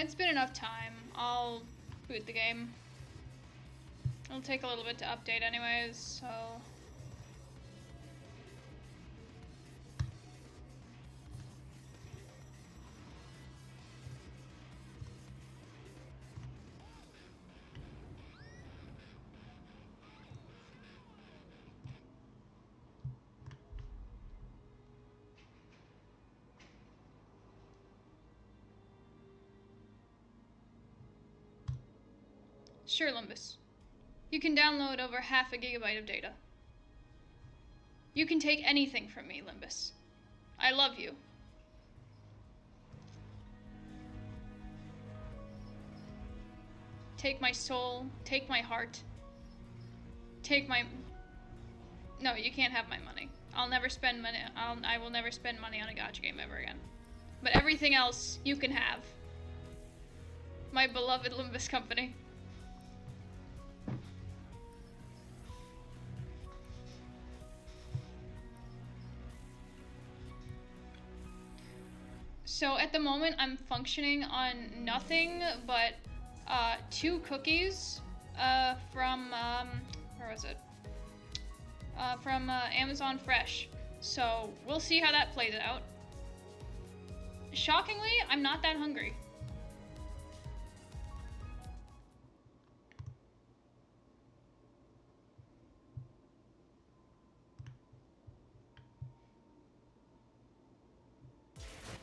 it's been enough time. I'll boot the game. It'll take a little bit to update anyways, so... Sure, Limbus. You can download over 0.5 GB of data. You can take anything from me, Limbus. I love you. Take my soul, take my heart, take my... No, you can't have my money. I'll never spend money. I will never spend money on a gacha game ever again. But everything else, you can have. My beloved Limbus company. So at the moment, I'm functioning on nothing but 2 cookies from, where was it? From Amazon Fresh. So we'll see how that plays out. Shockingly, I'm not that hungry.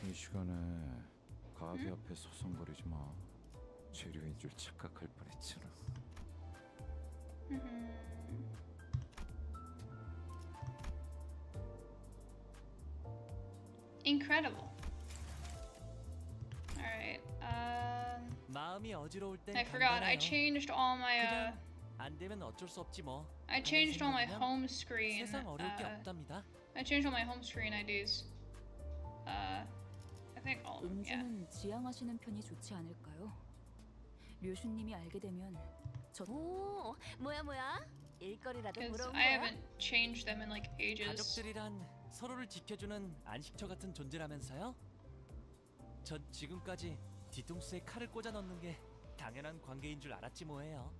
이 시간에 가게 앞에 서성거리지 마. 재료인 줄 착각할 뻔했잖아. Incredible. Alright, 마음이 어지러울 땐 I forgot, I changed all my, 그냥 안 되면 어쩔 수 없지 뭐. I changed all my home screen, 세상 어려울 게 없답니다. I changed all my home screen IDs. I think all of them, yeah. 음주는 지양하시는 편이 좋지 않을까요? 류슈님이 알게 되면 저... 오, 뭐야? 일거리라도 Because 물어온 I 거야? haven't changed them in like ages. 가족들이란 서로를 지켜주는 안식처 같은 존재라면서요? 전 지금까지 뒤통수에 칼을 꽂아 넣는 게 당연한 관계인 줄 알았지 뭐예요.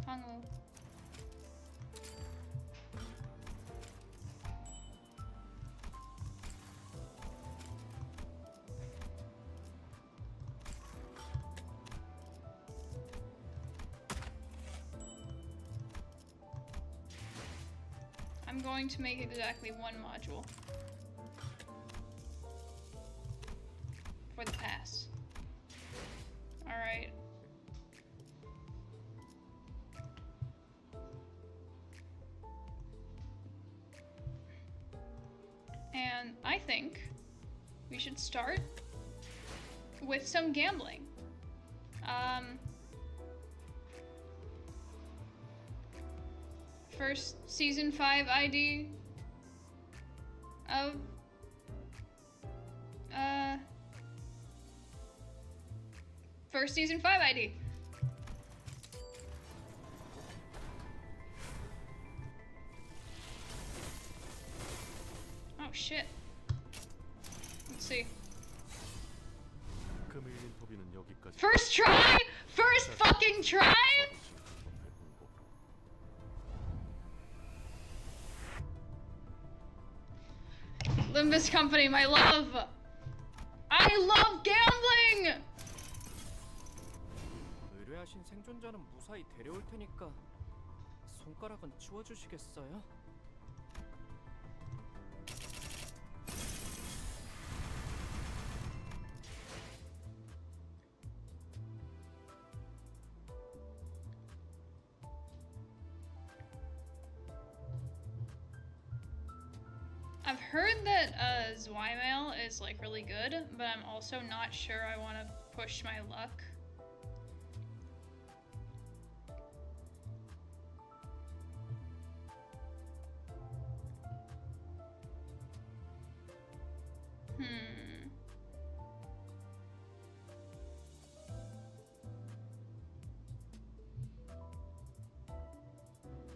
Hangul. I'm going to make exactly 1 module for the pass. Alright. And I think we should start with some gambling. First season 5 ID of first season 5 ID. Oh shit. Let's see. First try? First fucking try? Limbus Company, my love! I love gambling! 의뢰하신 생존자는 무사히 데려올 테니까 손가락은 치워주시겠어요? I've heard that Zweimail is like really good, but I'm also not sure I want to push my luck.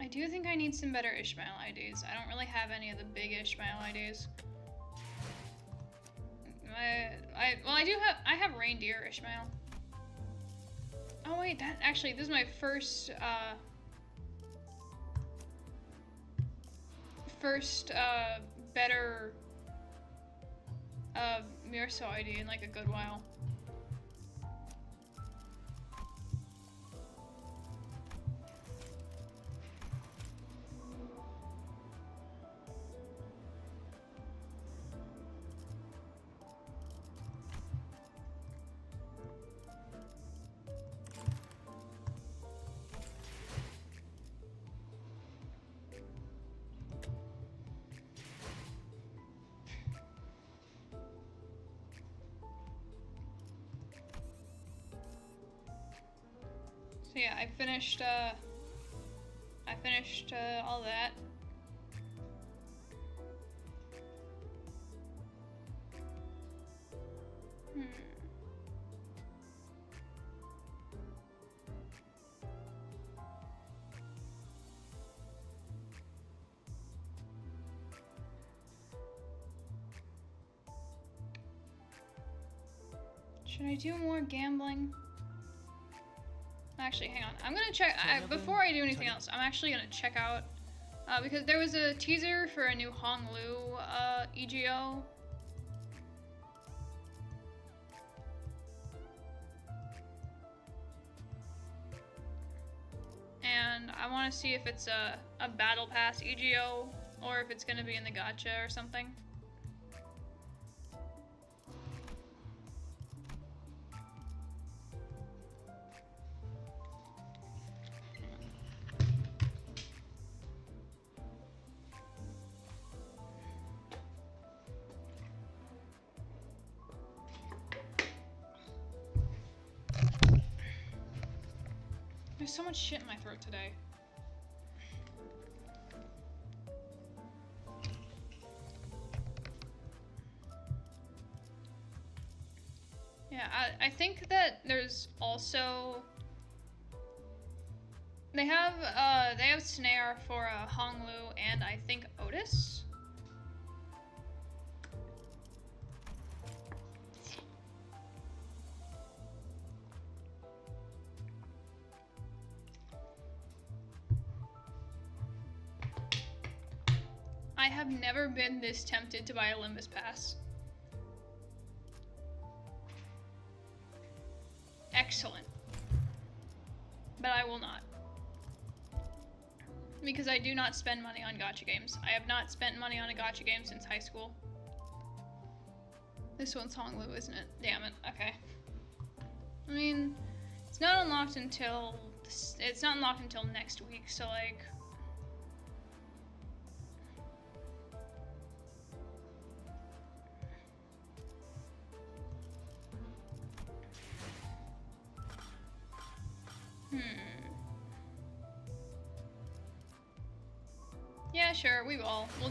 I do think I need some better Ishmael IDs. I don't really have any of the big Ishmael IDs. I have reindeer, Ishmael. Oh wait, this is my first better Mirso ID in like a good while. So yeah, I finished all that. Should I do more gambling? Actually, hang on. I'm gonna check. Before I do anything else, I'm actually gonna check out because there was a teaser for a new Honglu EGO. And I want to see if it's a Battle Pass EGO or if it's gonna be in the gacha or something. There's so much shit in my throat today. Yeah, I think that there's also they have Snare for Honglu and I think Otis. I have never been this tempted to buy a Limbus pass. Excellent. But I will not. Because I do not spend money on gacha games. I have not spent money on a gacha game since high school. This one's Honglu, isn't it? Damn it. Okay. I mean, it's not unlocked until next week, so like yeah, sure, we will. We'll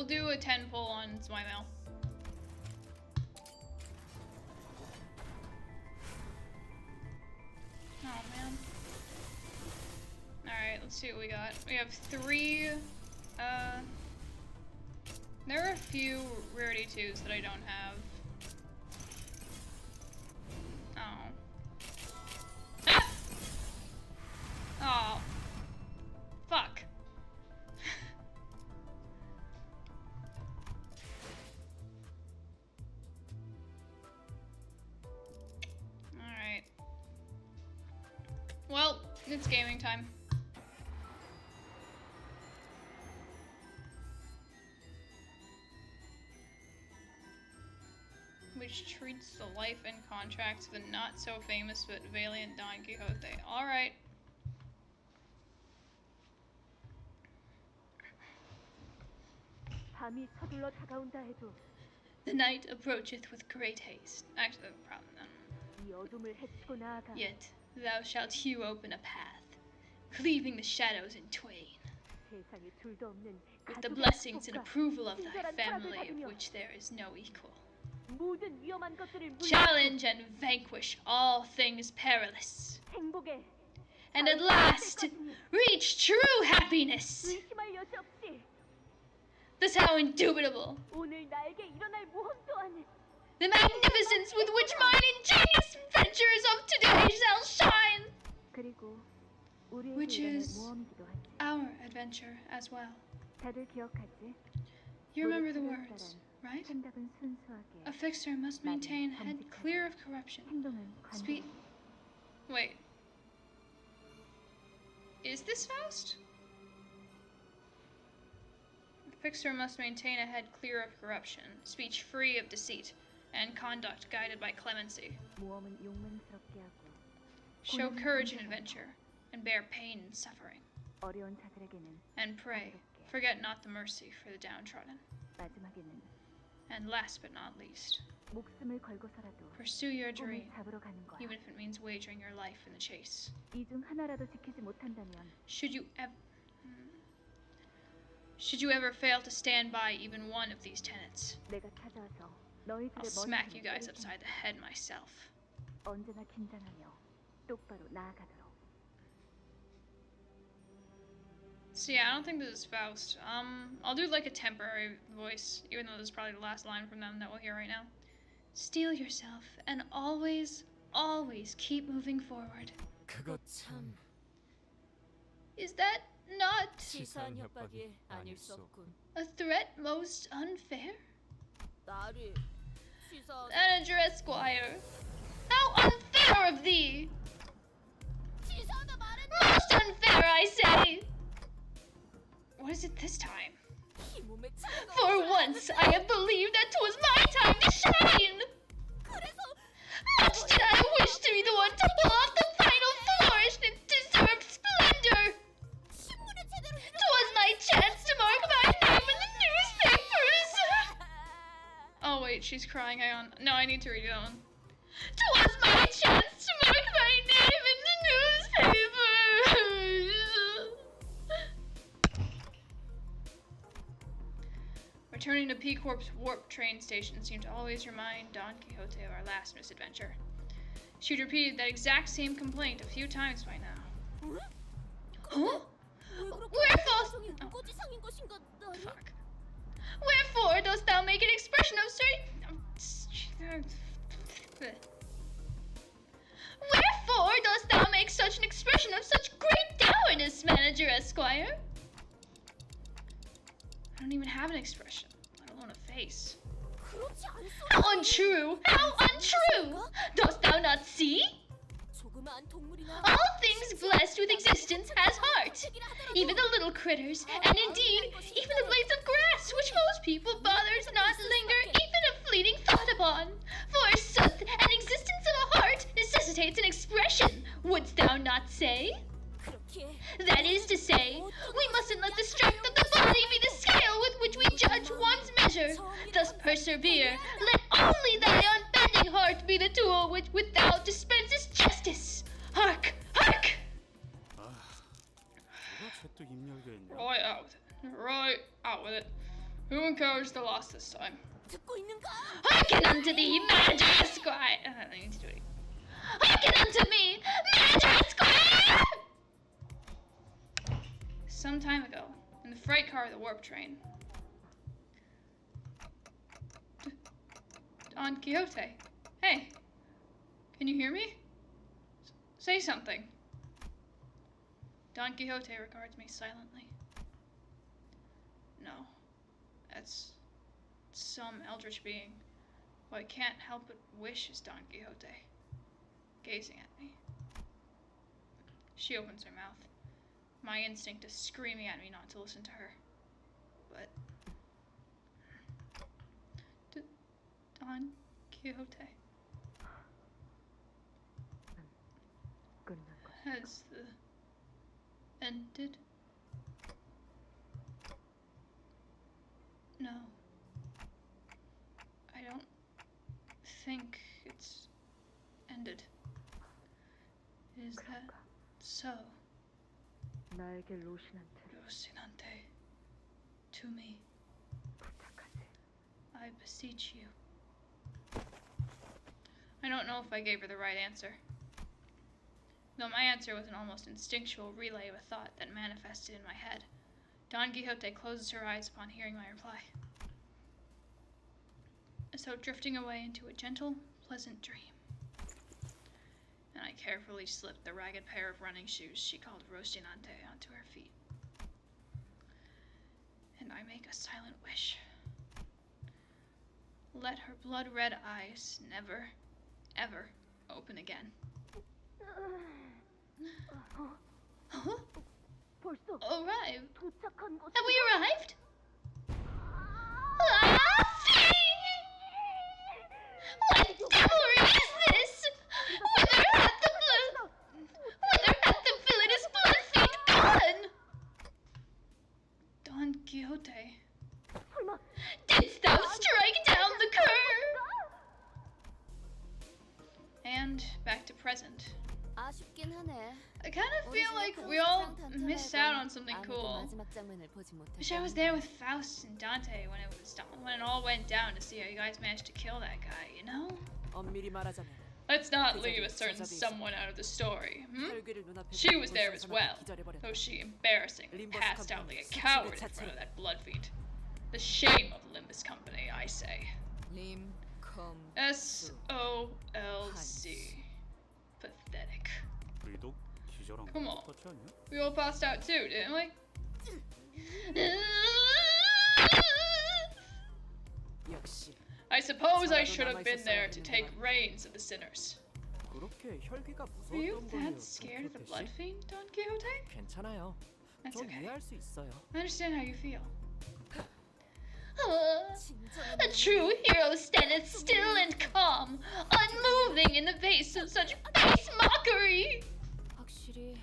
do a 10 pull on Zweimail. Oh man. Alright, let's see what we got. We have 3 there are a few rarity 2s that I don't have. Oh. Ah! Oh. Fuck. Alright. Well, it's gaming time. Which treats the life and contracts of the not so famous but valiant Don Quixote. Alright. The night approacheth with great haste. Actually, that's a problem then. Yet thou shalt hew open a path, cleaving the shadows in twain, with the blessings and approval of thy family, of which there is no equal. Challenge and vanquish all things perilous, and at last reach true happiness. Thus how indubitable The magnificence with which mine ingenious ventures of today shall shine. 그리고 Which 우리에게 is 일어날 모험이기도 하지. our adventure as well. 다들 기억하지? You remember the 우리 words, right? 생각은 순수하게, A fixer must maintain head clear of corruption. 행동은 Speak. 관대하게. Wait. Is this Faust? A fixer must maintain a head clear of corruption, speech free of deceit, and conduct guided by clemency. 모험은 용맹스럽게 하고 Show courage in adventure, and bear pain and suffering. 어려운 자들에게는 And pray, forget not the mercy for the downtrodden. 마지막에는 And last but not least, 목숨을 걸고서라도 pursue your 꿈을 dream, 잡으러 가는 거야. even if it means wagering your life in the chase. 이 중 하나라도 지키지 못한다면 Should you ever fail to stand by even one of these tenets, 내가 찾아와서 I'll 너희들의 smack you 머리를 guys 때릴 upside the 테니까 head myself. 언제나 긴장하며 똑바로 나아가도록. So yeah, I don't think this is Faust. I'll do like a temporary voice, even though this is probably the last line from them that we'll hear right now. Steel yourself and always, always keep moving forward. 그거 참 Is that not 치사한 협박이 아닐 수 없군. a threat most unfair? 나를 치사. Manager Esquire, how unfair of thee! 치사하다 말했. Most unfair, I say! What is it this time? 이 몸에 차가. For once, I have believed that 'twas my time to shine! 그래서 Much did I wish to be the one to pull off the final flourish in its deserved splendor! 신문에 제대로 'Twas my chance to mark my name in the newspapers! Oh wait, she's crying, hang on. No, I need to read that one. 'Twas my chance to mark my name in the newspapers! Returning to P-Corp's warp train station seemed to always remind Don Quixote of our last misadventure. She'd repeated that exact same complaint a few times by now. Huh? Wherefore? Oh, 꼬지상인 것인가 나를? fuck. Wherefore dost thou make an expression of Wherefore dost thou make such an expression of such great dourness, Manager Esquire? I don't even have an expression, let alone a face. 그렇지 않소. How untrue! How untrue! Dost thou not see? 조그마한 동물이나 All things blessed with existence has heart. Even the little critters, and indeed, even the blades of grass, which most people bothers not linger even a fleeting thought upon. For sooth, an existence of a heart necessitates an expression, wouldst thou not say? 그렇게 That is to say, we mustn't let the strength of the body be the scale with which we judge one's measure. Thus persevere. Let only thy unbending heart be the tool which without dispenses justice. Hark! Hark! 누가 쟤또 입열게 있냐? Right out with it. Right out with it. Who encouraged the loss this time? 듣고 있는가? Hearken unto thee, Manager Esquire! I need to do it. Hearken unto me, Manager Esquire! Some time ago, in the freight car of the warp train, Don Quixote. Hey, can you hear me? Say something. Don Quixote regards me silently. No, that's some eldritch being who I can't help but wish is Don Quixote, gazing at me. She opens her mouth. My instinct is screaming at me not to listen to her. But Don Quixote 끝난 거야. has the ended. No, I don't think it's ended. Is that 그런가? so? 나에게 로신한테 Rocinante, to me, 부탁하지. I beseech you. I don't know if I gave her the right answer. Though my answer was an almost instinctual relay of a thought that manifested in my head, Don Quixote closes her eyes upon hearing my reply. so drifting away into a gentle, pleasant dream. And I carefully slipped the ragged pair of running shoes she called Rocinante onto her feet. And I make a silent wish. Let her blood-red eyes never, ever open again. Huh? 벌써 Arrived? 도착한 곳. Have we arrived? What devilry is this? Whither hath the villainous blood-fiend gone? Don Quixote, 설마 didst thou strike down the cur? And back to present. 아쉽긴 하네. I kind of feel like we all missed out on something cool. 마지막 장면을 보지 Wish I was there with Faust and Dante when it all went down to see how you guys managed to kill that guy, you know? 엄밀히 말하자면 Let's not leave a certain someone out of the story, hmm? 혈기를 눈앞에 She was there 볼 as 수 well, 없는 기절해버렸다. though she embarrassingly Limbus passed out company like a coward in front of that blood fiend. The shame of Limbus Company, I say. S-O-L-C. Pathetic. 우리도 기절한 Come 거 on. 똑같지 않냐? We all passed out too, didn't we? 역시 I suppose I should have been there to take reins of the sinners. 그렇게 혈기가 Were you 무서웠던 거예요, that scared of the 돈 blood 씨? fiend, Don Quixote? 괜찮아요. That's 전 okay. 이해할 수 있어요. I understand how you feel. 진정한 A true hero standeth still and calm, unmoving in the face of such base mockery. 확실히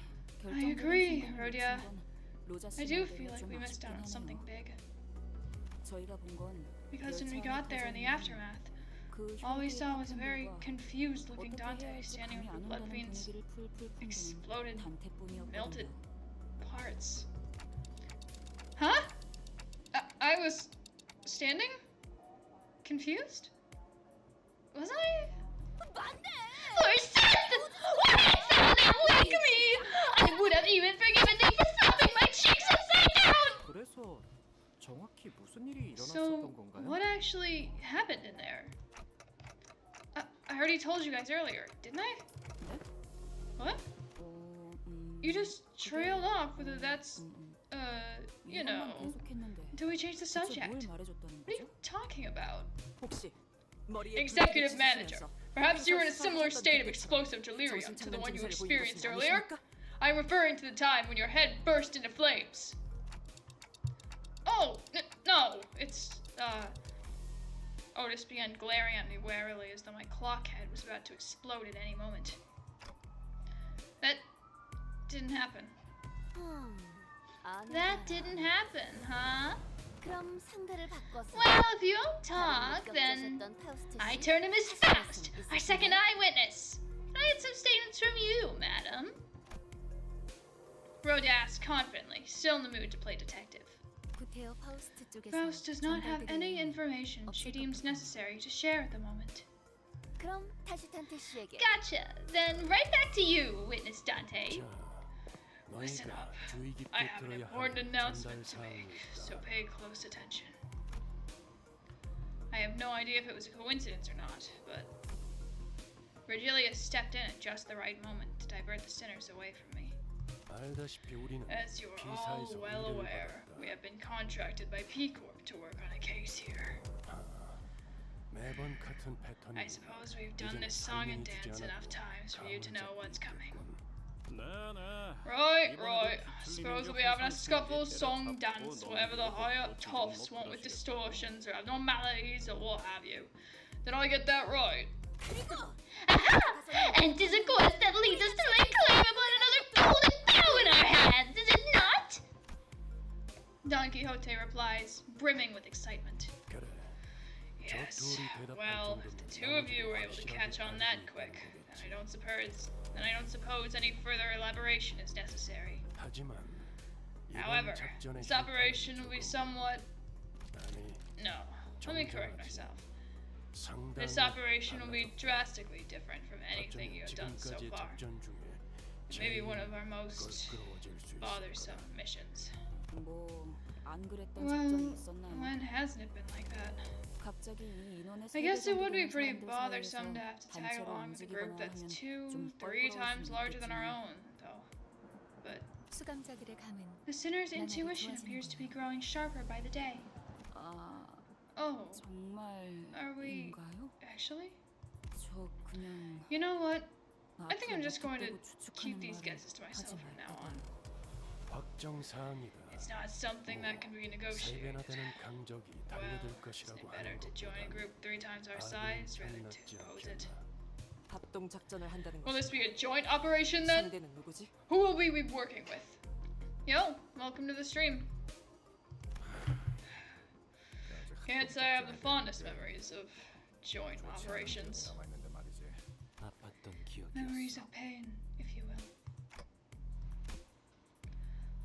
I agree, 결정적인 Rhodia. 순간을 놓친 건 로자 I do 씨에게 feel like 좀 we missed out 아쉽긴 on something 하네요. big. 저희가 본 건 Because when we 열차의 got there in the 표정이 aftermath, 그 all we 혈기의 saw was a very 파편들과 confused looking 어떻게 해야 Dante 할지 standing 감이 with the 안 blood 온다는 fiend's 분위기를 풀풀 풍기는 exploded, melted 단테뿐이었거든요. parts. Huh? I was standing? Confused? Was I? For certain! Why didst thou not wake me? I would have even forgiven thee for slapping my cheeks upside down! 그래서 정확히 무슨 일이 So, 일어났었던 건가요? what actually happened in there? I already told you guys earlier, didn't I? What? You just trailed off whether that's, you know... Until we change the subject. What are you talking about? 혹시 머리에 Executive 불길이 manager. 짙으면서 Perhaps you were in a similar state of explosive delirium to the one you experienced earlier? I'm referring to the time when your head burst into flames. Oh, no, it's, Otis began glaring at me warily as though my clock head was about to explode at any moment. That didn't happen. That didn't happen, huh? 그럼 상대를 바꿔서 Well, if you won't talk, then I turn to Miss Faust, our second eyewitness. I had some statements from you, madam. Rhoda asked confidently, still in the mood to play detective. 구테어 파우스트 쪽에서 Faust does not have any 전달되는 information she deems necessary to share at the moment. 그럼 다시 탄테 씨에게 Gotcha. Then right back to you, witness Dante. Listen up. I have an important announcement to make, so pay close attention. I have no idea if it was a coincidence or not, but Virgilia stepped in at just the right moment to divert the sinners away from me. As you are all well aware, we have been contracted by P Corp to work on a case here. I suppose we've done this song and dance enough times for you to know what's coming. Right. Suppose we'll be having a scuffle, song, dance, whatever the high-up toffs want with distortions or abnormalities or what have you. Did I get that right? Aha! And 'tis a course that leads us to lay claim upon another golden bow in our hands, is it not? Don Quixote replies, brimming with excitement. Yes. Well, if the two of you were able to catch on that quick, then I don't suppose any further elaboration is necessary. However, this operation will be somewhat... No, let me correct myself. This operation will be drastically different from anything you have done so far. It may be one of our most bothersome missions. 뭐안 그랬던 Well, 작전이 있었나요? when hasn't it been like that? 갑자기 이 I guess it would be pretty bothersome to have to tag along with a group that's 2-3 times larger than our own, though. But 수감자들의 감은 the sinner's intuition appears to be growing sharper by the day. 아, Oh, are we 정말인가요? actually? 저 그냥 You know what? I think 앞으로 I'm just going to 묵직대고 추측하는 keep these 말은 guesses to 하지 myself from now 말까 on. 봐요. 확정 사항이다. It's not something that can be 세 negotiated. 배나 되는 강적이 Well, 달려들 isn't 것이라고 it better 하는 to join a 것보다 group 3 times our 아주 size rather than 탐났지 to oppose it? 않겠나. 합동 작전을 한다는 Will 거지. this be a joint operation then? 상대는 누구지? Who will we be working with? Yo, welcome to the stream. Can't say I have the fondest memories of joint operations. 남아있는데 말이지. 아팠던 Memories 기억이었어. of pain, if you will.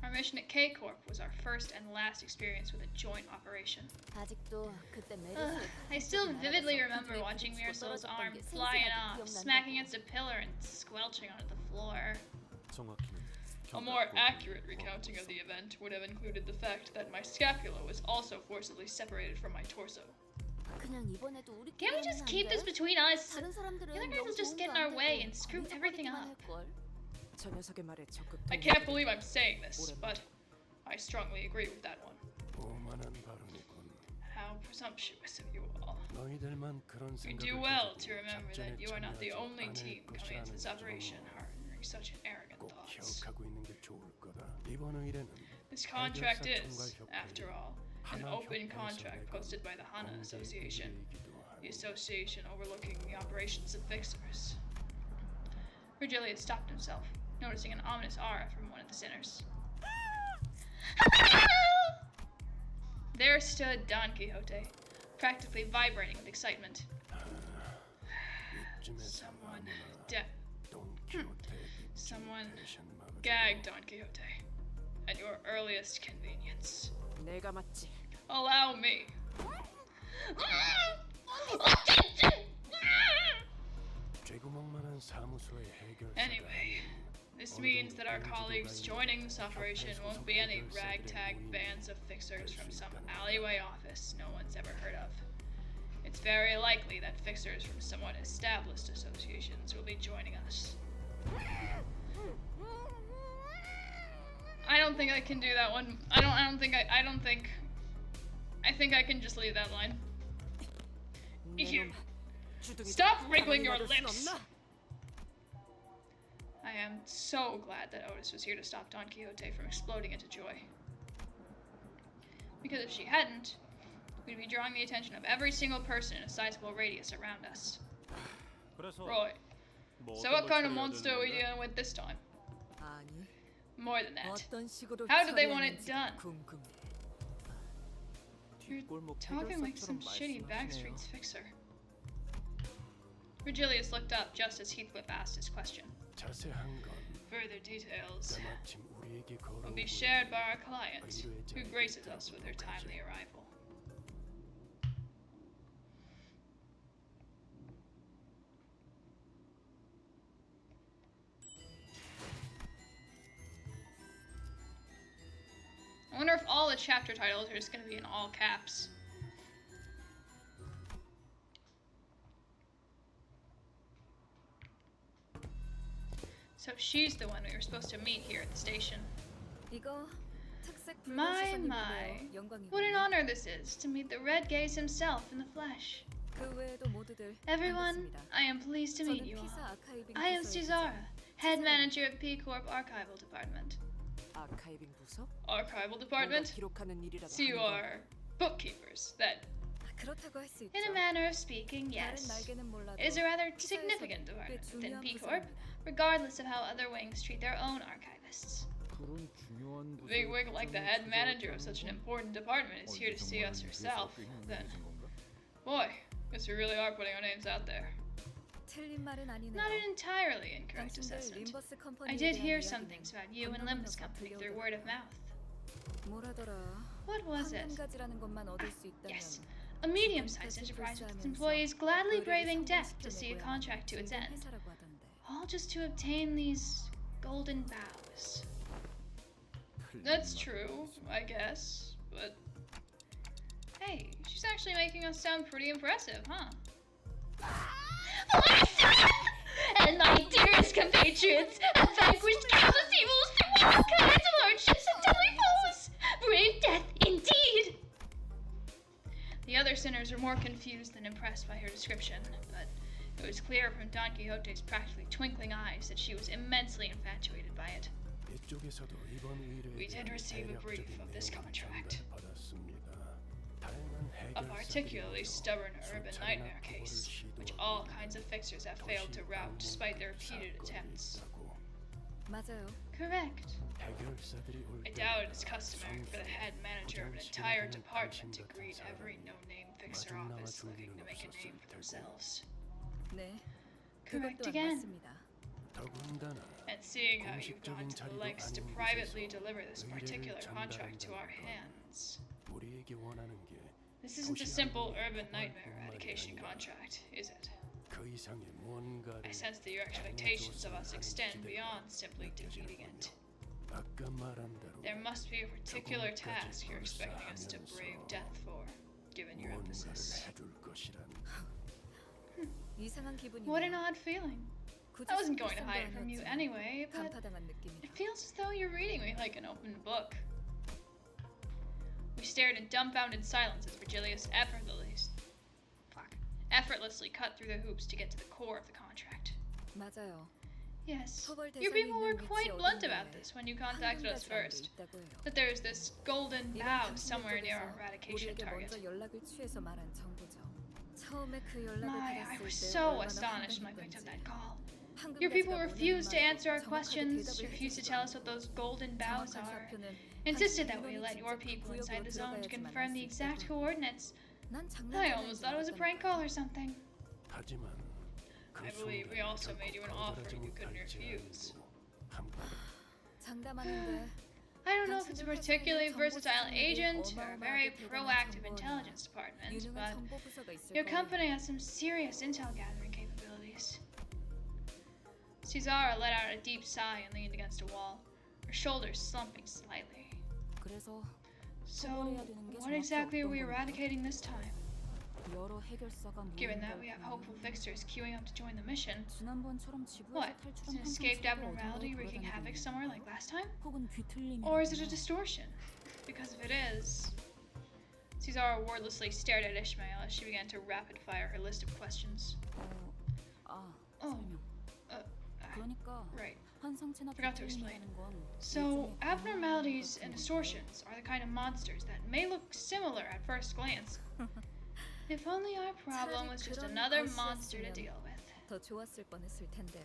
Our mission at K-Corp was our first and last experience with a joint operation. 아직도 그때 Ugh, 메르스 I still vividly remember watching Mirasol's arm flying off, smacking against a pillar and squelching onto the floor. 정확히는 A more accurate recounting of the event would have included the fact that my scapula was also forcibly separated from my torso. 그냥 이번에도 우리끼리 Can't we just 하면 안 keep this 돼? between us? 다른 사람들은 The other guys 너무 will just 도움도 get in 안 our way 되고 and screw 방해적거리기만 everything up. 할걸. 저 녀석의 말에 적극 I can't believe I'm saying this, but I strongly agree with that one. 오만한 발언이군. How presumptuous of you all. 너희들만 그런 You 생각을 do well 가지고 to remember 작전에 that you are not the 참여하지 only 않을 team coming into this 것이라는 operation 점을 harboring such arrogant 꼭 thoughts. 기억하고 있는 게 좋을 거다. 이번 의뢰는 This contract 해결사 is, 총괄협회, after all, an 하나 open 협회에서 contract 내건 posted by the Hana 공개 Association, 의뢰이기도 the 하고. association overlooking the operations of fixers. Virgilius stopped himself, noticing an ominous aura from one of the sinners. There stood Don Quixote, practically vibrating with excitement. 이쯤에서 Someone, 아무나 돈키호테 someone 대신 막아주고 gagged Don Quixote at your earliest convenience. 내가 맞지. Allow me. 쥐구멍만한 사무소의 해결사가 Anyway, this means that our colleagues joining this operation won't be any ragtag bands of fixers from some alleyway office no one's ever heard of. It's very likely that fixers from somewhat established associations will be joining us. I don't think I can do that one. I think I can just leave that line. You. Stop wriggling your lips! I am so glad that Otis was here to stop Don Quixote from exploding into joy. Because if she hadn't, we'd be drawing the attention of every single person in a sizable radius around us. 그래서 Roy, 뭐 so 어떤 what 걸 kind of 처리해야 monster are we 되는 건데? dealing with this time? 아니. More than that. 어떤 식으로 How do they want it 처리하는지 done? 궁금해. You're 뒷골목 talking like some 해결사처럼 shitty 말씀하시네요. backstreets fixer. Virgilius looked up just as Heathcliff asked his question. 자세한 건 Further details 때마침 우리에게 will be 걸어오고 shared 있는 by our client, who graces us with her timely arrival. I wonder if all the chapter titles are just going to be in all caps. So she's the one we were supposed to meet here at the station. 이거 특색 My, 불가사선이 my. 보여 영광이군요. What an honor this is to meet the Red Gaze himself in the flesh. 그 외에도 모두들 Everyone, 반갑습니다. I am pleased to meet 저는 you all. 피사 아카이빙 I am 부서의 Cesara, 부장. head manager of P Corp Archival Department. 아카이빙 부서? Archival 뭔가 Department? 기록하는 일이라도 So you 하는 are bookkeepers, then. 그렇다고 할 수 있죠. In a manner of speaking, 다른 yes. 날개는 몰라도 It is a rather 피사에서는 significant 꽤 department within 중요한 P Corp, 부서입니다. regardless of how other wings treat their own archivists. 그런 중요한 The big wig like the head manager of such an important department is here to see us herself, then. Boy, guess we really are putting our names out there. 틀린 말은 아니네요. Not an entirely incorrect 당신들 assessment. 림버스 컴퍼니에 I did 대한 hear 이야기는 some things about you and 건너건너 Limbus 다 Company through 들려오더라고요. word of mouth. 뭐라더라. What was it? 황금가지라는 것만 얻을 수 있다면 Yes, a medium-sized enterprise with its employees gladly braving death to see a contract to its end. 회사라고 하던데. All just to obtain these golden boughs. That's true, I guess, but hey, she's actually actually making us sound pretty impressive, huh? And my dearest compatriots have vanquished countless evils through all kinds of hardships and deadly foes. Brave death indeed. The other sinners were more confused than impressed by her description, but it was clear from Don Quixote's practically twinkling eyes that she was immensely infatuated by it. 이쪽에서도 이번 의뢰에 We did receive a brief 대략적인 of this 내용을 contract. 전달받았습니다. 다양한 A 해결사들이 particularly stubborn urban 수차례나 nightmare 구호를 case, which 시도하고 all kinds of fixers have failed to 도시 rout despite their 방문 repeated 사건이 attempts. 있다고. 맞아요. Correct. 해결사들이 올 I 때마다 doubt it is customary for the head manager of an entire 고정시켜놓은 department to 당신 greet 같은 every 사람이 no-name fixer 마중 나와 office 줄 looking to 리는 make a name for 없었을 테고. themselves. 네. Correct 그것도 안 again. 맞습니다. 더군다나 And seeing how you've gone 공식적인 to the 자리도 lengths to 아닌 privately 곳에서 deliver this 의뢰를 particular contract to our 전달한다는 건 hands. 우리에게 원하는 게 This isn't a 도시 simple 안의 urban 보안뿐만이 nightmare eradication 아니라 contract, is it? 그 이상의 뭔가를 I sense that your expectations of us extend beyond simply defeating it. 아까 말한 대로 There must be a particular task you're expecting us to brave death for, given your 뭔가를 emphasis. 해줄 것이란 이상한 기분이네요. What an odd feeling. 굳이 I wasn't going to 숨길 hide 생각은 from you 했지만 anyway, but 간파당한 느낌이라. it feels as though you're reading me like an open book. We stared in dumbfounded silence as Virgilius effortlessly cut through the hoops to get to the core of the contract. 맞아요. Yes, 처벌 your 대상이 people were 있는 quite 위치 blunt about 어딘가에 this when you 한 contacted us 군데쯤 first. 있다고 해요. That there's this golden 이건 bough 당신들 somewhere near our 쪽에서 eradication 우리에게 target. 먼저 연락을 취해서 말한 정보죠. 처음에 그 연락을 My, I 받았을 was 때 so 얼마나 astonished when I picked up 황당했던지. that call. 황금 Your people 가지가 refused to 뭐냐는 answer our 말에 questions, 정확하게 대답을 refused to 해주지도 tell us 않고 what those golden boughs 정확한 are, 좌표는 insisted 당신 that we 인원이 let your 직접 그 people inside 구역으로 the zone to 들어가야지만 confirm 알수 the exact 있다고. coordinates. 난 I almost thought it was a prank call or something. 하지만 그 I believe we 순간 also made you an 결코 offer you 거절하지 couldn't 못할 refuse. 제안으로 한번 장담하는데 I don't know if it's a particularly versatile agent or a very proactive intelligence department, 유능한 but 정보 부서가 있을 your 거예요. company has some serious intel gathering capabilities. Cesara let out a deep sigh and leaned against a wall, her shoulders slumping slightly. 그래서 So, 처벌해야 되는 게 what 정확히 exactly are 어떤 we 건가요? eradicating this time? 여러 해결사가 Given 모인 that 걸 we have 보면 hopeful fixers queuing up to join the mission, 지난번처럼 지구에서 what? Is 탈출한 an escaped 황금 abnormality 어딘가에 wreaking havoc 돌아다니고 somewhere 있는 like 건가요? last time? 혹은 뒤틀림이 Or is it a distortion? Because if it is... Cesara wordlessly stared at Ishmael as she began to rapid-fire her list of questions. Oh, 설명. 그러니까 right. 환상체나 Forgot to explain. 뒤틀림이라는 건 So, 일종의 abnormalities 공허함 and 같은 distortions are the kind of monsters that may look similar at first glance. If only our problem was just 그런 another 것이었으면 monster to deal with. 더 좋았을 뻔했을 텐데요.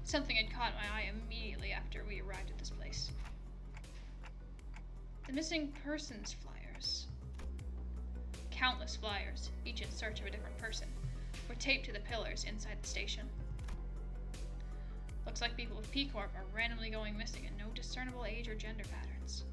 Something had caught my eye immediately after we arrived at this place. The missing persons flyers. Countless flyers, each in search of a different person, were taped to the pillars inside the station. Looks like people with P-Corp are randomly going missing in no discernible age or gender patterns.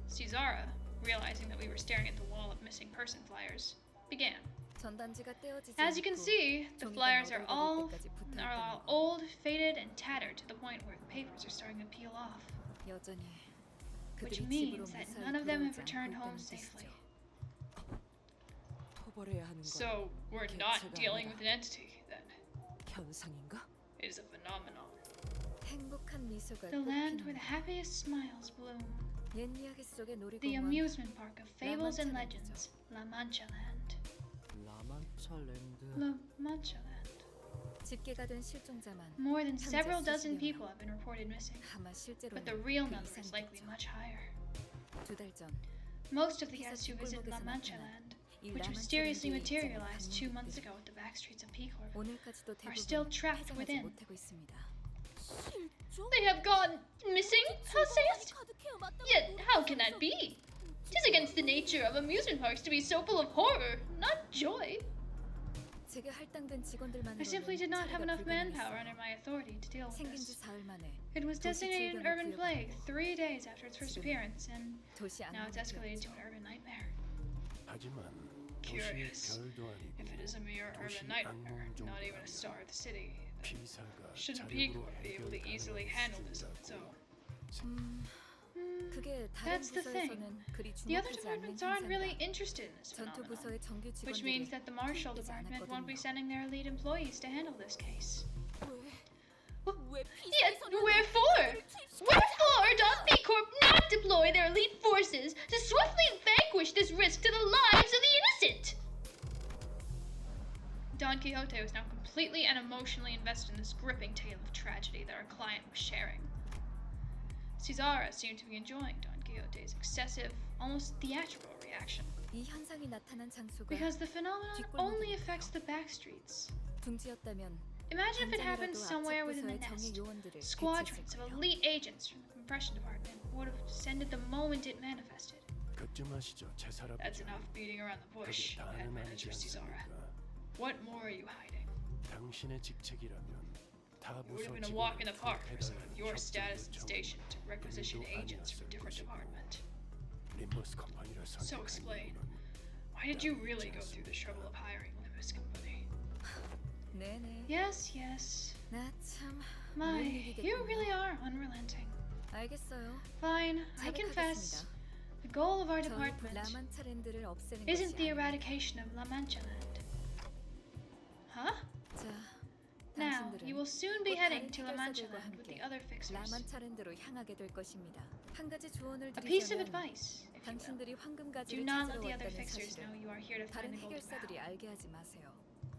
Cesara, realizing that we were staring at the wall of missing person flyers, began. 전단지가 떼어지지 As you can 않고 see, the 종이가 flyers are 너덜거릴 all 때까지 붙어 are all 있다는 거. old, faded, and tattered to the point where the papers are starting to peel off. 여전히 Which 그들이 집으로 means that 무사히 none of them have 돌아오지 returned 않고 home 있다는 safely. 뜻이죠. 토벌해야 하는 건 So we're not dealing with an entity then. 현상인가? It is a phenomenon. 행복한 미소가 The land 꽃피는 where the happiest smiles bloom. 옛 이야기 속의 The 놀이공원 amusement park of fables and Mancha legends. La Mancha Land. 라만차랜드. La Mancha Land. 집계가 된 실종자만 More than 현재 several dozen 수십여 people 명. have been reported missing. 아마 실제로는 But the real 그 number is likely 이상이겠죠. much higher. 2달 전 Most of the 피사 guests who visit La 뒷골목에서 Mancha 나타난 Land, 이 which 라만차 mysteriously 랜드의 입장을 materialized 2 months 방문객들은 ago at the back streets of P-Corp, 오늘까지도 are still 대부분 trapped 해장하지 within. 못하고 있습니다. They have gone missing, thou sayest? Yet how can that be? 'Tis against the nature of amusement parks to be so full of horror, not joy. 제게 할당된 I 직원들만으로는 simply did not have 처리가 enough manpower 불가능했어요. under my authority to deal with 생긴 지 this. 사흘 만에 It was designated an urban plague 구역으로 3 days after its first 지금 appearance, and 도시 now it's escalated to 안녕이었죠. an urban nightmare. 하지만 도시의 Curious. 별도 아니고 If it is a mere 도시 urban nightmare, 악몽 not even a 정도라면 star of the city, 피사가 shouldn't 자력으로 P-Corp be able to easily 해결 handle this on 가능할 its own? 수준이라고 그게 다른 That's the thing. 부서에서는 그리 The other 주목하지 않는 departments aren't really 현상이다. interested in this 전투 phenomenon, 부서의 정규 which means 직원들이 that the marshal 투입되지 department won't be 않았거든요. sending their elite employees to handle this case. 왜 Yet, wherefore? Wherefore doth B Corp not deploy their elite forces to swiftly vanquish this risk to the lives of the innocent? Don Quixote was now completely and emotionally invested in this gripping tale of tragedy that our client was sharing. Cesara seemed to be enjoying Don Quixote's excessive, almost theatrical reaction, 이 현상이 나타난 장소가 because the phenomenon only affects the back streets. 둥지였다면 Imagine if it happened 당장이라도 somewhere 앞쪽 within the 부서의 정예 nest. 요원들을 Squadrons of 배치했을걸요. elite agents from the compression department would have descended the moment it manifested. 그쯤 하시죠, 제 That's 사람이죠. enough beating around the 그게 bush, 다는 Bad 아니지 Manager Cesara. 않습니까? What more are you hiding? 당신의 직책이라면 다 It would 부서 have been a walk in the 직원을 park for someone 투입해달라는 with your 협조 status and 요청은 station to requisition 일도 agents from a 아니었을 different 것이고, department. 림버스 컴퍼니를 So 선택한 explain, 이유는 why did you really go through the trouble of hiring Limbus Company? 네네. Yes, yes. 나참 My, you really are unrelenting. 알겠어요. Fine, I confess. 자백하겠습니다. The goal of our 저희 department 라만차랜드를 없애는 isn't 것이 the 아닙니다. eradication of La Mancha Land. Huh? 자, Now, you will soon be 곧 heading 다른 to La Mancha 해결사들과 Land with the 함께 other fixers. 라만차랜드로 향하게 될 것입니다. 한 가지 조언을 A piece of 드리자면 advice, if you will. 당신들이 황금 Do 가지를 not 찾으러 let the other 왔다는 fixers 사실을 know you are here to find 다른 the golden 해결사들이 bow. 알게 하지 마세요.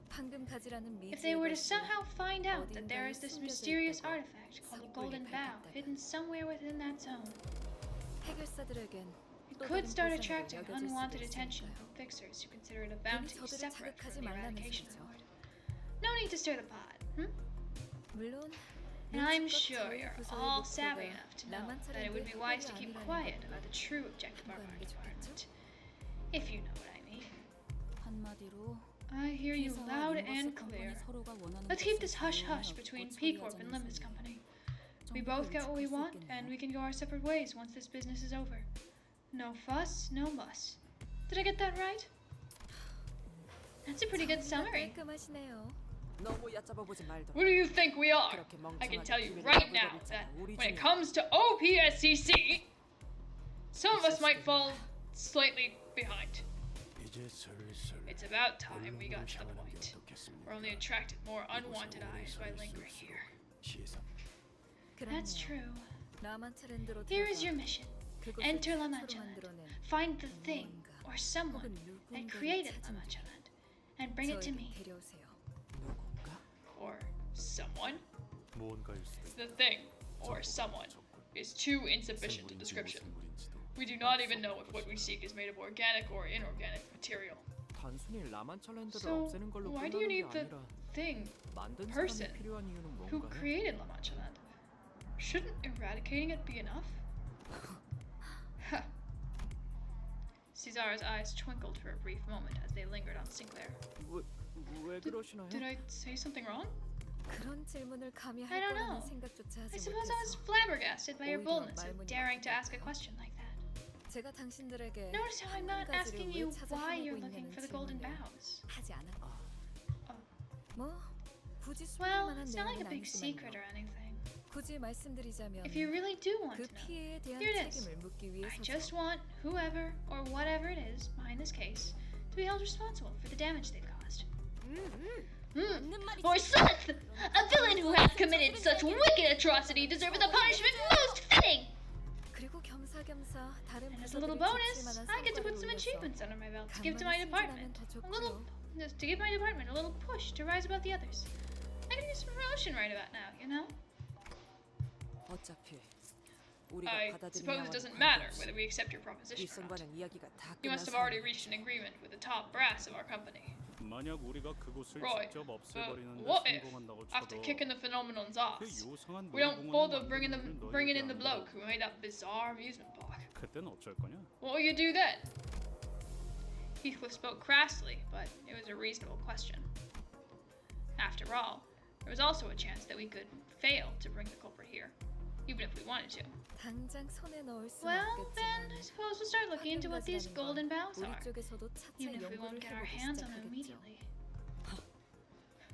황금 가지라는 If they were to 미지의 것이 somehow find out that there 어딘가에 is this 숨겨져 mysterious 있다고 artifact called the golden 섣불리 bow 밝혔다가 hidden somewhere within that zone, 해결사들에겐 it 또 could 다른 start 보상으로 attracting 여겨질 수도 unwanted attention 있으니까요. from fixers who consider it a 괜히 bounty 저들을 separate 자극하지 from the 말라는 eradication 소리죠. reward. No need to stir the pot, 물론 And I'm 눈치껏 sure 저희 you're 부서의 all 목표가 savvy enough to know that it would be wise to keep quiet about the true objective of our department. If you know what I mean. 한마디로 I hear you 회사와 loud 림버스 and 컴퍼니 clear. 서로가 원하는 Let's keep 것을 this hush-hush 조용히 between 하고 P Corp and 처리하자는 Limbus 소리. Company. We 정보를 both get what we 의식할 수 want, 있겠네요. and we can go our separate ways once this business is over. No fuss, no muss. Did I get that right? That's a pretty good summary. 깔끔하시네요. 너무 얕잡아보지 말도록. What do you think we are? 그렇게 I can 멍청하게 tell you 기회를 right now 나불거릴 that 자가 우리 when it 중에 comes to OPSCC, some of us might fall slightly behind. 이제 슬슬 It's about time we 본론으로 got to the 향하는 게 point. 어떻겠습니까? We're only attracting more unwanted 이곳에 오래 eyes by 서 lingering 있을수록 here. 시선 That's true. 라만차랜드로 Here is 들어가 your mission. 그것을 Enter La 최초로 Mancha Land. 만들어낸 Find the thing or someone 혹은 that 누군가를 created La 찾은 Mancha Land and bring it to 저에게 me. 데려오세요. 누군가? Or someone. 무언가일 수도 The thing or someone is too insufficient a description. We do not even know if what we seek is made of organic or inorganic material. 단순히 라만차랜드를 So, 없애는 걸로 why do you 끝나는 게 need the 아니라 thing 만든 person 사람이 필요한 이유는 who 뭔가요? created La Mancha Land? Shouldn't eradicating it be enough? Huh. Cesar's eyes twinkled for a brief moment as they lingered on Sinclair. 왜 그러시나요? Did I say something wrong? 그런 질문을 감히 I 할 don't 거라는 know. 생각조차 I 하지 suppose I was 못해서 flabbergasted by your 오히려 boldness of 말문이 daring to ask a 막힐까요? question like that. 제가 당신들에게 Notice how I'm not 한 가지를 asking 왜 you 찾아 why 헤매고 you're looking 있냐는 for the golden 질문을 bows. 하지 않았고 Oh. 뭐 굳이 Well, 숨길만한 it's not like a 내용은 big secret 아니지만요. or anything. 굳이 말씀드리자면 If you really do want 그 to know, 피해에 대한 here it is. 책임을 묻기 I 위해서죠. just want whoever or whatever it is behind this case to be held responsible for the damage they've caused. Forsooth! A villain who hath committed such wicked atrocity deserveth a punishment most fitting! 그리고 겸사겸사 다른 And as a little 부서들이 bonus, 지칠 만한 I get to 성과를 put some 올려서 achievements under my belt to give to my 간만에 department. 승진하면 더 A little, 좋고요. just to give my department a little push to rise above the others. I could use some promotion right about now, you know? 어차피 우리가 I 받아들이냐와는 suppose it doesn't matter 관계없이 whether we accept your proposition or not. 윗선과는 이야기가 다 You must 끝난 have already 상황. reached an agreement with the top brass of our company. 만약 우리가 그곳을 Right, 직접 없애버리는 데 what if, 성공한다고 after 쳐도 kicking the phenomenon's 그 ass, 요상한 we don't 놀이공원을 bother bringing 만드는 in the 너희에게 bloke 안 who made that bizarre amusement park? 그땐 어쩔 거냐? What will you do then? Heathcliff spoke crassly, but it was a reasonable question. After all, there was also a chance that we could fail to bring the culprit here, even if we wanted to. 당장 손에 넣을 수는 Well, then I 없겠지만 suppose we'll start looking into what these 황금가지라는 golden 건 bows 우리 are, 쪽에서도 차차 even if we 연구를 won't get our 해보기 hands on them 시작하겠죠. immediately.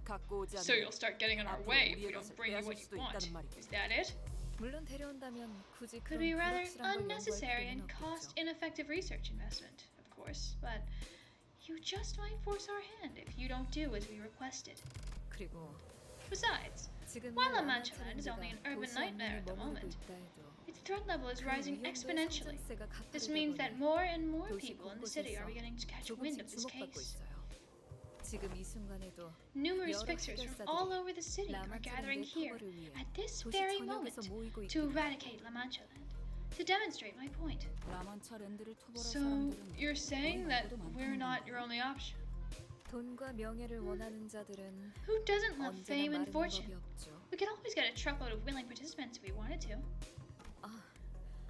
갖고 오지 So 않으면 you'll start getting in our 앞으로 way if we 우리의 don't 것을 bring you 빼앗을 what you 수도 want. 있다는 말이군요. Is that it? 물론 데려온다면 굳이 Could 그런 be rather 불확실한 걸 연구할 unnecessary and 필요는 없겠죠. cost-ineffective research investment, of course, but you just might force our hand if you don't do as we requested. 그리고 Besides, 지금 while La 라만 Mancha Land is 챌린지가 only an urban 도시 nightmare at the 안면에 moment, 머무르고 있다 해도 its threat level is 그 rising 위험도의 exponentially. 성장세가 This 가파르다 means that 보니 more and more 도시 people in the city are 곳곳에서 beginning to catch wind of 조금씩 this 주목받고 case. 있어요. 지금 이 순간에도 Numerous 여러 fixers from 해결사들이 all over the city are 라만 gathering 챌린지의 here 커버를 위해 at this 도시 very 전역에서 moment 모이고 to 있다. eradicate La Mancha Land. To demonstrate my point. 라만차 랜드를 토벌할 So, 사람들은 you're saying that 우리 we're 말고도 not 많다는 your only option? 돈과 명예를 원하는 자들은 Who doesn't love 언제나 fame and 마른 fortune? 법이 없죠. We could always get a truckload of willing participants if we wanted to. 아,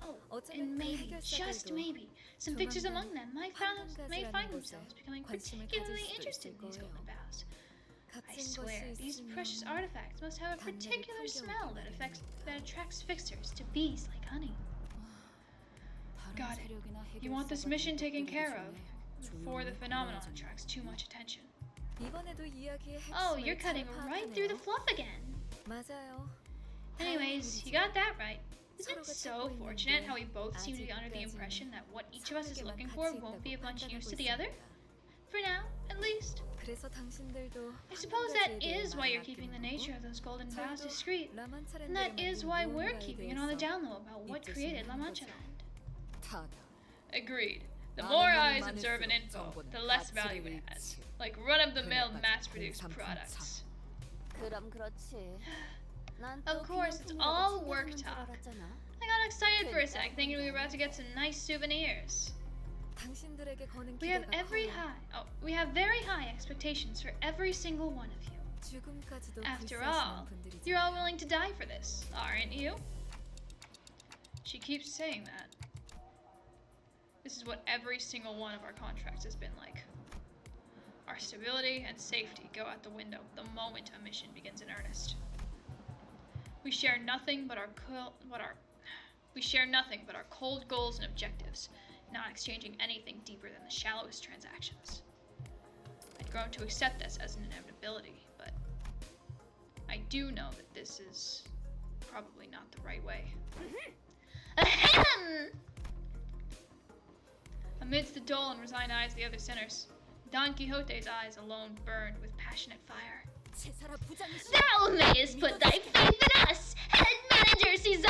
Oh, 어쩌면 and 그 maybe, just 해결사들도 maybe, some fixers among them may find 황금가지라는 themselves 곳에 becoming 관심을 particularly 가질 수도 interested 있을 in these 거예요. golden boughs. I 갇힌 swear, 것이 these precious 있으면 artifacts must have a 단내를 particular 풍겨오기 smell that attracts fixers to bees like honey. 다른 Got it. 세력이나 You want this 해결사가 mission taken 도둑들이기 care of 전에 before the 조용히 phenomenon 걸러야지. attracts too much attention. 이번에도 이야기의 Oh, 핵심을 you're cutting 잘 right through the 파악하네요. fluff again. 맞아요. Anyways, you got that right. Isn't it 서로가 so 찾고 fortunate 있는 how we both seem to be under the 아직까지는 impression that what each of us is 서로에게만 looking 가치 for 있다고 won't be of much use 판단하고 to the other? 있습니다. For now, at least. 그래서 당신들도 I suppose that 황금가지에 대해 is why you're 말을 keeping the 아끼는 nature 거고, of those golden boughs 저희도 discreet. 라만 And that 챌린지를 is 만든 why we're 무언가에 keeping it on the 대해서 down low about what created La Mancha 거죠. Land. 다다. Agreed. The 많은 more 놈이 eyes observe an 많을수록 info, 정보는 the less 가치를 value it has. 잃지. Like run-of-the-mill 그래가지고 mass-produced 공산품 products. 그럼 그렇지. Of course, it's all work talk. I got excited for a sec, thinking we were about to get some nice souvenirs. 당신들에게 거는 We have 기대가 커요. we have very high expectations for every single one of you. 죽음까지도 After 불사시는 all, you're all 분들이잖아요. willing to die for this, aren't you? She keeps saying that. This is what every single one of our contracts has been like. Our stability and safety go out the window the moment a mission begins in earnest. We share nothing but our cold goals and objectives, not exchanging anything deeper than the shallowest transactions. I'd grown to accept this as an inevitability, but I do know that this is probably not the right way. Ahem! Amidst the dull and resigned eyes of the other sinners, Don Quixote's eyes alone burned with passionate fire. Thou mayest put thy faith in us, head manager Caesar!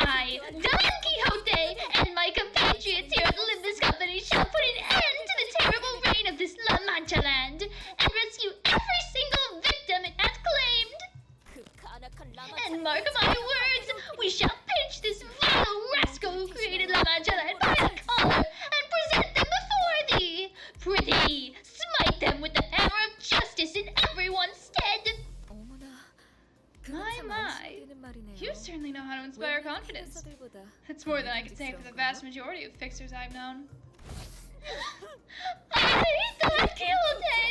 I, Don Quixote, and my compatriots here at the Limbus Company shall put an end to the terrible reign of this La Mancha Land, and rescue every single victim it hath claimed. And mark my words, we shall pinch this vile rascal who created La Mancha Land by the collar, and present them before thee. Prithee, smite them with the hammer of justice in everyone's stead. 어머나, 그건 My, 참 my. 안심이 되는 말이네요. You certainly know how to inspire 외국인 confidence. 해결사들보다 That's more than I could say for the vast majority of fixers I've known. I, Don Quixote,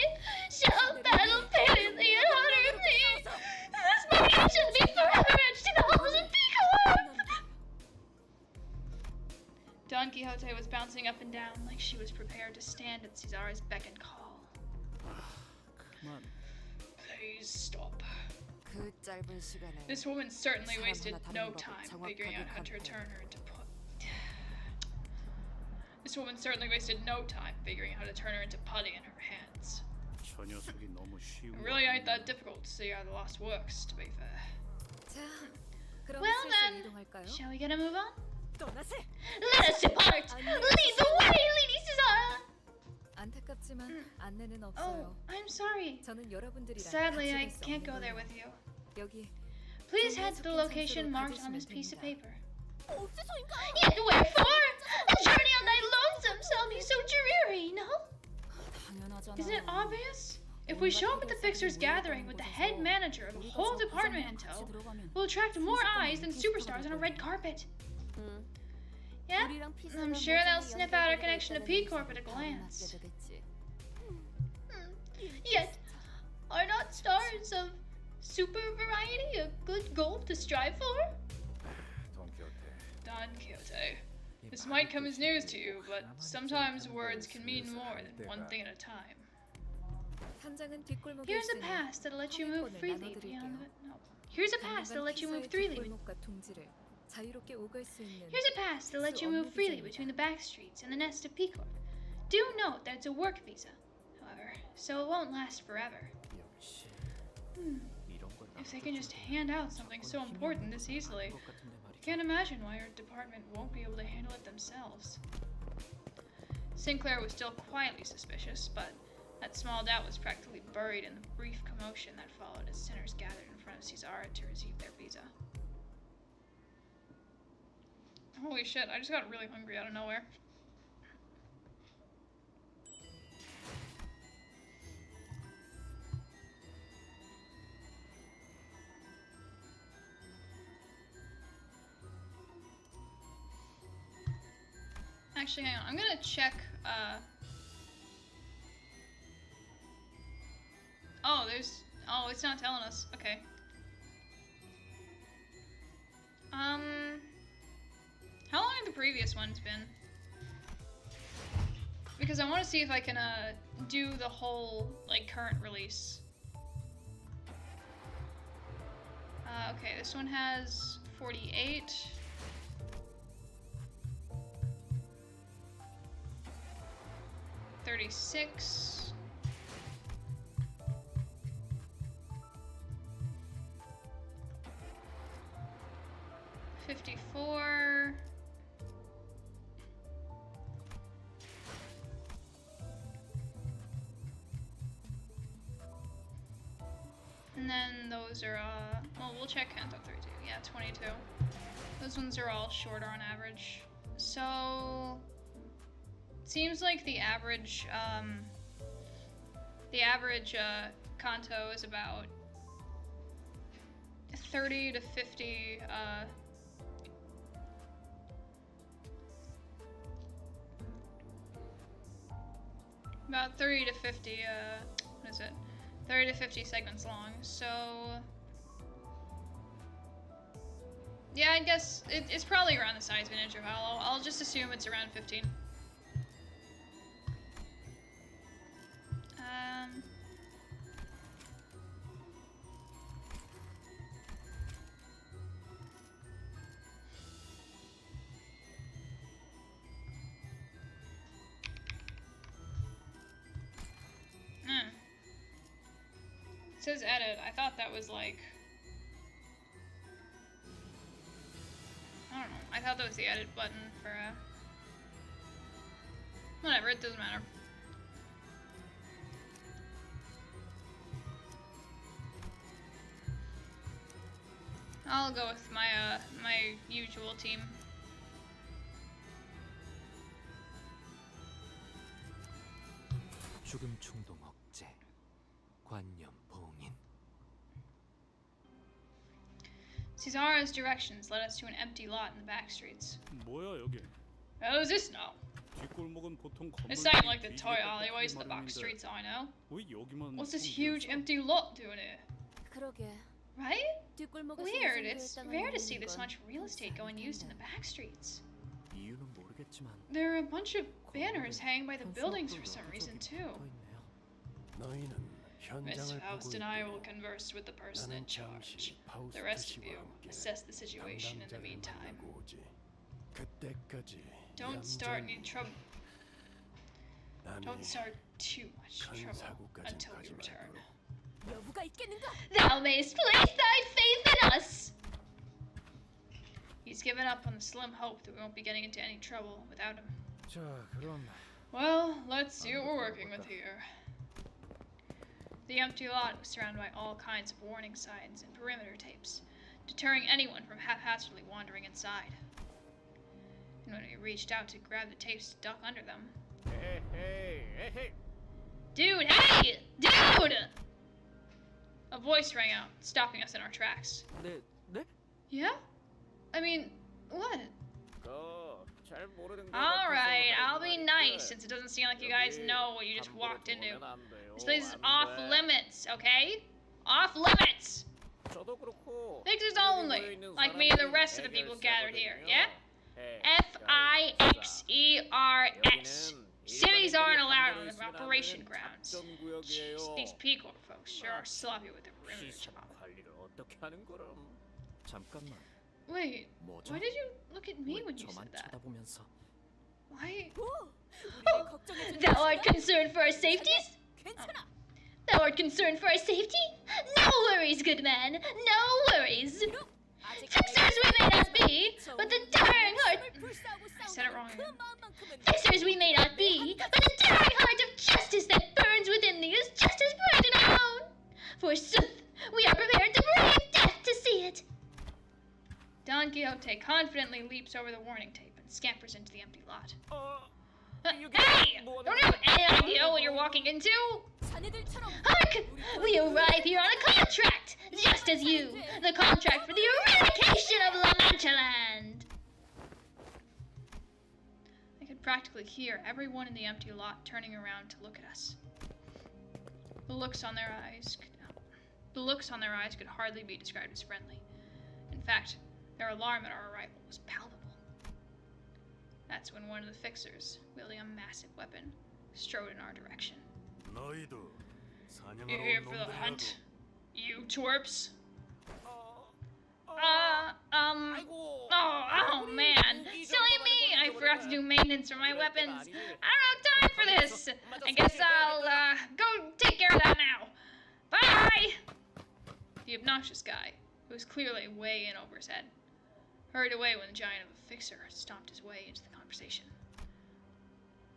shall battle valiantly and honorably. This man should be forever etched in the halls of Picorp. Don Quixote was bouncing up and down like she was prepared to stand at Cesar's beck and call. 그만. Please stop. 그 짧은 시간에 This woman certainly 사람 wasted 하나 no 다른 time 법을 figuring out how to 정확하게 turn her into This woman certainly wasted no time figuring out how to turn her into putty in her hands. 저 녀석이 너무 쉬워. It really ain't that difficult to see how the lost works, to be fair. 자, 그럼 Well 슬슬 then, 이동할까요? shall we get a move on? 떠나세. Let us depart! Lead the way, Lady Cesara! 안타깝지만 안내는 Oh, 없어요. I'm sorry. 저는 여러분들이랑 Sadly, 같이 I 갈 수 can't 없는 go there 거예요. with you. 여기 Please head to the location marked on this piece of paper. 어, Yet wherefore? A journey on thy lonesome shall be so dreary, no? 당연하잖아. Isn't it obvious? If we show up at the fixers' gathering with the head manager of the whole department in tow, we'll attract more eyes than superstars on a red carpet. 응. Yeah, 우리랑 피자가 I'm sure they'll 모종의 sniff out our 연결고리가 connection to 있다는 P Corp at a 사실을 glance. 알게 되겠지. Yet, are not stars of super variety a good goal to strive for? Don Quixote. Don Quixote. This might come as news to you, but sometimes words can mean more than one thing at a time. 현장은 뒷골목에 Here's a 있으니 pass that'll let you move 항해권을 freely 나눠드릴게요. beyond the... No. Here's a pass that'll let you move freely. 골목과 둥지를 자유롭게 오갈 수 있는 Here's a pass that'll let you move freely between the back streets and the nest of Peacock. Do note that it's a work visa, however, so it won't last forever. 역시 Hmm. 이런 걸 If they can just hand out something so important this easily, 것 같은데 말이죠. can't imagine why your department won't be able to handle it themselves. Sinclair was still quietly suspicious, but that small doubt was practically buried in the brief commotion that followed as sinners gathered in front of Cesara to receive their visa. Holy shit, I just got really hungry out of nowhere. Actually, hang on. I'm gonna check, Oh, oh, it's not telling us. Okay. How long have the previous ones been? Because I want to see if I can, do the whole, like, current release. Okay, this one has 48. $36. 54. And then those are, well, we'll check Kanto 32. Yeah, 22. Those ones are all shorter on average. So, seems like the average Kanto is about 30 to 50, about 30 to 50, what is it? 30 to 50 segments long, so... Yeah, I guess it's probably around the size of an intro file. I'll just assume it's around 15. It says edit. I thought that was like... I don't know. I thought that was the edit button for, whatever, it doesn't matter. I'll go with my, my usual team. 죽음 충동 억제, 관념 봉인. Cesara's directions led us to an empty lot in the back streets. 뭐야 여기? What is this now? 뒷골목은 보통 This ain't like the toy alleyways in the box streets I know. 왜 여기만? What's this huge empty lot doing here? 그러게. Right? 뒷골목에서 Weird. 우선교회 It's 땅을 rare to 노리는 see this 건 much real estate going used in the 괜찮을 back streets. 이유는 모르겠지만 There are a bunch of banners hanging by the buildings for some reason too. 너희는 Miss 현장을 Faust 보고 and I 있고 will converse with the person in 나는 charge. 잠시 The rest of 파우스트 you, 씨와 함께 assess the situation in the 담당자를 meantime. 만나고 오지. 그때까지 Don't start any trouble. 남이 Don't start too much 큰 trouble 사고까지 until we 가지 return. 말도록. 여부가 있겠는가? Thou mayst place thy faith in us. He's given up on the slim hope that we won't be getting into any trouble without him. 자, 그럼 Well, let's see what we're working with here. The empty lot was surrounded by all kinds of warning signs and perimeter tapes, deterring anyone from haphazardly wandering inside. And when we reached out to grab the tapes to duck under them... Hey! Dude, hey! Dude! A voice rang out, stopping us in our tracks. 네, 네? Yeah? I mean, what? 잘 모르는 거 Alright, I'll be nice since it doesn't seem like you guys know what you just walked into. This place is off limits, okay? Off limits! 저도 그렇고 Fixers only, like me and the rest of the people gathered here, yeah? Fixers. Civvies aren't allowed on the 있으면 안 operation 되는 grounds. 작전 구역이에요. Jeez, these Peace Corps folks sure are sloppy with their perimeter 시설 job. 관리를 어떻게 하는 거럼? 잠깐만. Wait, 뭐죠? why did you look at me 왜 when you 저만 said that? 쳐다보면서 Why? 우리를 걱정해주는 Thou art concerned for our safeties? 괜찮아. Thou art concerned for our safety? No worries, good man. No worries. 아직 Fixers we may not be, but the daring heart. I said it wrong again. Fixers we may not be, but the daring heart of justice that burns within thee is just as bright in our own. Forsooth, we are prepared to brave death to see it. Don Quixote confidently leaps over the warning tape and scampers into the empty lot. Hey! Don't you have any idea what you're walking into? 자네들처럼 Hark! We arrive here on a contract, just as you. The contract for the eradication of La Mancha Land. I could practically hear everyone in the empty lot turning around to look at us. The looks on their eyes could hardly be described as friendly. In fact, their alarm at our arrival was palpable. That's when one of the fixers, wielding a massive weapon, strode in our direction. 너희도 You're here for the hunt, you twerps? 아이고. Oh man, silly me! I forgot to do maintenance for my weapons. I don't have time for this. I guess I'll go take care of that now. Bye. The obnoxious guy, who was clearly way in over his head, hurried away when the giant of a fixer stomped his way into the conversation.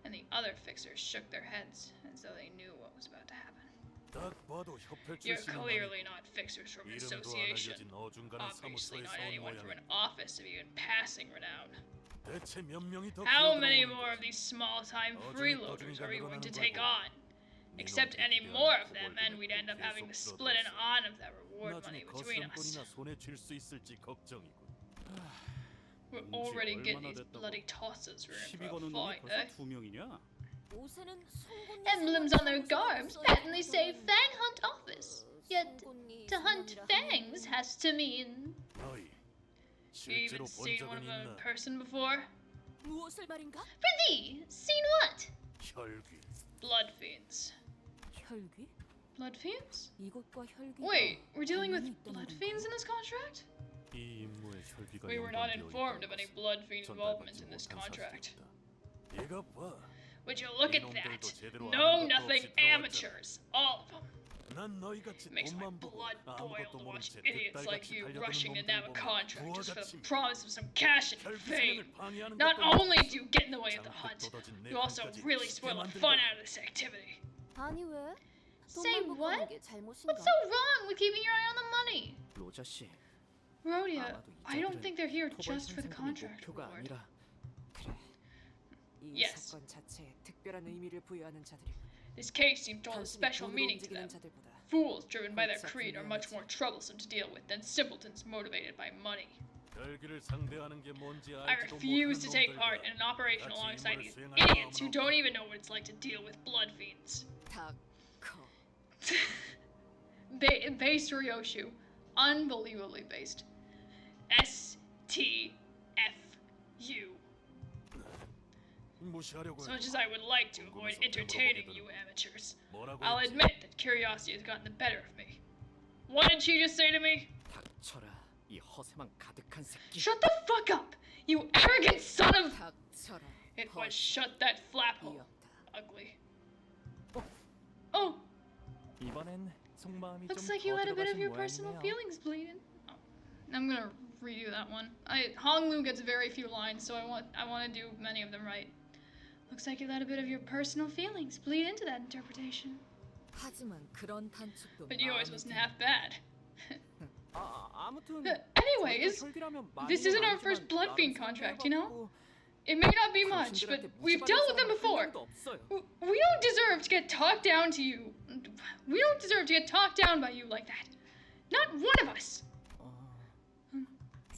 And the other fixers shook their heads as though they knew what was about to happen. 딱 봐도 협회 You're 출신은 clearly not fixers from an 이름도 안 association. 알려진 어중간한 Obviously 사무소에서 not 온 anyone from an 모양이다. office of even passing renown. 대체 몇 명이 더 How many 기어들어오는 more 거지? of these small-time 어중이 freeloaders are we going to 떠중이 take 가능하는 on? Except any more of them, and we'd end up having to split an on of that reward money 나중에 between us. 거스름돈이나 손에 쥘 수 있을지 걱정이군. We're already getting these bloody tosses we're in 시비 for a 거는 fight, 놈이 벌써 eh? 2명이냐? 옷에는 송곳니 Emblems on their garbs patently say Fang Hunt Office. Yet, to hunt fangs has to mean. 너희 You 실제로 even 본 seen one 적은 of them in 있나? person before? 무엇을 말인가? For thee, seen what? 혈귀. Blood fiends. 혈귀? Blood fiends? 이것과 혈귀가 Wait, we're dealing with 관련이 있다는 blood 건가? fiends in this contract? 이 임무에 혈귀가 We were not 연관되어 informed 있다는 of any 것은 blood fiend involvement 전달받지 in this 못한 contract. 사실이다. 이거 봐. Would you look at 이놈들도 that? 제대로 No, 아는 것도 nothing 없이 들어왔잖아. amateurs. All of them. 난 너희같이 It makes my 돈만 보고 blood boil 아무것도 to 모른 watch 채 idiots like 득달같이 you 달려드는 rushing to 놈들 nab a 보면 contract just for the 부하같이 promise of some cash and 혈귀 fame. 사냥을 방해하는 Not 것도 only 못하고 do you get in the way of the hunt, 잔뜩 떠다진 내 you also 돈까지 really 쉽게 spoil the 만들고. fun out of this activity. 아니 왜? Say 돈만 보고 what? 하는 게 잘못인가? What's so wrong with keeping your eye on the money? 로자 씨, Rhodia, 아마도 I don't 이자들은 think they're here 토벌 just for the 생산권이 contract 목표가 reward. 아니라 그래. 이 Yes. 사건 자체에 특별한 의미를 부여하는 자들이 This case seemed to hold a 단순히 special 돈으로 meaning to 움직이는 them. 자들보다 Fools driven by their 그렇지 creed are much more troublesome to deal with than simpletons motivated by money. 혈귀를 상대하는 게 뭔지 I 알지도 refuse to take 못하는 part in 놈들과 an operation 같이 alongside 임무를 these 수행할 idiots who 마음은 don't 없다. even know what it's like to deal with blood fiends. 닥커. Based Ryoshu. Unbelievably based. STFU. 무시하려고 As 해도 much as I would like to avoid 궁금해서 entertaining 물어보게 you amateurs, 뭐라고 I'll 했지? admit that curiosity has gotten the better of me. What did she just say to me? 닥쳐라. 이 허세만 가득한 새끼. Shut the fuck up, you arrogant son of... 닥쳐라. It was shut that flap hole. 이었다. Ugly. Oh, 이번엔 속마음이 looks 좀 like you 더 let a bit of 들어가신 your personal 모양이네요. feelings bleed in. Oh, I'm gonna redo that one. Honglu gets very few lines, so I want to do many of them right. Looks like you let a bit of your personal feelings bleed into that interpretation. 하지만 그런 단축도 But yours 마음에 wasn't 드는 half bad. 아무튼 Anyways, this isn't our first blood fiend contract, you know? It may not be much, but we've dealt with them before. We don't deserve to get talked down to you. We don't deserve to get talked down by you like that. Not one of us.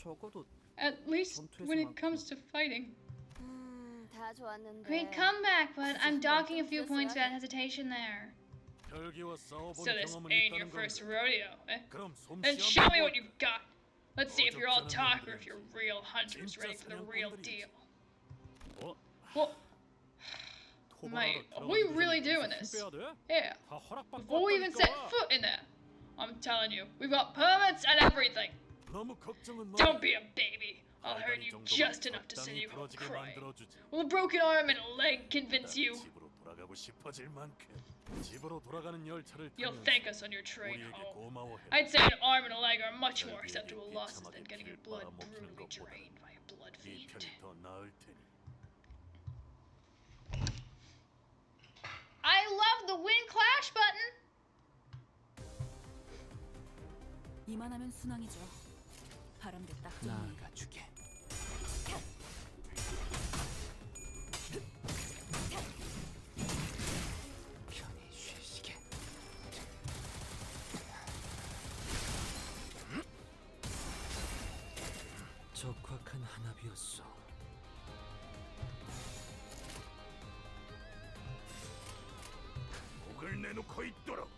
적어도 At least when it comes to fighting. 다 좋았는데. Great comeback, but I'm docking a few points without hesitation there. 혈기와 싸워본 So this 경험은 ain't your 있다는 first 건가? rodeo, eh? 그럼 Then 솜씨 show me 한번 what you've got. Let's see if you're all talk or if you're real hunters ready for the real deal. 뭐? Well, I'm like, are we really doing this? Yeah. Before we even set foot in there. I'm telling you, we've got permits and everything. Don't be a baby. I'll hurt you just enough to send you home crying. Will a broken arm and a leg convince you? You'll thank us on your train home. I'd say an arm and a leg are much more acceptable losses than getting your blood brutally drained by a blood fiend. I love the win clash button! 이만하면 순항이죠. 바람대 딱 좋네. 나가주게. 편히 쉬시게. 적확한 한압이었어. 목을 내놓고 있도록.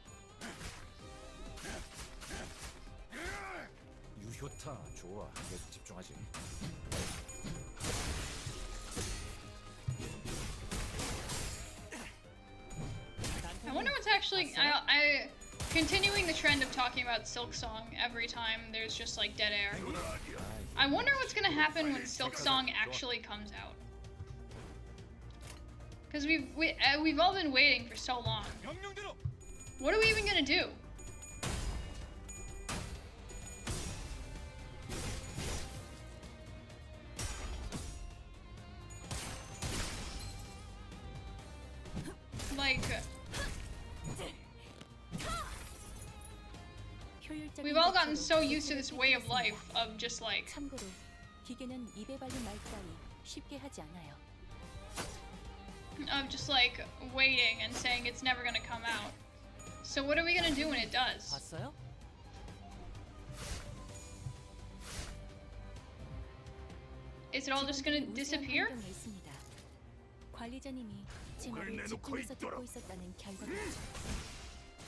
유효타 좋아. 계속 집중하지. I wonder what's actually I continuing the trend of talking about Silk Song every time there's just like dead air. I wonder what's gonna happen when Silk Song actually comes out. Cause we've all been waiting for so long. What are we even gonna do? Like, we've all gotten so used to this way of life of just like. 참고로 기계는 입에 발린 말 따위 쉽게 하지 않아요. Of just like waiting and saying it's never gonna come out. So what are we gonna do when it does? 봤어요? Is it all just gonna disappear? 관리자님이 제 말을 집중해서 듣고 있었다는 결과겠죠.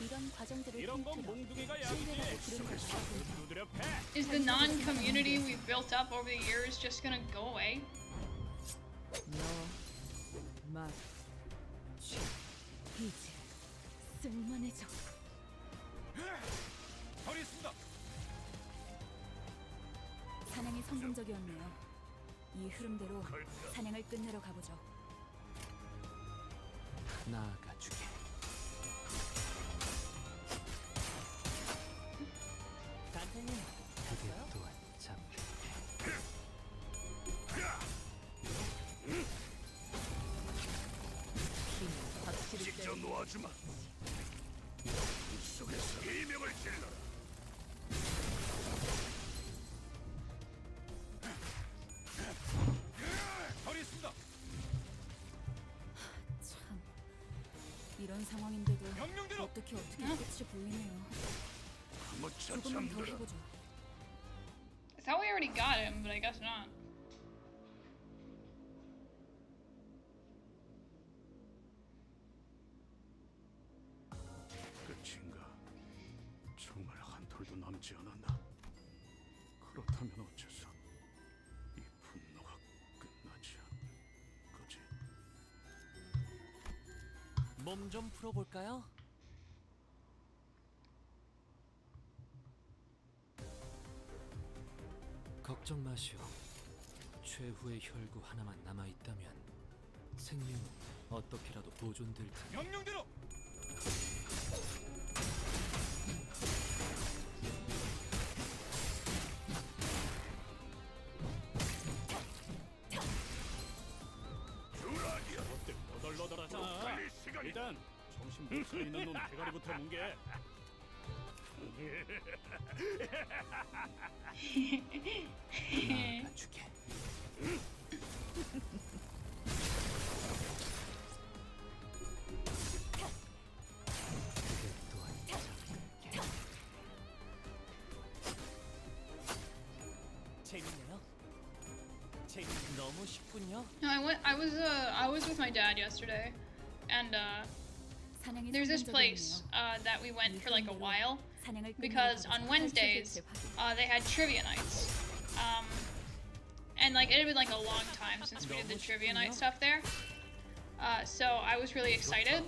이런 과정들을 통틀어 신뢰라고 부르는 것이라고. Is the non-community we've built up over the years just gonna go away? 이제 쓸만해져. 사냥이 성공적이었네요. 이 흐름대로 사냥을 끝내러 가보죠. 나가주게. 단테님, 그게 또한 참. 직접 놓아주마. 속에서 이명을 질러라. 참, 이런 상황인데도 어떻게 끝이 보이네요. 조금만 더 해보죠. I thought we already got him, but I guess not. 끝인가? 정말 한 톨도 남지 않았나? 그렇다면 어째서 이 분노가 끝나지 않는 거지? 몸 좀 풀어볼까요? 걱정 마시오. 최후의 혈구 하나만 남아있다면 생명은 어떻게라도 보존될 테니. 명령대로. 어때 너덜너덜하잖아. 일단 정신 못 차리는 놈 대가리부터 뭉개. 나가주게. 그게 또한 참. 재밌네요. 너무 쉽군요. No, I was with my dad yesterday, and there's this place that we went for like a while because on Wednesdays they had trivia nights, and like it had been like a long time since we did the trivia night stuff there. So I was really excited.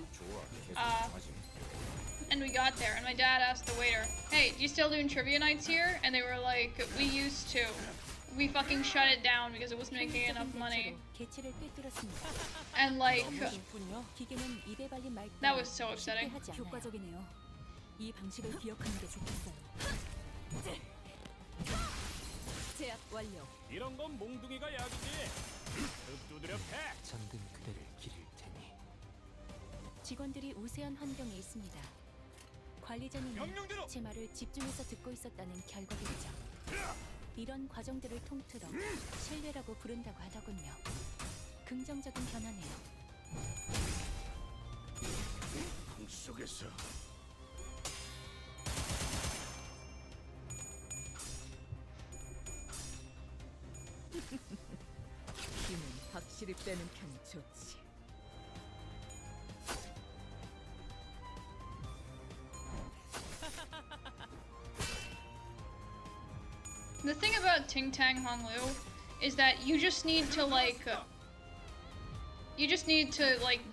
And we got there, and my dad asked the waiter, "Hey, do you still doing trivia nights here?" And they were like, "We used to. We fucking shut it down because it wasn't making enough money." 개체를 꿰뚫었습니다. And like, 쉽군요. 기계는 입에 발린 말 that was so upsetting. 하지 않아요. 효과적이네요. 이 방식을 기억하는 게 좋겠어요. 제압 완료. 이런 건 몽둥이가 약이지. 두드려 패. 잠든 그대를 기릴 테니. 직원들이 우세한 환경에 있습니다. 관리자님이 명령대로! 제 말을 집중해서 듣고 있었다는 결과겠죠. 이런 과정들을 통틀어 신뢰라고 부른다고 하더군요. 긍정적인 변화네요. 방 속에서 힘은 확실히 빼는 편이 좋지. The thing about Ting Tang Hong Lu is that you just need to like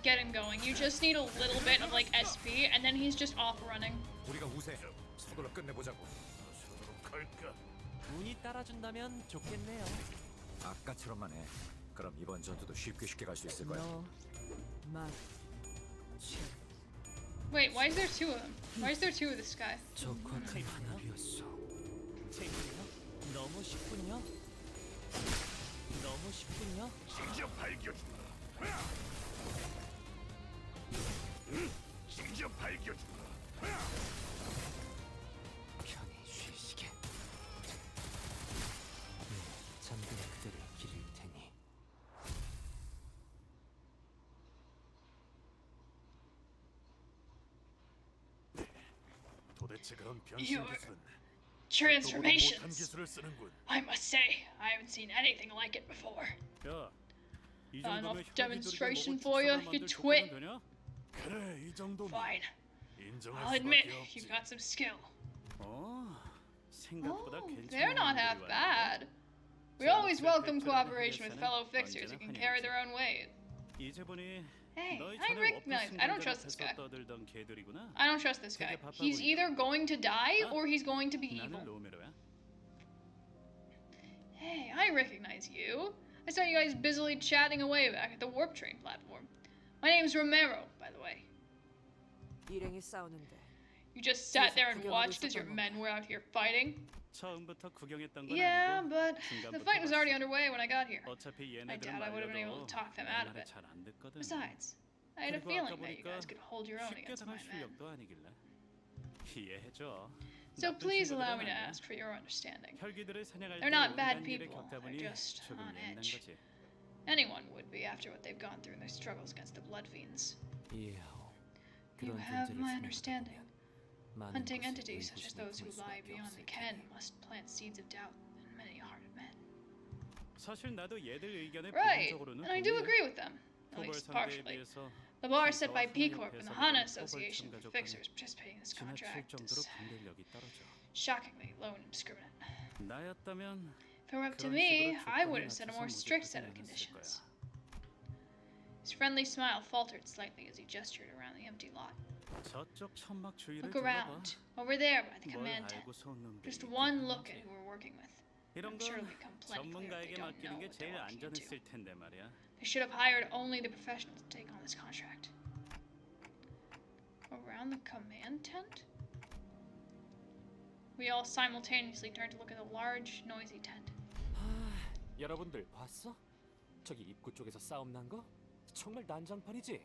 get him going. You just need a little bit of like SP, and then he's just off running. 우리가 우세. 서둘러 끝내보자고. 갈까? 운이 따라준다면 좋겠네요. 아까처럼만 해. 그럼 이번 전투도 쉽게 갈 수 있을 거야. Wait, why is there two of them? Why is there two of this guy? 적확한 하늘이었어. 체인이요? 너무 쉽군요. 너무 쉽군요. 직접 발견주마. 직접 발견주마. 편히 쉬시게. 잠든 그대를 기릴 테니. 도대체 그런 변신 Your 기술은 못한 transformations. 기술을 쓰는군. I must say, I haven't seen anything like it before. 야, 이 Enough 정도면 demonstration 혈기조리가 for you, 먹을 you 축사를 twit. 만들 되냐? 그래, 이 정도면 Fine, 인정할 I'll admit 수밖에 you've 없지. got some skill. 생각보다 Oh, 괜찮은 they're not half 놈들이 bad. We always welcome cooperation with fellow fixers who can carry their own weight. 왔네. 이제 보니 Hey, 너희 I 전에 recognize. I don't 워프 trust this guy. 승전자 떠들던 개들이구나. I don't trust this guy. He's either going to die or he's going to be 나는 evil. 로메로야. Hey, I recognize you. I saw you guys busily chatting away back at the warp train platform. My name's Romero, by the way. 일행이 싸우는데 You just sat there and watched as your men were out here fighting? 처음부터 구경했던 건 Yeah, 아니고 but the fight was already underway when I got here. 어차피 I 얘네들은 doubt I would have been able to 말려도 talk them 내 out of 말을 it. 잘 안 듣거든. Besides, I had a 그리고 feeling 아까 that you guys could hold your own 쉽게 against my 당할 men. 실력도 아니길래 이해해줘. So 나쁜 please allow 친구들은 me to 아니야. ask for your understanding. 혈기들을 사냥할 They're 때 not bad 온갖 일을 people, 겪다 보니 they're just 조금 on 예민한 edge. 거지. Anyone would be after what they've gone through in their struggles against the blood fiends. 이해하오. You 그런 have 존재를 my 사냥하다 understanding. 보면 많은 Hunting 것을 entities such as 의구심에 those who 품을 lie 수밖에 beyond the 없을 ken 테니. must plant seeds of doubt in many-hearted men. 사실 나도 얘들 의견에 Right, 부분적으로는 and I do 동의해. agree with them, at 토벌 least 상대에 partially. 비해서 The bar set by South P Korea Corp and the 회사들은 HANA 토벌 Association for 참가족과는 fixers participating in this 지나칠 contract 정도로 is 분별력이 떨어져. shockingly low and indiscriminate. 나였다면 If it were up to 그런 me, 식으로 I would 조건에 have set a 맞춰서 more strict set of 모집하지 않았을 거야. conditions. His friendly smile faltered slightly as he gestured around the empty lot. 저쪽 천막 주위를 Look 둘러봐. around, over there by the 뭘 command tent. 알고 서 놈들이 Just 있긴 one look 한지. at who we're working with. 이런 I'm sure 건 it'll become plenty clear if they 전문가에게 don't know 맡기는 게 what they're 제일 walking into. 안전했을 텐데 말이야. They should have hired only the professionals to take on this contract. Around the command tent? We all simultaneously turned to look at the large, noisy tent. 여러분들 봤어? 저기 입구 쪽에서 싸움 난 거? 정말 난장판이지.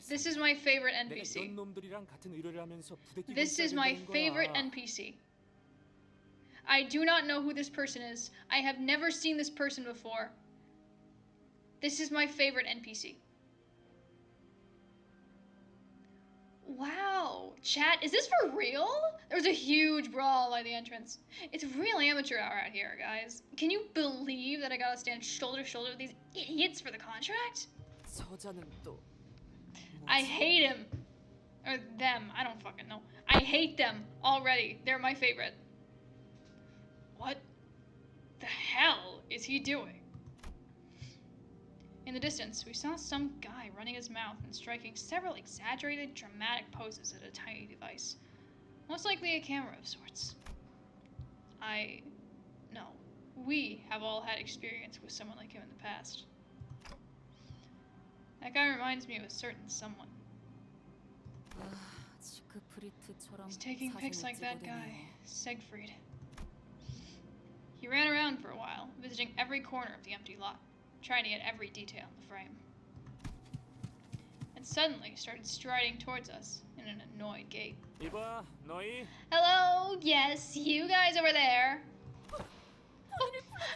This is my favorite 내가 NPC. 이런 놈들이랑 같은 의뢰를 하면서 부대 뛰고 This 있어야 is my 된다는 거야. favorite NPC. I do not know who this person is. I have never seen this person before. This is my favorite NPC. Wow. Chat, is this for real? There was a huge brawl by the entrance. It's real amateur hour out here, guys. Can you believe that I gotta stand shoulder to shoulder with these idiots for the contract? 저자는 또 I hate him. Or them. I don't fucking know. I hate them already. They're my favorite. What the hell is he doing? In the distance, we saw some guy running his mouth and striking several exaggerated, dramatic poses at a tiny device. Most likely a camera of sorts. No. We have all had experience with someone like him in the past. That guy reminds me of a certain someone. He's taking pics like that guy, Siegfried. He ran around for a while, visiting every corner of the empty lot, trying to get every detail in the frame. And suddenly started striding towards us in an annoyed gait. 이봐, 너희. Hello? Yes, you guys over there.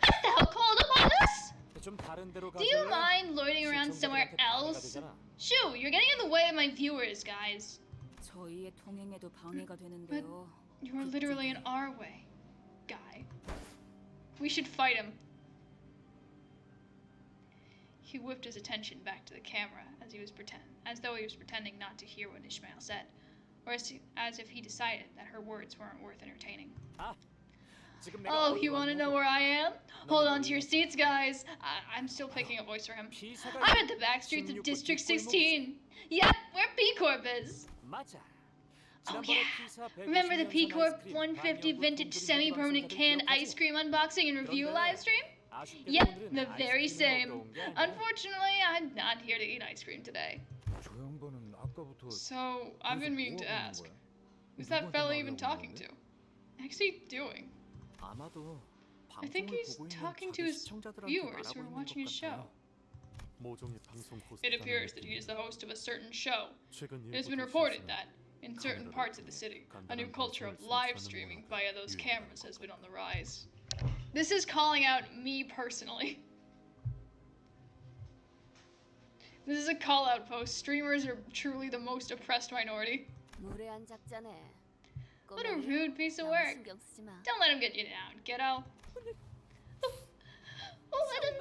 Has thou called upon us? 좀 다른 데로 Do you 가줄래? mind loitering around somewhere 시청자들한테 방해가 else? 되잖아. Shoo, you're getting in the way of my viewers, guys. 저희의 통행에도 방해가 되는데요. You're literally in our way, guy. We should fight him. He whipped his attention back to the camera as though he was pretending not to hear what Ishmael said, or as if he decided that her words weren't worth entertaining. 지금 내가 Oh, 어디 you want to know 왔냐고. where I am? Hold on to your seats, guys. I'm still picking a voice for him. I'm at the back streets of District 16. Yep, where P Corp is. 맞아. Oh 지난번에 yeah. 피사 Remember the 150년 P 전 Corp 아이스크림 150 반영분 vintage 공급이 semi-permanent 방송된 canned 기억하지? ice cream unboxing and review 그런데 live stream? 아쉽게도 Yep, 오늘은 the very 아이스크림을 same. 먹으러 온게 아니야. Unfortunately, I'm not here to eat ice cream today. 저 양반은 아까부터 So, I've been meaning to 뭐 하고 ask, 있는 거야? who's that 누구한테 fella even 말하려고 talking 하는데? to? What's he doing? 아마도 I think 방송을 he's 보고 있는 talking to 자기 his 시청자들한테 viewers who 말하고 are 있는 watching his 것 show. 같아요. 모종의 방송 It 호스트라는 appears that he 느낌이 is the host of a certain show. 최근 It has been 일부 reported 도시에서는 that, in certain 카메라를 parts of the 통해 city, a new 간단한 culture of 방송을 live 송출하는 streaming 문화가 via those 유행하는 cameras has 거거든. been on the rise. This is calling out me personally. This is a call out post. Streamers are truly the most oppressed minority. 무례한 작자네. What a rude piece of work. 신경 쓰지 마. Don't let him get you down, kiddo. Oh, let him.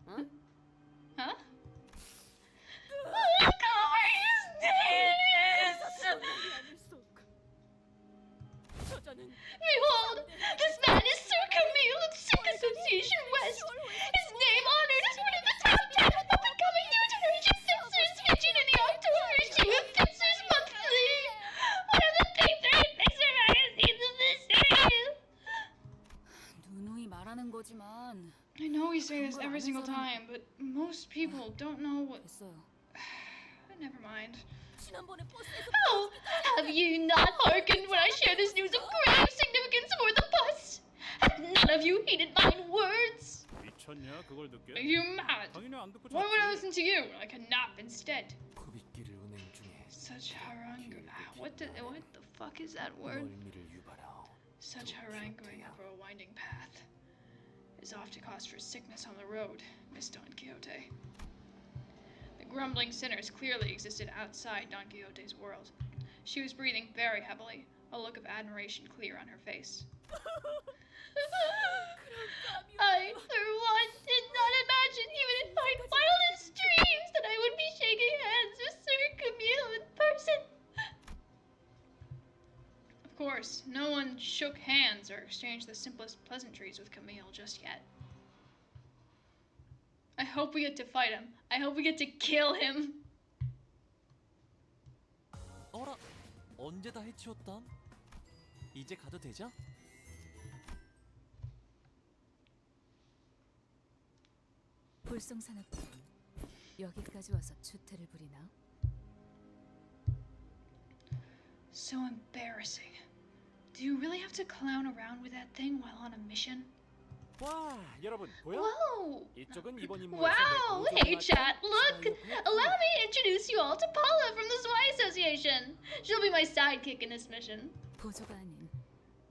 Huh? Huh? Look over his knees! Behold, this man is Sir Camille of Sick Association West. His name honored as one of the top 10 up-and-coming new generation fixers featured in the October issue of Fixers Monthly, one of the big three fixer magazines of the city. 누누이 말하는 거지만 I know we say this every single time, but most people don't know what. 됐어요. Never mind. 지난번에 버스에서 Oh, have you not hearkened when I shared this news of grave significance aboard the bus? Have none of you heeded my words? 미쳤냐 그걸 듣게? Are you mad? 당연히 안 듣고 Why would I 잤지. listen to you when I can nap instead? 코빗길을 운행 중에 Such harangue. What the fuck is that word? 멀미를 유발하오. Such haranguing over a winding path is oft a cause for sickness on the road, Miss Don Quixote. The grumbling sinners clearly existed outside Don Quixote's world. She was breathing very heavily, a look of admiration clear on her face. I, for one, did not imagine even in my wildest dreams that I would be shaking hands with Sir Camille in person. Of course, no one shook hands or exchanged the simplest pleasantries with Camille just yet. I hope we get to fight him. I hope we get to kill him. 어라, 언제 다 해치웠담? 이제 가도 되죠? 불성산업군 여기까지 와서 주태를 부리나? So embarrassing. Do you really have to clown around with that thing while on a mission? 와, 여러분 보여? Whoa! 이쪽은 이번 임무에서 Wow! 내 Hey 보조가 chat, look! 스파이였고요. Allow me to introduce you all to Paula from the Zwei Association. She'll be my sidekick in this mission. 보조가 아닌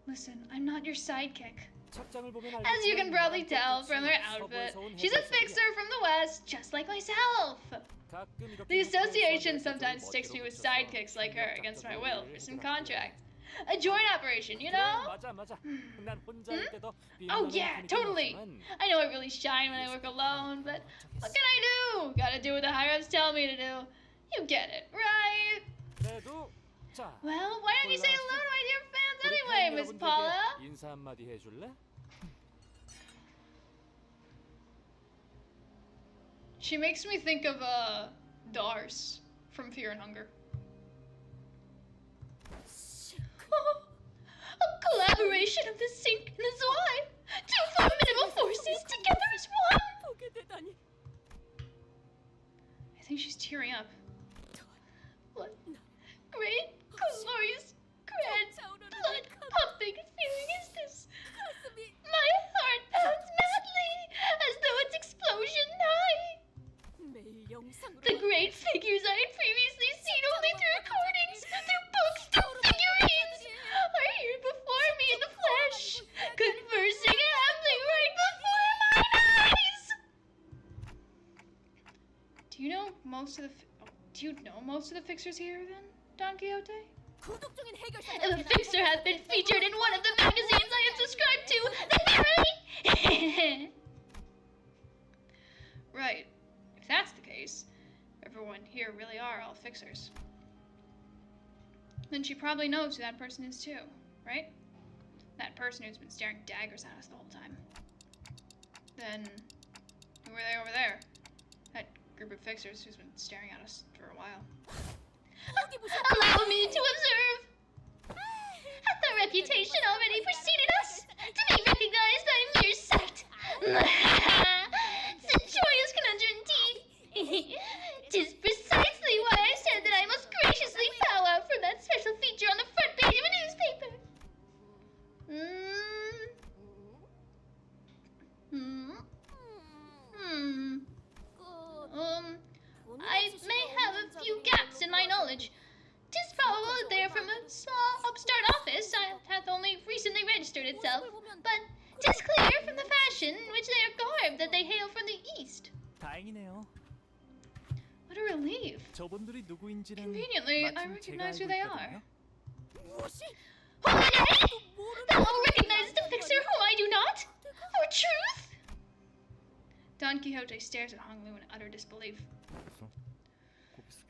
Listen, I'm not your sidekick. 착장을 보면 As you can 알겠지만 probably 나랑 tell 똑같이 from her outfit, 서부에서 온 she's a 해결사들이야. fixer from the West, just like myself. 가끔 이렇게 The association 유쾌해서 sometimes 멋대로 sticks me with 붙여서 sidekicks like her 협력 against my 작전을 will for some 해주더라고요. contract. A joint operation, you 그래, know? 맞아 맞아. 난 혼자일 때도 Oh 비밀만은 yeah, 분위기는 totally. 없지만 I know I really shine when I work alone, but what can I do? Gotta do what the higher-ups tell me to do. You get it, right? 그래도 자, Well, why don't you say hello to my dear fans 우리 anyway, 팬 Miss 여러분들에게 Paula? 인사 한마디 해줄래? She makes me think of Dars from Fear and Hunger. A collaboration of the Sink and the Zwei. Two formidable forces together as one. I think she's tearing up. What great, glorious, grand, blood-pumping feeling is this? My heart pounds madly, as though its explosion nigh. The great figures I had previously seen only through recordings, through books, through figurines, are here before me in the flesh, conversing and happening right before my eyes. Do you know most of the fixers here then, Don Quixote? The fixer has been featured in one of the magazines I have subscribed to, then verily. Right. If that's the case, everyone here really are all fixers. Then she probably knows who that person is too, right? That person who's been staring daggers at us the whole time. Then, who are they over there? That group of fixers who's been staring at us for a while. Allow me to observe. Hath our reputation already preceded us, to be recognized by mere sight? It's a joyous conundrum indeed. 'Tis precisely why I said that I must graciously bow out for that special feature on the front page of a newspaper. I may have a few gaps in my knowledge. 'Tis probable that they are from a small upstart office that hath only recently registered itself, but 'tis clear from the fashion in which they are garbed that they hail from the east. 다행이네요. What a relief. 저분들이 누구인지는 Conveniently, I 마침 제가 recognize 알고 who they 있거든요. are. Why? Thou recognizest a fixer whom I do not? For truth? Don Quixote stares at Hong Lu in utter disbelief.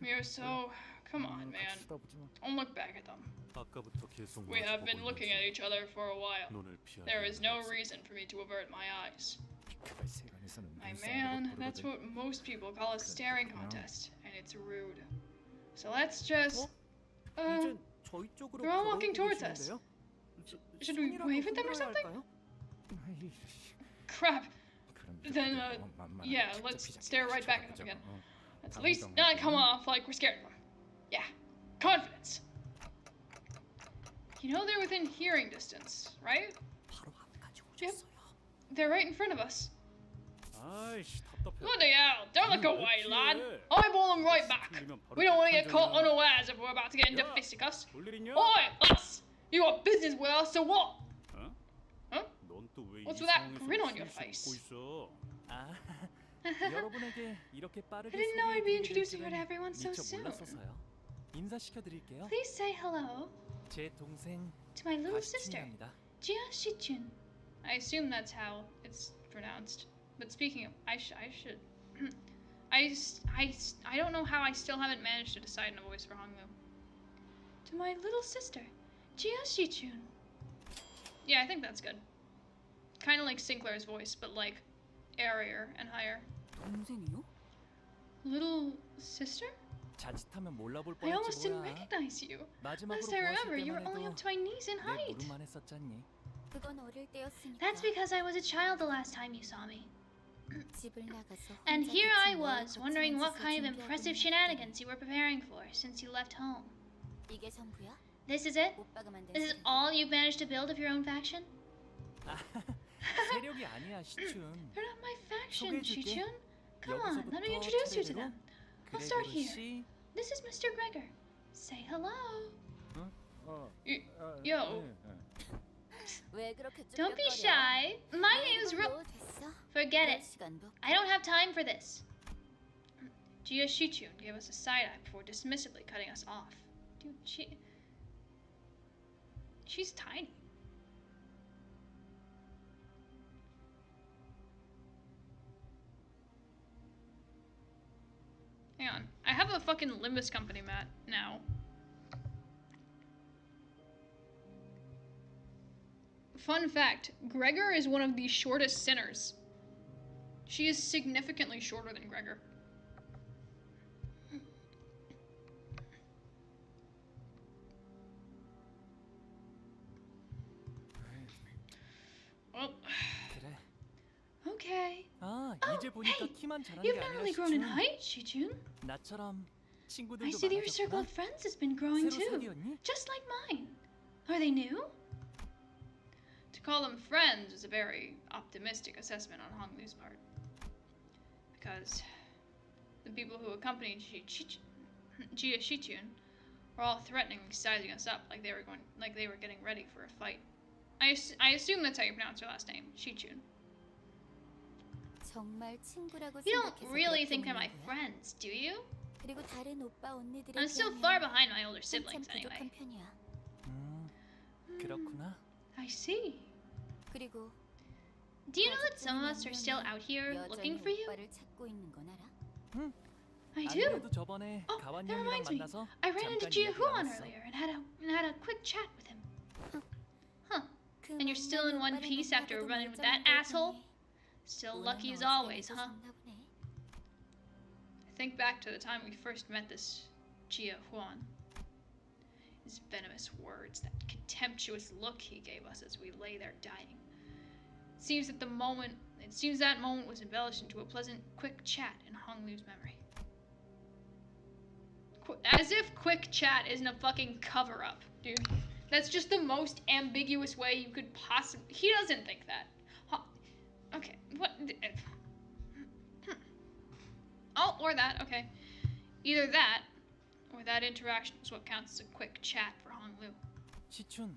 You're so... Come on, man. Don't look back at them. 아까부터 계속 We have been looking at each other for a while. 눈을 피하려 There is no reason for me to avert my eyes. My man, that's what most people call a staring contest, and it's rude. So let's just... 이젠 저희 쪽으로 they're all walking towards us. 걸어오고 Should we wave at them or something? Crap. Then, yeah, let's stare right back at them again. Let's at least not come off like we're scared of them. Yeah, confidence. You know they're within hearing distance, right? Yep. They're right in front of us. 아이씨 답답해. What the hell? Don't look away, lad. Eyeball them right back. We don't want to get caught unawares if we're about to get into fisticuffs. 볼일 있냐? Oi, us! You got business with us, so what? 어? Huh? 넌또왜 What's with that grin on your face? 있어? 아, 여러분에게 이렇게 빠르게 I didn't know I'd be introducing her to 소개해드릴 everyone so 미처 soon. 몰랐어서요. 인사시켜드릴게요. Please say hello 제 동생 to my little sister, 가시춘입니다. Jia Shichun. I assume that's how it's pronounced. But speaking of, I should. I don't know how I still haven't managed to decide on a voice for Honglu. To my little sister, Jia Shichun. Yeah, I think that's good. Kind of like Sinclair's voice, but like airier and higher. 동생이요? Little sister? 자칫하면 몰라볼 I almost 뻔했지 didn't 뭐야. recognize you. 마지막으로 Last I remember, 보았을 you were 때만 only 해도 up to my knees in 내 height. 무릎만 했었잖니. 그건 어릴 때였으니까. That's because I was a child the last time you saw me. 집을 나가서 And 혼자 here I 대충 was, 뭘 wondering what 거칠은 kind of 짓을 impressive 준비하고 shenanigans you were preparing for since you left home. 있는데 이게 전부야? This is it? 오빠가 만든 This is 세력. all you've managed to build of your own faction? 세력이 아니야, 시춘. They're not my faction, 소개해줄게. Shichun. Come on, let me 여기서부터 introduce you to 차례대로 them. I'll start 그레고르 here. 씨. This is Mr. Gregor. Say hello. 어, Yo, 왜 그렇게 Don't be 쭈뼛거려? shy. My name's 뭐 됐어? Forget 그럴 it. 시간 뭐- I don't have time for this. Jia Shichun gave us a side eye before dismissively cutting us off. Dude, she's tiny. Hang on. I have a fucking limbus company mat now. Fun fact, Gregor is one of the shortest sinners. She is significantly shorter than Gregor. Oh. 그래. Okay. 아, 이제 보니까 Hey, 키만 자란 you've 게 not 아니라 only grown in 시춘. height, Shijun. 나처럼 I 친구들도 see that your circle 많아졌구나. of friends has been growing 새로 too, 사귀었니? just like mine. Are they new? To call them friends is a very optimistic assessment on Honglu's part. Because the people who accompanied Jia Shichun were all threateningly sizing us up like they were getting ready for a fight. I assume that's how you pronounce her last name, Shichun. 정말 친구라고 You don't 생각해서 really 그렇게 think they're my 묻는 거야? friends, do you? 그리고 다른 오빠 언니들에 I'm still 비하면 far behind my older 한참 siblings anyway. 부족한 편이야. 그렇구나. I see. 그리고 Do you know that some of us are still out here looking 여전히 for you? 오빠를 찾고 있는 건 알아? I 안 do. 그래도 저번에 Oh, 가완 that 형이랑 reminds me. 만나서 I ran into 잠깐 Jia 이야기 Huan 나눴어. earlier and had a quick chat with him. Huh. 그 And you're still in one 오빠를 piece after 만나고도 running with that 멀쩡한 걸 asshole? 보니 Still 오늘 lucky as 어떻게 always, huh? 믿어줬나 보네. Think back to the time we first met this Jia Huan. His venomous words, that contemptuous look he gave us as we lay there dying. It seems that moment was embellished into a pleasant, quick chat in Honglu's memory. As if quick chat isn't a fucking cover-up, dude. That's just the most ambiguous way you could possibly... He doesn't think that. Okay, what... Oh, or that, okay. Either that, or that interaction is what counts as a quick chat for Honglu. 시춘,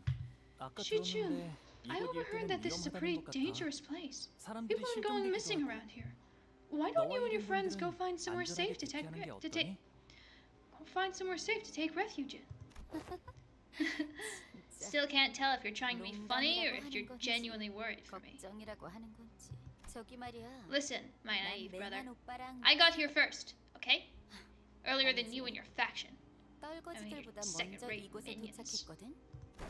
아까 Shichun, 들었는데 I 이곳 overheard 일대는 that this is a 위험하다는 pretty 것 같아. dangerous place. 사람들이 People are going 실종되기도 missing 하고. around here. Why don't you 너와 and your friends go 이분들은 find somewhere safe 안전하게 to take 대피하는 게 to take 어떠니? find somewhere safe to take refuge in? Still can't tell if you're trying to be funny or if you're genuinely worried for me. 걱정이라고 하는 건지. 저기 말이야. Listen, my 난 naive brother. 맹한 오빠랑 I got here first, okay? Earlier than you and your faction. 떨거지들보다 먼저 second-rate 이곳에 minions. 도착했거든.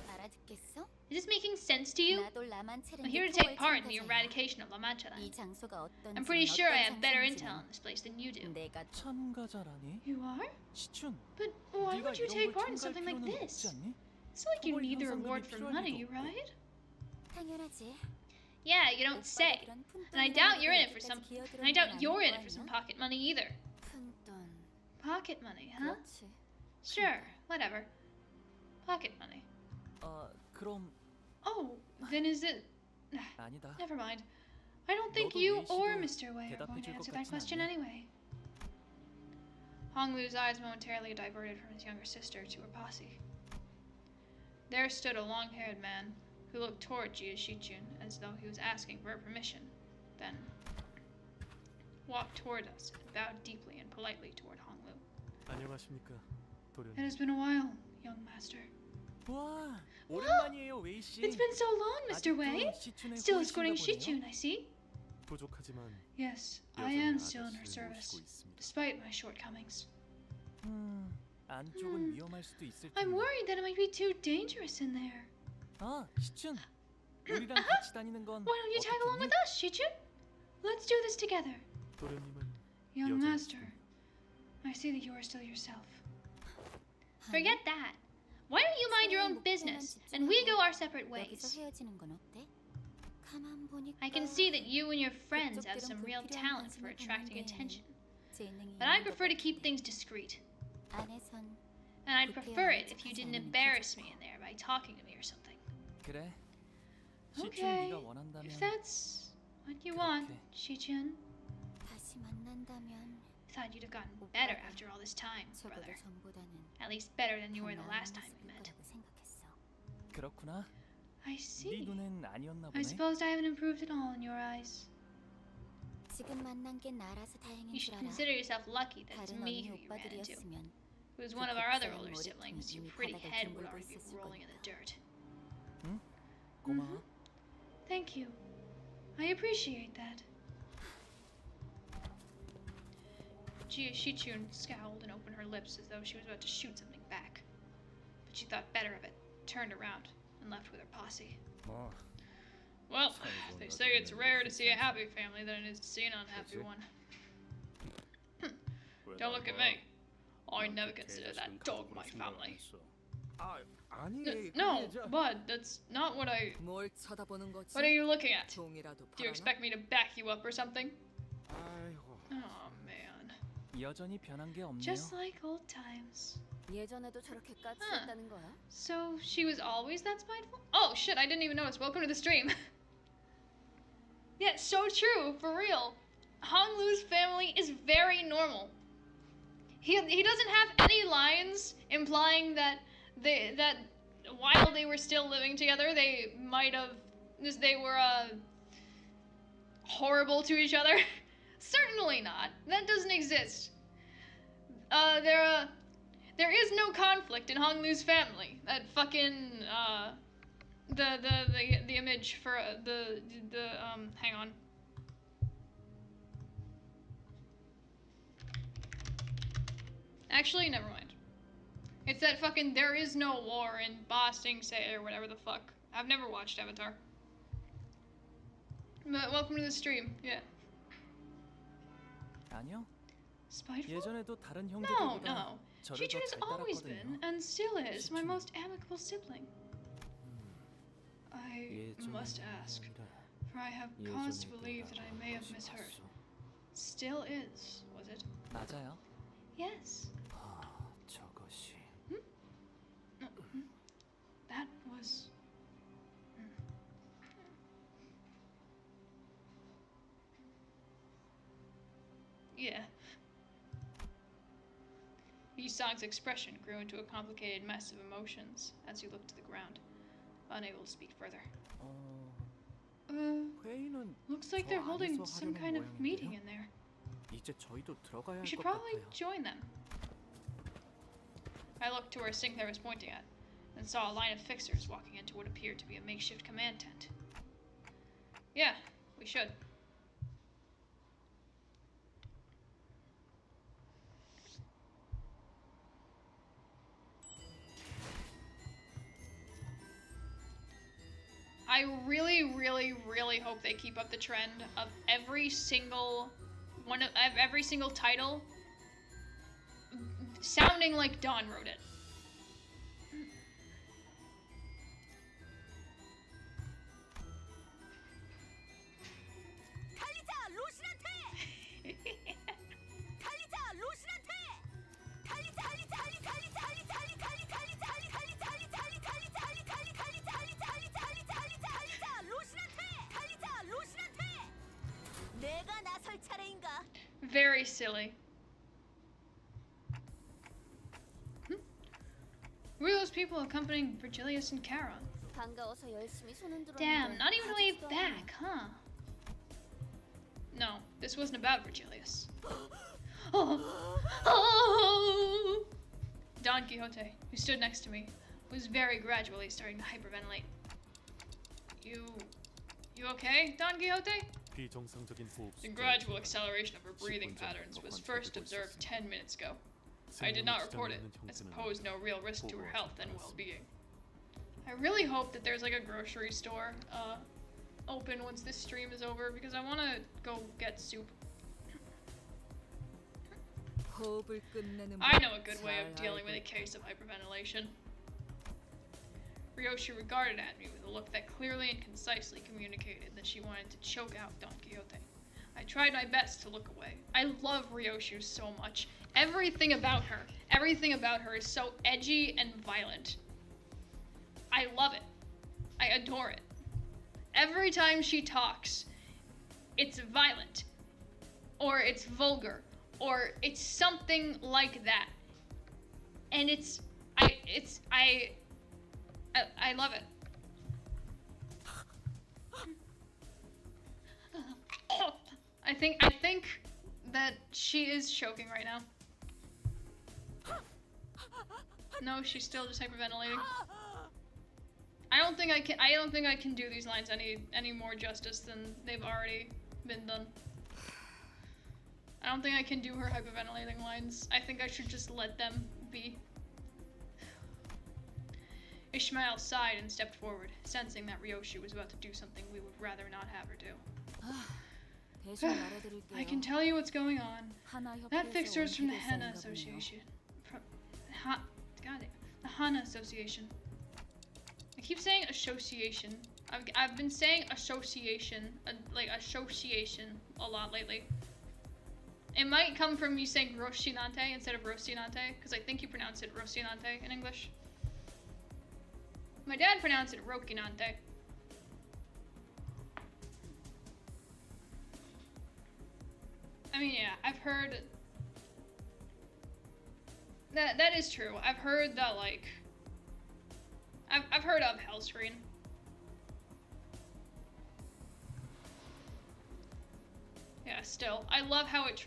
알아듣겠어? Is this making sense to you? 나도 라만체를 I'm here to take part in the eradication of La Mancha 이 then. 장소가 어떤지 I'm pretty sure I have better intel on this place than you do. 내가 참가자라니? You are? 시춘, But why 네가 would you 이런 take 걸 part in 참가할 something like 필요는 this? 없지 않니? It's not like you 처벌 need the 현상금이 reward for 필요할 money, 리도 없고. right? 당연하지. Yeah, you don't say. And I doubt you're in it for some. And I doubt you're in it for some pocket money either. 푼돈. Pocket money, huh? 그렇지. Sure, whatever. Pocket money. 그럼 Oh, then is it? 아니다. Never mind. I don't think 너도 you 웨이 or 씨도 Mr. Wei are 대답해 going to 줄 것 answer that 같진 question 않네. anyway. Honglu's eyes momentarily diverted from his younger sister to her posse. There stood a long-haired man who looked toward Jia Shichun as though he was asking for her permission, then walked toward us and bowed deeply and politely toward Honglu. 안녕하십니까, 도련. It has been a while, young master. 와, 오랜만이에요, 웨이 씨. It's been so long, Mr. Wei. 아직도 시춘의 Still escorting 후계신가 보네요. Shichun, I see. 부족하지만 Yes, I 여전히 am still in her 아저씨를 service, 모시고 있습니다. despite my shortcomings. 안쪽은 위험할 수도 있을 텐데. I'm worried that it might be too dangerous in there. 아, 시춘. 우리랑 같이 다니는 건 Why don't you tag along 어떻겠니? with us, Shichun? Let's do this together. 도련님은 Young 여전히 master, 지금 I see that you are still yourself. Forget that. Why don't you mind your own business and we go our separate 여기서 ways? 헤어지는 건 어때? 가만 보니까 I can see that you and your friends have some real talent for attracting attention, but I prefer to keep things discreet. 안에선 And I'd prefer it if you didn't embarrass me in there by talking to me or something. 그래. 시춘 Okay, 네가 원한다면. if that's what you want, 그렇게. Shichun. 다시 만난다면 Thought you'd have gotten better after all this time, 적어도 brother. 전보다는 At least better than you 더 were the 나은 last time we 모습일 met. 거라고 생각했어. 그렇구나. I 네 see. 눈엔 아니었나 I 보네. suppose I haven't improved at all in your eyes. 지금 만난 게 나라서 다행인 You 줄 should 알아. consider yourself lucky that it's 다른 me 언니 who you ran into. 오빠들이었으면 If it was one of our other older 머리통이 siblings, your 이미 pretty 바닥을 head would 뒹굴고 already be 있었을 rolling in the 거니까. dirt. 고마워. Thank you. I appreciate that. Jia Shichun scowled and opened her lips as though she was about to shoot something back. But she thought better of it, turned around, and left with her posse. 뭐 Well, they say it's rare to see a happy family than it is to see an unhappy one. Don't look at me. I never consider that dog my family. No, bud, that's not what I... 뭘 쳐다보는 거지? What are you looking at? 종이라도 Do you 팔아나? expect me to back you up or something? 아이고. Oh, man. 여전히 변한 게 없네요. Just like old times. 예전에도 저렇게 까칠했다는 거야? So, she was always that spiteful? Oh, shit, I didn't even notice. Welcome to the stream. Yeah, so true, for real. Hong Lu's family is very normal. He doesn't have any lines implying that while they were still living together, they were horrible to each other. Certainly not. That doesn't exist. There is no conflict in Hong Lu's family. That fucking the image for hang on. Actually, never mind. It's that fucking there is no war in Ba Sing Se or whatever the fuck. I've never watched Avatar. But welcome to the stream. Yeah. 아니요. Spiteful? 예전에도 다른 No, 형제들보다 no. 저를 Chichu 더 has 잘 always been, 따랐거든요. and still is, my Chichu. most amicable sibling. I must ask, for I have cause to believe that I may have misheard. Still is, was it? 맞아요. Yes. 저것이 That was... Yeah. Yisang's expression grew into a complicated mess of emotions as he looked to the ground, unable to speak further. 회의는 Looks like they're holding some kind of meeting in there. 이제 저희도 들어가야 We 할 should 것 probably 같아요. join them. I looked to where Sinclair was pointing at, and saw a line of fixers walking into what appeared to be a makeshift command tent. Yeah, we should. I really, really, really hope they keep up the trend of every single title sounding like Dawn wrote it. Very silly. Who are those people accompanying Virgilius and Charon? 반가워서 열심히 손 흔들었는데 Damn, not even wave 아직도 back, huh? No, this wasn't about Virgilius. Oh. Don Quixote, who stood next to me, was very gradually starting to hyperventilate. You okay, Don Quixote? 비정상적인 호흡 The 숫자를 gradual acceleration of her breathing patterns was first observed 10 minutes ago. I did not report it. I suppose no real risk to her health and well-being. I really hope that there's like a grocery store open once this stream is over because I want to go get soup. 호흡을 끝내는 I know a 법 good way of 잘 dealing with a 알고 case of hyperventilation. Ryoshi regarded at me with a look that clearly and concisely communicated that she wanted to choke out Don Quixote. I tried my best to look away. I love Ryoshi so much. Everything about her is so edgy and violent. I love it. I adore it. Every time she talks, it's violent, or it's vulgar, or it's something like that. And I love it. I think that she is choking right now. No, she's still just hyperventilating. I don't think I can do these lines any more justice than they've already been done. I don't think I can do her hyperventilating lines. I think I should just let them be. Ishmael sighed and stepped forward, sensing that Ryoshi was about to do something we would rather not have her do. 대신 말해드릴게요. I can tell you what's going on. 하나 That 협회에서 fixer is from the 온 Hana 기획사인가 보네요. Association. Got it. The Hana Association. I keep saying association. I've been saying association, like association, a lot lately. It might come from me saying Roshinante instead of Rosinante, because I think you pronounce it Rosinante in English. My dad pronounced it Rokinante. I mean, yeah, I've heard... That is true. I've heard that, like... I've heard of Hellscreen. Yeah, still. I love how it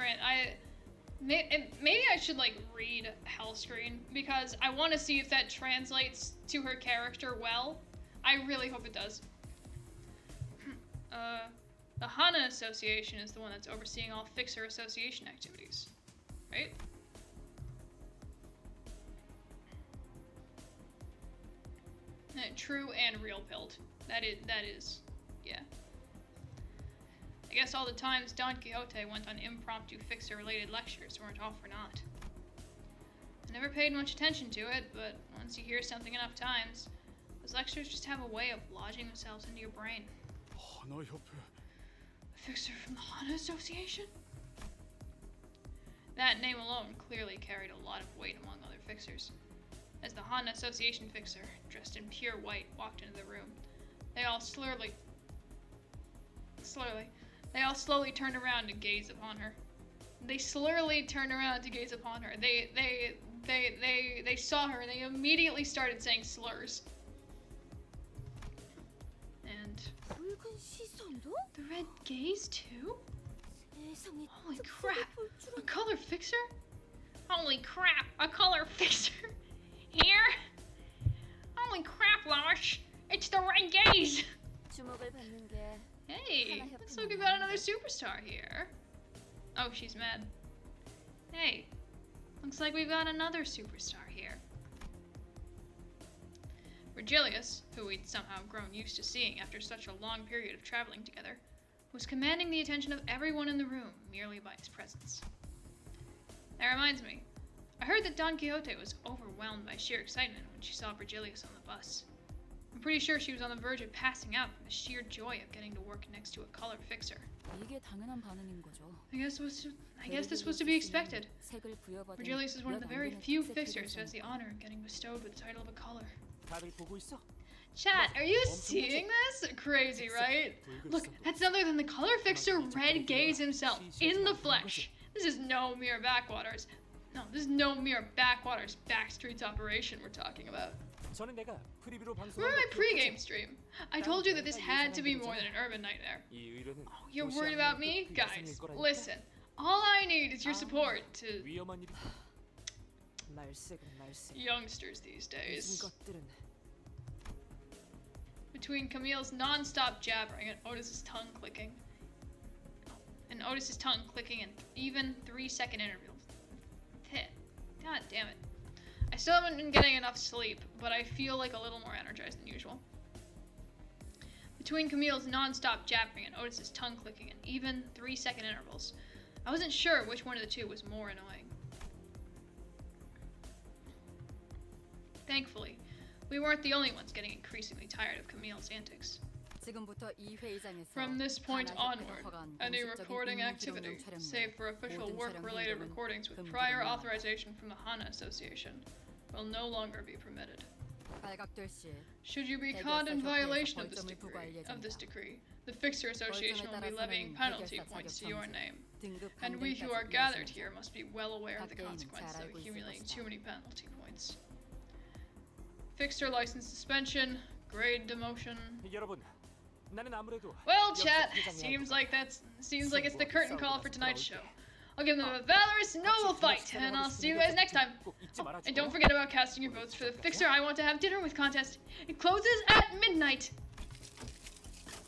maybe I should, like, read Hellscreen, because I want to see if that translates to her character well. I really hope it does. The Hana Association is the one that's overseeing all Fixer Association activities, right? True and real pilled. That is, yeah. I guess all the times Don Quixote went on impromptu Fixer-related lectures weren't all for naught. I never paid much attention to it, but once you hear something enough times, those lectures just have a way of lodging themselves into your brain. 하나 협회. A fixer from the Hana Association? That name alone clearly carried a lot of weight among other fixers. As the Hana Association fixer, dressed in pure white, walked into the room, they all slowly turned around to gaze upon her. They slowly turned around to gaze upon her. They saw her and they immediately started saying slurs. And 붉은 시선도? the red gaze too? 세상에 Holy 특수를 crap! 볼 줄은. A color fixer? Holy crap! A color fixer? Here? Holy crap, Losh! It's the red gaze! 주목을 받는 게 Hey, looks like we've got another superstar here. Oh, she's mad. Hey, looks like we've got another superstar here. Virgilius, who we'd somehow grown used to seeing after such a long period of traveling together, was commanding the attention of everyone in the room merely by his presence. That reminds me, I heard that Don Quixote was overwhelmed by sheer excitement when she saw Virgilius on the bus. I'm pretty sure she was on the verge of passing out from the sheer joy of getting to work next to a color fixer. 이게 당연한 반응인 거죠. I guess this was to be expected. 색을 부여받은 Virgilius is one of the 몇 very 안 되는 few 특색 fixers who has 회계사입니다. the honor of getting bestowed with the title of a color. 다들 보고 있어? Chat, are you seeing this? Crazy, right? Look, that's none other than the color fixer Red Gaze himself, in the flesh. This is no mere backwaters. No, this is no mere backwaters backstreets operation we're talking about. 전에 내가 프리뷰로 방송한 Remember my 거 pregame 기억하지? stream? I told you that this had to be more than an urban nightmare. 이 의뢰는 Oh, you're 도시 worried about 안에서 me? 그 Guys, 이상일 거라니까. listen. All I need is your support to 위험한 일이 말색은 말색. youngsters these 요즘 days. 것들은 Between Camille's non-stop jabbering and Otis's tongue clicking. And Otis's tongue clicking in even 3-second intervals. God damn it. I still haven't been getting enough sleep, but I feel like a little more energized than usual. Between Camille's non-stop jabbering and Otis's tongue clicking in even 3-second intervals, I wasn't sure which one of the two was more annoying. Thankfully, we weren't the only ones getting increasingly tired of Camille's antics. 지금부터 이 회의장에서 From this point 하나 onward, 협회가 허가한 any 공식적인 recording 인물 activity, 기록용 촬영물, save for official 모든 촬영 work-related 행동은 recordings with 금지됩니다. prior authorization from the Hana Association, will no longer be permitted. 발각될 시 Should you be 대결사 caught in 협회에서 violation of 벌점을 부과할 this 예정이다. decree, the Fixer Association will be levying 따라서는 penalty 대결사 points to 자격 your 정지, name, 등급 and we who are 감점까지 gathered 이루어집니다. here must be well aware of the 각 게임 consequences 잘 of 알고 있을 accumulating 것이다. too many penalty points. Fixer license suspension, grade demotion. 여러분, 나는 아무래도 Well, 역시 chat, 회장이 seems like it's the curtain call for tonight's show. I'll give them a valorous, noble fight, and I'll see you guys next time. Oh, and don't forget about casting your votes for the Fixer I Want to Have Dinner With contest. It closes at midnight.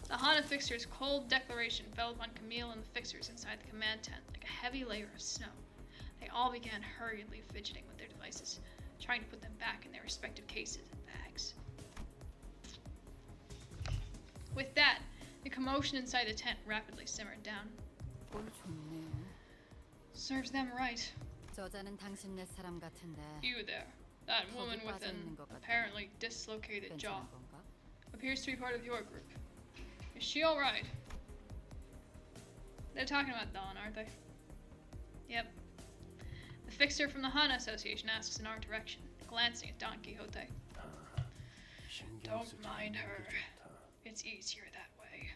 The Hana Fixer's cold declaration fell upon Camille and the Fixers inside the command tent like a heavy layer of snow. They all began hurriedly fidgeting with their devices. trying to put them back in their respective cases and bags. With that, the commotion inside the tent rapidly simmered down. 꼴 좋네. Serves them right. 저자는 당신네 사람 같은데. You there. That woman with an apparently dislocated jaw. 괜찮은 건가? Appears to be part of your group. Is she alright? They're talking about Dawn, aren't they? Yep. The fixer from the Hana Association asks in our direction, glancing at Don Quixote. Don't mind her. It's easier that way.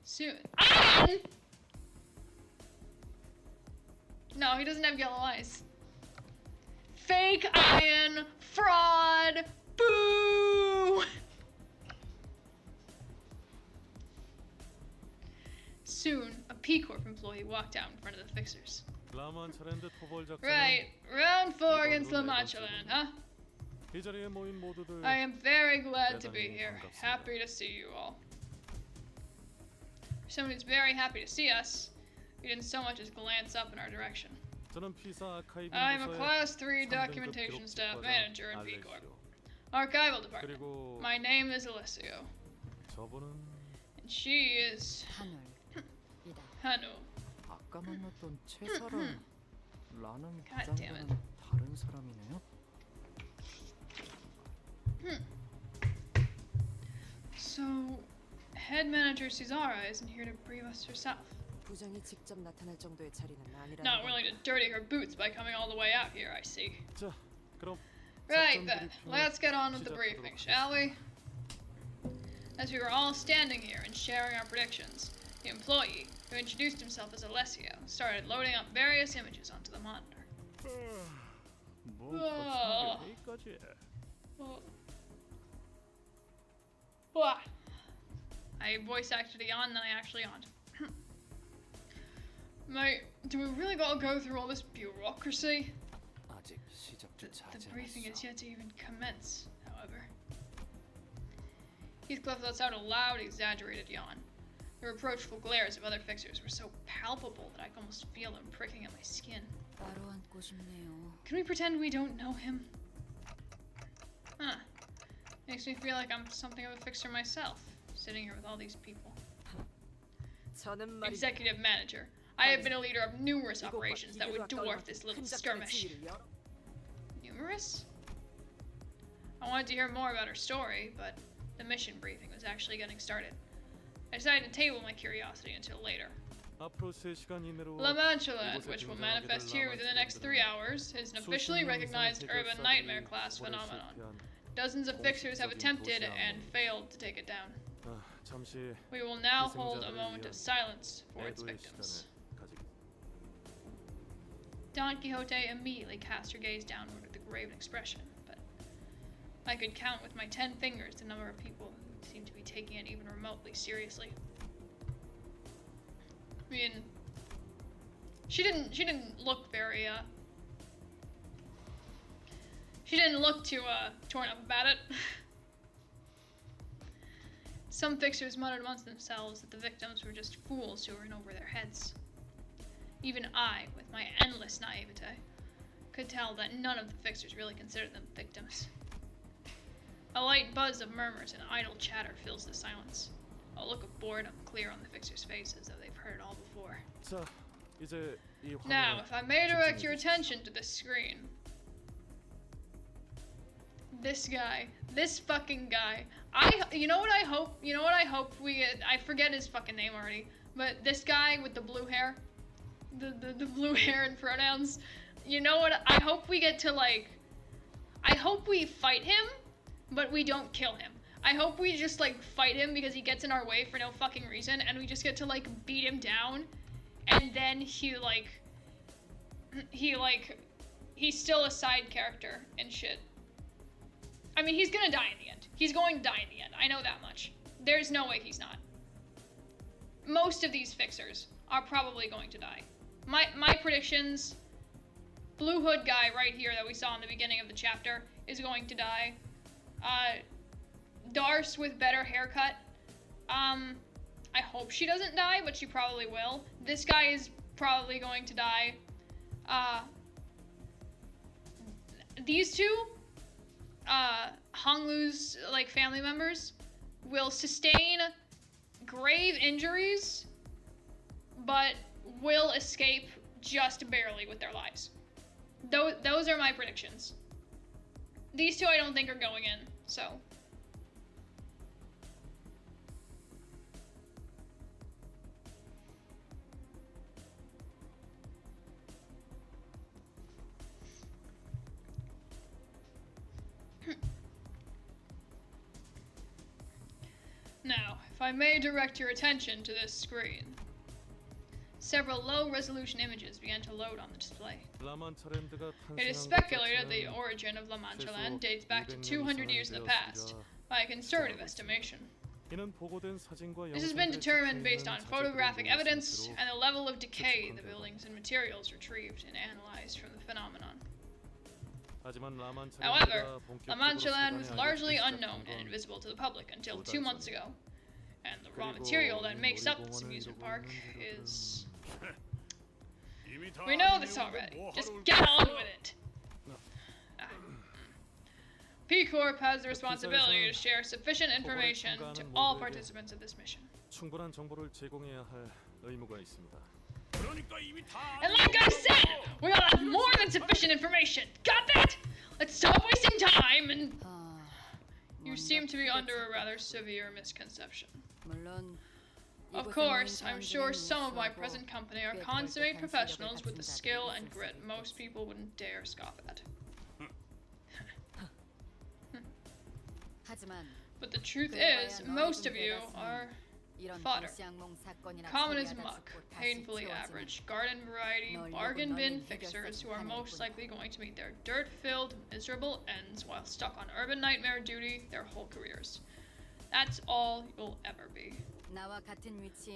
Soon. Ian! No, he doesn't have yellow eyes. Fake Ian! Fraud! Boo! Soon, a P Corp employee walked out in front of the fixers. Right, round 4 against La Mancha Land, huh? I am very glad to be here. Happy to see you all. Someone who's very happy to see us, he didn't so much as glance up in our direction. I'm a Class 3 documentation staff manager in P Corp. Archival department. My name is Alessio. And she is 하늘이다. Hanu. 아까 만났던 최사랑라는 God damn it. 부장과는 다른 사람이네요. So, head manager Cesara isn't here to brief us herself. 부장이 직접 나타날 정도의 자리는 아니라는 Not 건 willing to dirty her boots by coming all the way out here, I see. 자, 그럼 Right then, let's get on with the briefing, shall we? As we were all standing here and sharing our predictions, the employee, who introduced himself as Alessio, started loading up various images onto the monitor. 뭐 거창하게 회의까지 해. Blah. I voice acted a yawn, then I actually yawned. Mate, do we really gotta go through all this bureaucracy? 아직 시작조차 The 하지 briefing 않았어. is yet to even commence, however. Heathcliff lets out a loud, exaggerated yawn. The reproachful glares of other fixers were so palpable that I could almost feel them pricking at my skin. 따로 앉고 싶네요. Can we pretend we don't know him? Huh. Makes me feel like I'm something of a fixer myself, sitting here with all these people. 저는 말이죠. Executive manager. I have been a leader of numerous operations that would dwarf this little skirmish. Numerous? I wanted to hear more about her story, but the mission briefing was actually getting started. I decided to table my curiosity until later. 앞으로 3시간 이내로 La Mancha Land, which will manifest here within the next 3 hours, is an officially recognized urban nightmare class phenomenon. Dozens of fixers have attempted and failed to take it down. 잠시 We will now hold a moment of silence for its 애도의 victims. 시간을 가지겠습니다. Don Quixote immediately cast her gaze downward with a grave expression, but I could count with my 10 fingers the number of people who seemed to be taking it even remotely seriously. I mean, she didn't look very, she didn't look too, torn up about it. Some fixers muttered amongst themselves that the victims were just fools who were in over their heads. Even I, with my endless naivete, could tell that none of the fixers really considered them victims. A light buzz of murmurs and idle chatter fills the silence. A look of boredom clear on the fixers' faces, though they've heard it all before. 자, 이제 이 Now, 화면을 if I may direct your 집중해 주십시오. attention to this screen. This guy. This fucking guy. You know what I hope we get? I forget his fucking name already. But this guy with the blue hair. The blue hair and pronouns. You know what? I hope we get to, like... I hope we fight him, but we don't kill him. I hope we just, like, fight him because he gets in our way for no fucking reason, and we just get to, like, beat him down, and then he's still a side character and shit. I mean, he's gonna die in the end. He's going to die in the end. I know that much. There's no way he's not. Most of these fixers are probably going to die. My predictions, Blue Hood guy right here that we saw in the beginning of the chapter is going to die. Darce with better haircut. I hope she doesn't die, but she probably will. This guy is probably going to die. these two, Honglu's like family members, will sustain grave injuries, but will escape just barely with their lives. Those are my predictions. These two I don't think are going in, so. Now, if I may direct your attention to this screen. Several low-resolution images began to load on the display. It is speculated the origin of La Mancha Land dates back to 200 years in the past, by a conservative estimation. This has been determined based on photographic evidence and the level of decay the buildings and materials retrieved and analyzed from the phenomenon. However, La Mancha Land was largely unknown and invisible to the public until 2 months ago, and the raw material that makes up this amusement park is... We know this already. Just get on with it. P Corp has the responsibility to share sufficient information to all participants of this mission. 충분한 정보를 제공해야 할 의무가 있습니다. And like I said, we all have more than sufficient information. Got that? Let's stop wasting time and... You seem to be under a rather severe misconception. Of course, I'm sure some of my present company are consummate professionals with the skill and grit most people wouldn't dare scoff at. But the truth is, most of you are fodder. Common as muck, painfully average, garden variety, bargain bin fixers who are most likely going to meet their dirt-filled, miserable ends while stuck on urban nightmare duty their whole careers. That's all you'll ever be.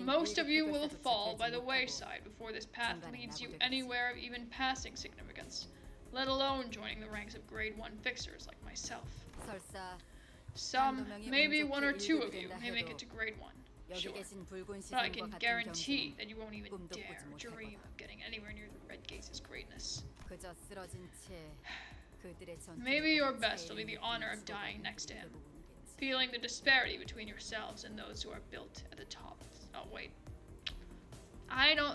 Most of you will fall by the wayside before this path leads you anywhere of even passing significance, let alone joining the ranks of grade 1 fixers like myself. Some, maybe 1 or 2 of you, may make it to grade 1, sure, but I can guarantee that you won't even dare dream of getting anywhere near the Red Gates' greatness. Maybe your best will be the honor of dying next to him, feeling the disparity between yourselves and those who are built at the top. Oh, wait.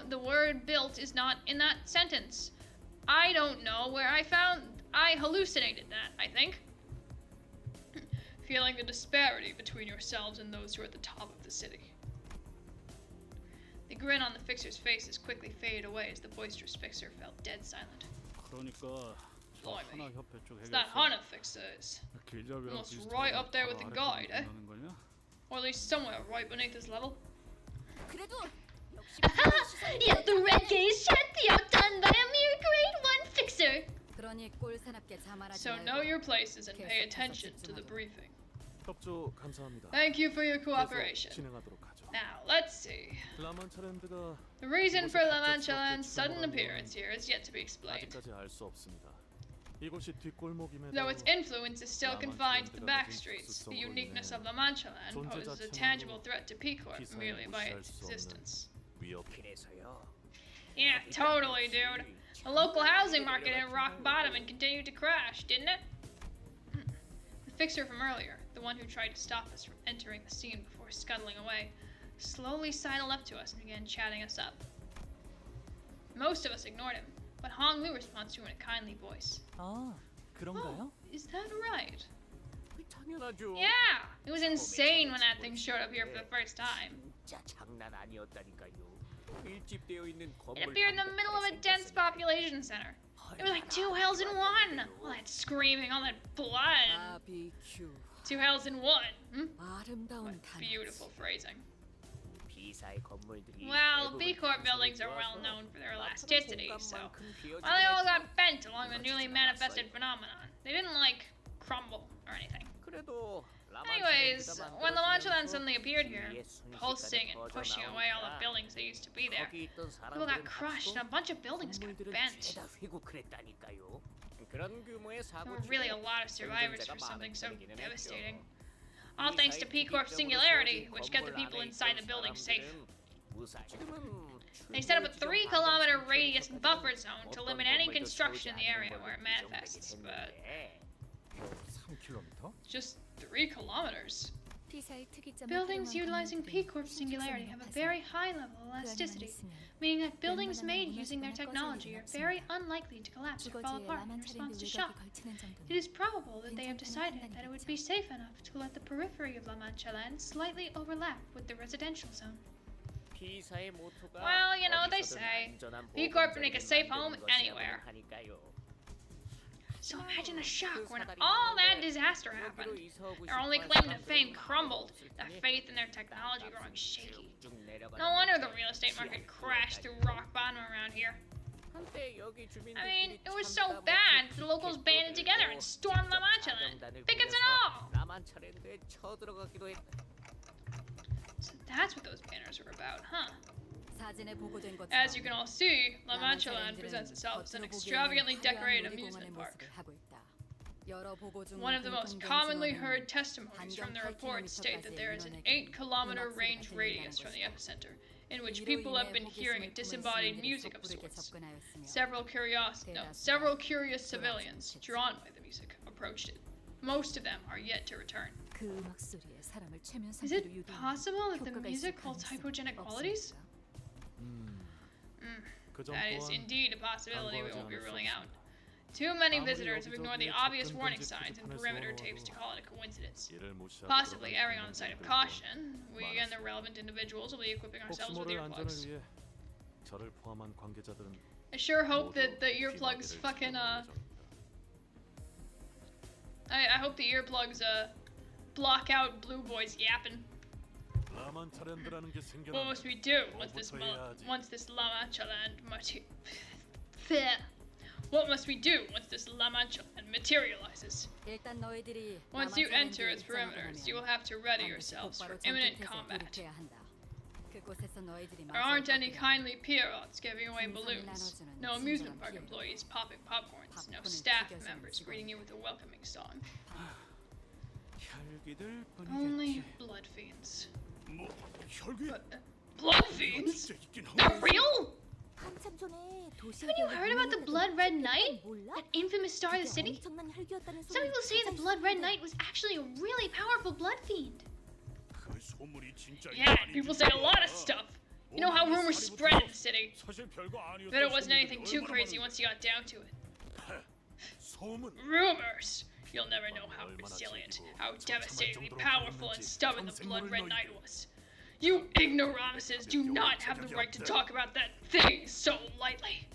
The word built is not in that sentence. I don't know where I hallucinated that, I think. Feeling the disparity between yourselves and those who are at the top of the city. The grin on the fixer's faces quickly faded away as the boisterous fixer fell dead silent. Blimey. It's that Hana fixer is. Almost right up there with the guide, eh? Or at least somewhere right beneath his level. Yet the Red Gaze shan't be outdone by a mere grade 1 fixer. So know your places and pay attention to the briefing. 협조 감사합니다. Thank you for your cooperation. 진행하도록 하죠. Now, let's see. 라만차랜드가 The reason for La Mancha Land's sudden appearance here is yet to be explained. 아직까지 알 수 없습니다. 이곳이 뒷골목임에도 Though its influence is still confined to the back streets, the uniqueness of La Mancha Land poses a tangible threat to P Corp merely by its existence. Yeah, totally, dude. The local housing market hit rock bottom and continued to crash, didn't it? The fixer from earlier, the one who tried to stop us from entering the scene before scuttling away, slowly sidled up to us and began chatting us up. Most of us ignored him, but Hong Lu responds to him in a kindly voice. 그런가요? Oh, is that right? 당연하죠. Yeah, it was insane when that thing showed up here for the first time. 진짜 장난 아니었다니까요. 밀집되어 있는 건물. It appeared in the middle of a dense population center. It was like 2 hells in 1. All that screaming, all that blood. 2 hells in 1. What beautiful phrasing. Well, B Corp buildings are well known for their elasticity, so while they all got bent along the newly manifested phenomenon, they didn't, like, crumble or anything. Anyways, when La Mancha Land suddenly appeared here, pulsing and pushing away all the buildings that used to be there, people got crushed and a bunch of buildings got bent. There were really a lot of survivors for something so devastating. All thanks to P Corp's singularity, which kept the people inside the building safe. They set up a 3-kilometer radius buffer zone to limit any construction in the area where it manifests, but 3km? just 3 kilometers. P사의 특이점을 Buildings 활용한 utilizing 건물들은 P-Corp singularity have a very high level of elasticity, meaning that buildings made using their technology are very unlikely to collapse or fall 주거지에 apart in 라만차랜드 response to 외곽이 shock. 걸치는 정도는 It is probable that they have decided that it would be safe enough to let the periphery of La Mancha land slightly overlap with the residential zone. Well, you know what they say. B Corp make a safe home anywhere. So imagine the shock when all that disaster happened. Their only claim to fame crumbled, their faith in their technology growing shaky. No wonder the real estate market crashed through rock bottom around here. I mean, it was so bad, the locals banded together and stormed La Mancha land, pickets and all! So that's what those banners were about, huh? 사진에 보고된 것처럼 As you can all see, La Mancha land presents itself as an extravagantly decorated amusement park. One of the most commonly heard testimonies from the report state that there is an 8-kilometer range radius from the epicenter, in which people have been hearing a disembodied music of sorts. Several curious civilians, drawn by the music, approached it. Most of them are yet to return. Is it possible that the music holds hypogenic qualities? That is indeed a possibility we won't be ruling out. Too many visitors have ignored the obvious warning signs and perimeter tapes to call it a coincidence. Possibly erring on the side of caution, we and the relevant individuals will be equipping ourselves with earplugs. I sure hope that the earplugs fucking, I hope the earplugs, block out Blue Boys yapping. What must we do once this La Mancha land What must we do once this La Mancha land materializes? Once you enter its perimeters, you will have to ready yourselves for imminent combat. There aren't any kindly Pierrots giving away balloons, no amusement park employees popping popcorns, no staff members greeting you with a welcoming song. Only blood fiends. Blood fiends? They're real? Haven't you heard about the Blood Red Knight? That infamous star of the city? Some people say the Blood Red Knight was actually a really powerful blood fiend. Yeah, people say a lot of stuff. You know how rumors spread in the city. Bet it wasn't anything too crazy once you got down to it. Rumors! You'll never know how resilient, how devastatingly powerful and stubborn the Blood Red Knight was. You ignoramuses do not have the right to talk about that thing so lightly.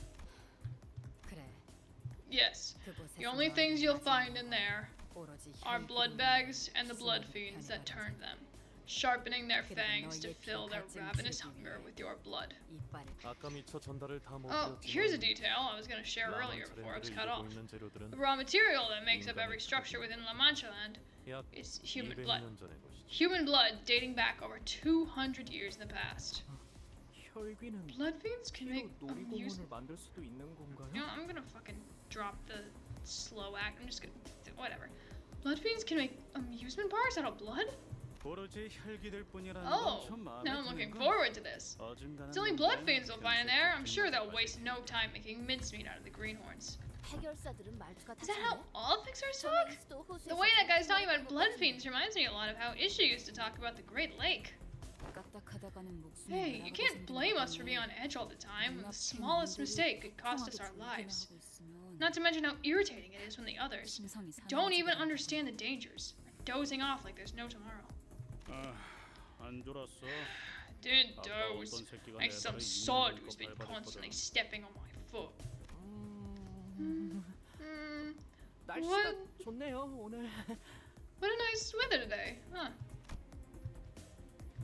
Yes, the only things you'll find in there are blood bags and the blood fiends that turned them, sharpening their fangs to fill their ravenous hunger with your blood. Oh, here's a detail I was going to share earlier before I was cut off. The raw material that makes up every structure within La Mancha land is human blood. Human blood dating back over 200 years in the past. Blood fiends can make amusement... You know, I'm gonna fucking drop the slow act. I'm just gonna... whatever. Blood fiends can make amusement parks out of blood? Oh, now I'm looking forward to this. It's only blood fiends we'll find in there. I'm sure they'll waste no time making mincemeat out of the greenhorns. Is that how all fixers talk? The way that guy's talking about blood fiends reminds me a lot of how Isha used to talk about the Great Lake. Hey, you can't blame us for being on edge all the time when the smallest mistake could cost us our lives. Not to mention how irritating it is when the others don't even understand the dangers, are dozing off like there's no tomorrow. Didn't doze. Like some sod who's been constantly stepping on my foot. What a nice weather today, huh?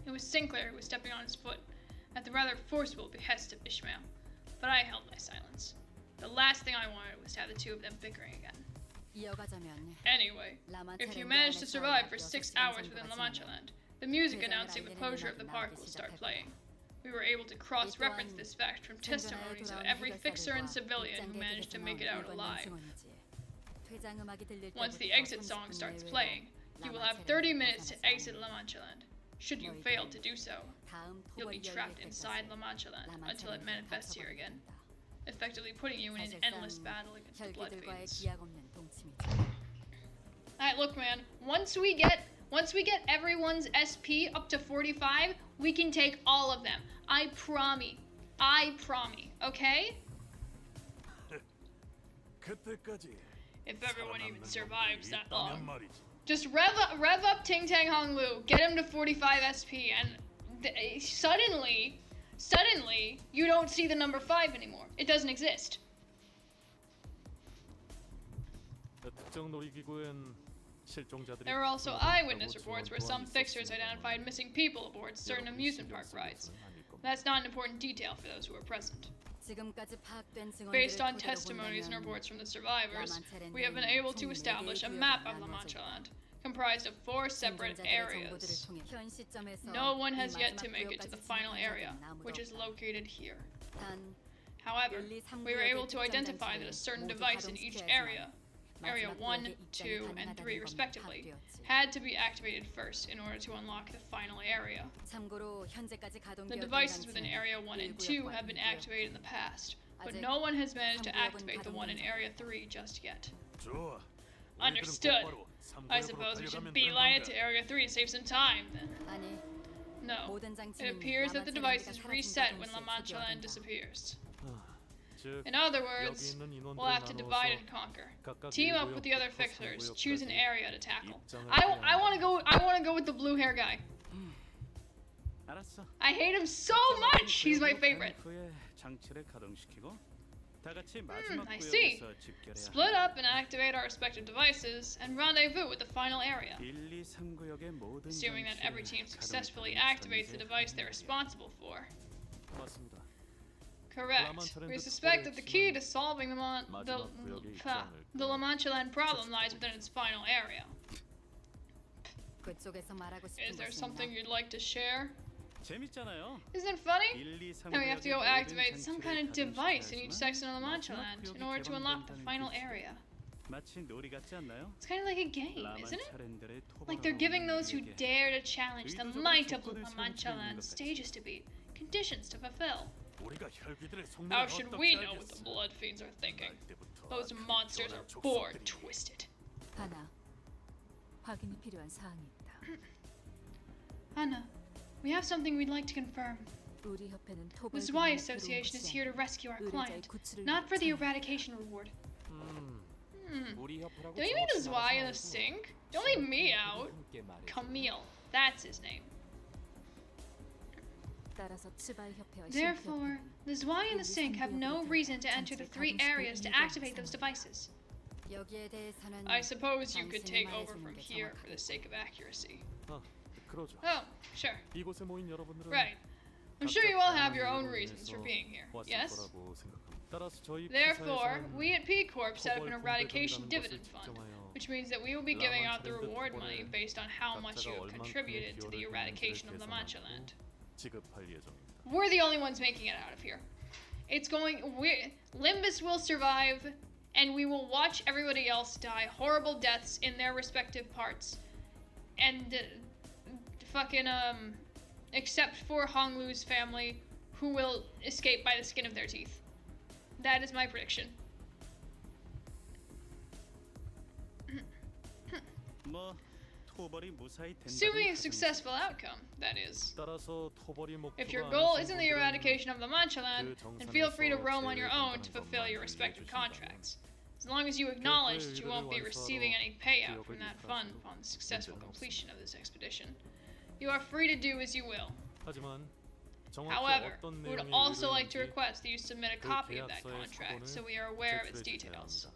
It was Sinclair who was stepping on his foot at the rather forceful behest of Ishmael, but I held my silence. The last thing I wanted was to have the two of them bickering again. Anyway, if you manage to survive for 6 hours within La Mancha land, the music announcing the closure of the park will start playing. We were able to cross-reference this fact from testimonies of every fixer and civilian who managed to make it out alive. Once the exit song starts playing, you will have 30 minutes to exit La Mancha land. Should you fail to do so, you'll be trapped inside La Mancha Land until it manifests here again, effectively putting you in an endless battle against the Blood Fiends. Alright, look, man. Once we get everyone's SP up to 45, we can take all of them. I promise. Okay? If everyone even survives that long. Just rev up Ting Tang Hong Lu, get him to 45 SP, and suddenly, you don't see the number 5 anymore. It doesn't exist. There were also eyewitness reports where some fixers identified missing people aboard certain amusement park rides. That's not an important detail for those who were present. Based on testimonies and reports from the survivors, we have been able to establish a map of La Mancha Land, comprised of 4 separate areas. No one has yet to make it to the final area, which is located here. However, we were able to identify that a certain device in each area, Area 1, 2, and 3 respectively, had to be activated first in order to unlock the final area. The devices within Area 1 and 2 have been activated in the past, but no one has managed to activate the one in Area 3 just yet. Understood. I suppose we should beeline it to Area 3 to save some time, then. No. It appears that the device is reset when La Mancha Land disappears. In other words, we'll have to divide and conquer. Team up with the other fixers, choose an area to tackle. I want to go with the blue hair guy. I hate him so much. He's my favorite. I see. Split up and activate our respective devices and rendezvous with the final area. Assuming that every team successfully activates the device they're responsible for. Correct. We suspect that the key to solving the La Mancha Land problem lies within its final area. Is there something you'd like to share? Isn't it funny? Now we have to go activate some kind of device in each section of La Mancha Land in order to unlock the final area. It's kind of like a game, isn't it? Like they're giving those who dare to challenge the might of La Mancha Land stages to beat, conditions to fulfill. How should we know what the Blood Fiends are thinking? Those monsters are bored twisted. Anna, we have something we'd like to confirm. The Zwei Association is here to rescue our client, not for the eradication reward. Don't you mean the Zwei in the sink? Don't leave me out. Camille, that's his name. Therefore, the Zwei and the Sink have no reason to enter the 3 areas to activate those devices. I suppose you could take over from here for the sake of accuracy. Oh, sure. Right. I'm sure you all have your own reasons for being here, yes? Therefore, we at P Corp set up an eradication dividend fund, which means that we will be giving out the reward money based on how much you have contributed to the eradication of La Mancha Land. We're the only ones making it out of here. Limbus will survive, and we will watch everybody else die horrible deaths in their respective parts. And, except for Hong Lu's family, who will escape by the skin of their teeth. That is my prediction. Assuming a successful outcome, that is. If your goal isn't the eradication of the Mancha Land, then feel free to roam on your own to fulfill your respective contracts. As long as you acknowledge that you won't be receiving any payout from that fund upon the successful completion of this expedition, you are free to do as you will. However, we would also like to request that you submit a copy of that contract so we are aware of its details.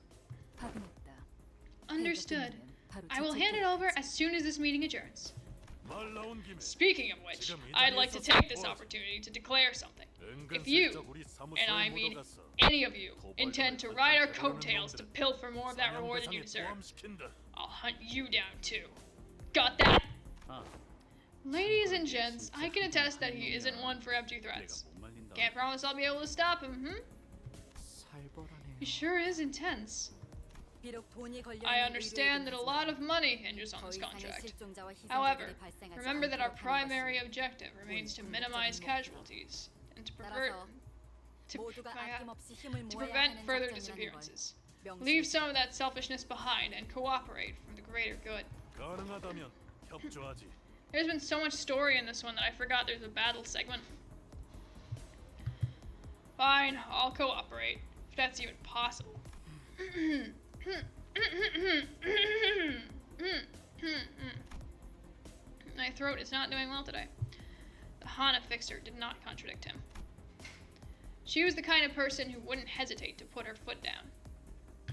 Understood. I will hand it over as soon as this meeting adjourns. Speaking of which, I'd like to take this opportunity to declare something. If you, and I mean any of you, intend to ride our coattails to pilfer more of that reward than you deserve, I'll hunt you down too. Got that? Ladies and gents, I can attest that he isn't one for empty threats. Can't promise I'll be able to stop him, He sure is intense. I understand that a lot of money hinges on this contract. However, remember that our primary objective remains to minimize casualties and to prevent further disappearances. Leave some of that selfishness behind and cooperate for the greater good. 가능하다면 협조하지. There's been so much story in this one that I forgot there's a battle segment. Fine, I'll cooperate, if that's even possible. My throat is not doing well today. The Hana fixer did not contradict him. She was the kind of person who wouldn't hesitate to put her foot down.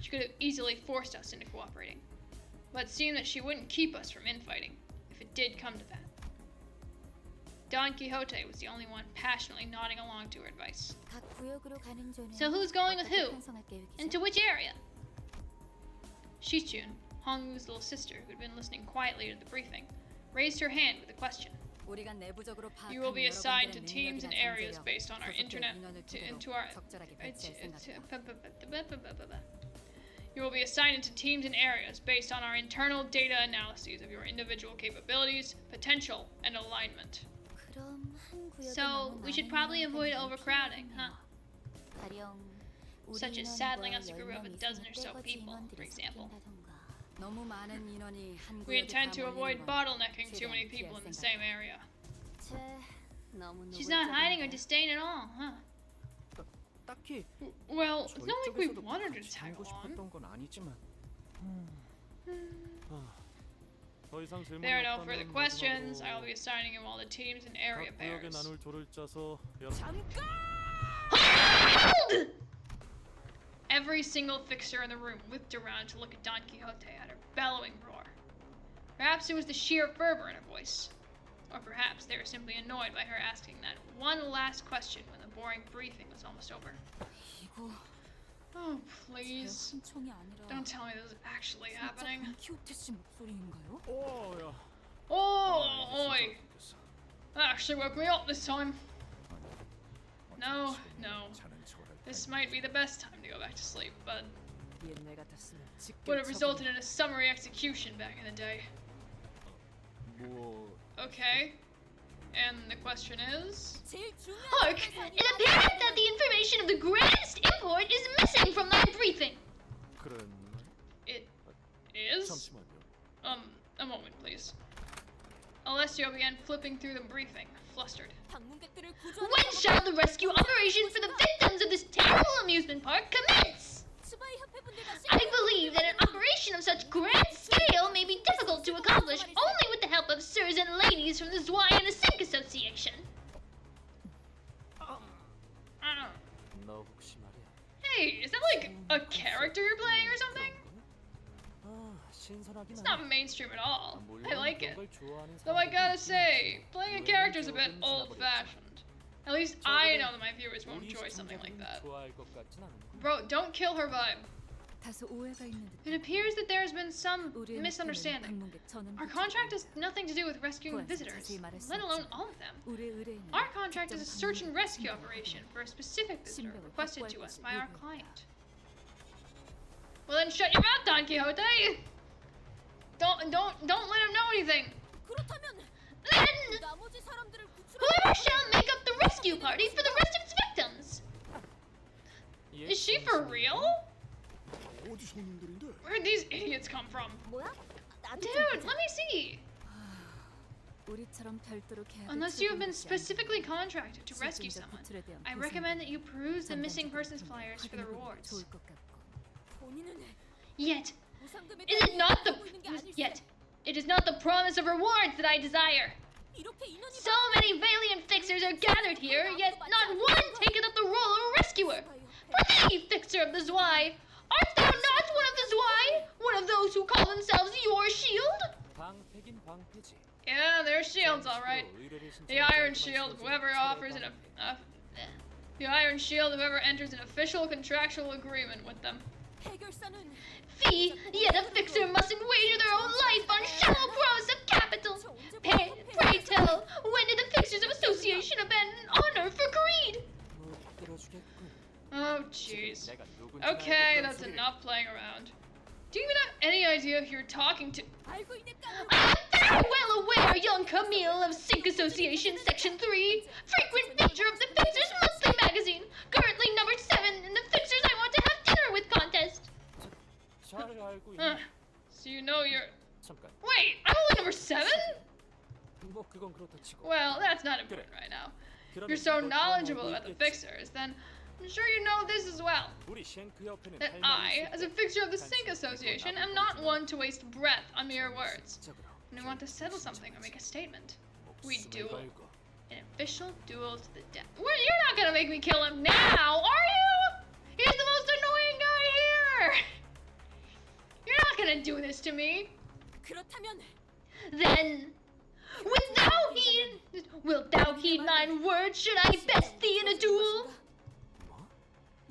She could have easily forced us into cooperating, but it seemed that she wouldn't keep us from infighting, if it did come to that. Don Quixote was the only one passionately nodding along to her advice. So who's going with who? Into which area? Shichun, Hongwoo's little sister, who had been listening quietly to the briefing, raised her hand with a question. You will be assigned to teams and areas based on our You will be assigned to teams and areas based on our internal data analyses of your individual capabilities, potential, and alignment. So, we should probably avoid overcrowding, huh? Such as saddling us a group of a dozen or so people, for example. We intend to avoid bottlenecking too many people in the same area. She's not hiding her disdain at all, huh? 딱히 Well, it's not like we wanted her to tag along. 싶었던 건 아니지만. 더 이상 질문이 There are no 없다면 further questions. I will be assigning him all the teams and area 각 구역에 pairs. 나눌 조를 짜서 Hold! Every single fixer in the room whipped around to look at Don Quixote at her bellowing roar. Perhaps it was the sheer fervor in her voice. Or perhaps they were simply annoyed by her asking that one last question when the boring briefing was almost over. Oh, please. Don't tell me this is actually happening. 오야. Oh, oi. That actually woke me up this time. No. This might be the best time to go back to sleep, but would have resulted in a summary execution back in the day. Okay. And the question is? Hark! It appears that the information of the greatest import is missing from my briefing. It is? 잠시만요. A moment, please. Alessio began flipping through the briefing, flustered. When shall the rescue operation for the victims of this terrible amusement park commence? I believe that an operation of such grand scale may be difficult to accomplish only with the help of sirs and ladies from the Zwei and the Sink Association. 너 혹시 말이야. Hey, is that like a character you're playing or something? It's not mainstream at all. I like it. Though I gotta say, playing a character is a bit old-fashioned. At least I know that my viewers won't enjoy something like that. Bro, don't kill her vibe. It appears that there has been some misunderstanding. Our contract has nothing to do with rescuing visitors, let alone all of them. Our contract is a search and rescue operation for a specific visitor requested to us by our client. Well then shut your mouth, Don Quixote! Don't let him know anything. Then whoever shall make up the rescue party for the rest of its victims. Is she for real? Where'd these idiots come from? Dude, let me see. Unless you have been specifically contracted to rescue someone, I recommend that you peruse the missing persons flyers for the rewards. Yet, it is not the promise of rewards that I desire. So many valiant fixers are gathered here, yet not one taketh up the role of a rescuer. Prithee, fixer of the Zwei, art thou not one of the Zwei? One of those who call themselves your shield? Yeah, they're shields, all right. The Iron Shield, whoever enters an official contractual agreement with them. Fee, yet a fixer mustn't wager their own life on shallow promise of capital. Pray tell, when did the Fixers of Association abandon honor for greed? Oh, jeez. Okay, that's enough playing around. idea who you're talking to. 알고 있니까? I am very well aware, young Camille of Sync Association Section 3, frequent feature of the Fixers Monthly magazine, currently number 7 in the Fixers I Want to Have Dinner With contest. 잘 알고 있니? So you know you're. 잠깐. Wait, I'm only number 7? 뭐 그건 그렇다 치고. Well, that's not important right now. If you're so knowledgeable about the Fixers, then I'm sure you know this as well. 우리 쉔크 협회는 That I, as a fixture of the Sync Association, am not one to waste breath on mere words. When we want to settle something or make a statement, we duel. An official duel to the death. Well, you're not gonna make me kill him now, are you? He's the most annoying guy here! You're not gonna do this to me. 그렇다면 Then, wilt thou heed mine words should I best thee in a duel?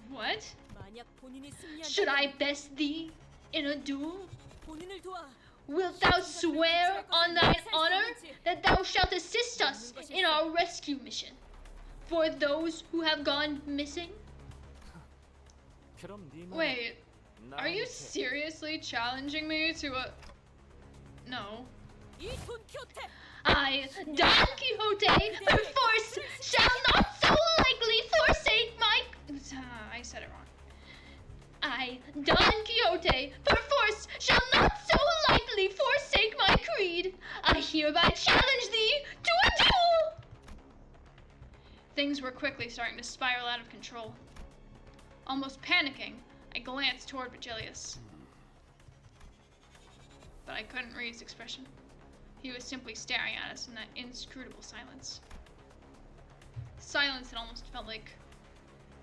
What? 만약 본인이 승리한다면 Should I best thee in a duel? 본인을 도와. Wilt thou swear on thine honor that thou shalt assist us in our rescue mission for those who have gone missing? 그럼 네 말은 Wait, are you 나한테 seriously challenging me to a. No. 이 돈키호테 I, Don Quixote, perforce shall not so likely forsake my... I said it wrong. I, Don Quixote, perforce shall not so lightly forsake my creed. I hereby challenge thee to a duel! Things were quickly starting to spiral out of control. Almost panicking, I glanced toward Vigilius. But I couldn't read his expression. He was simply staring at us in that inscrutable silence. Silence that almost felt like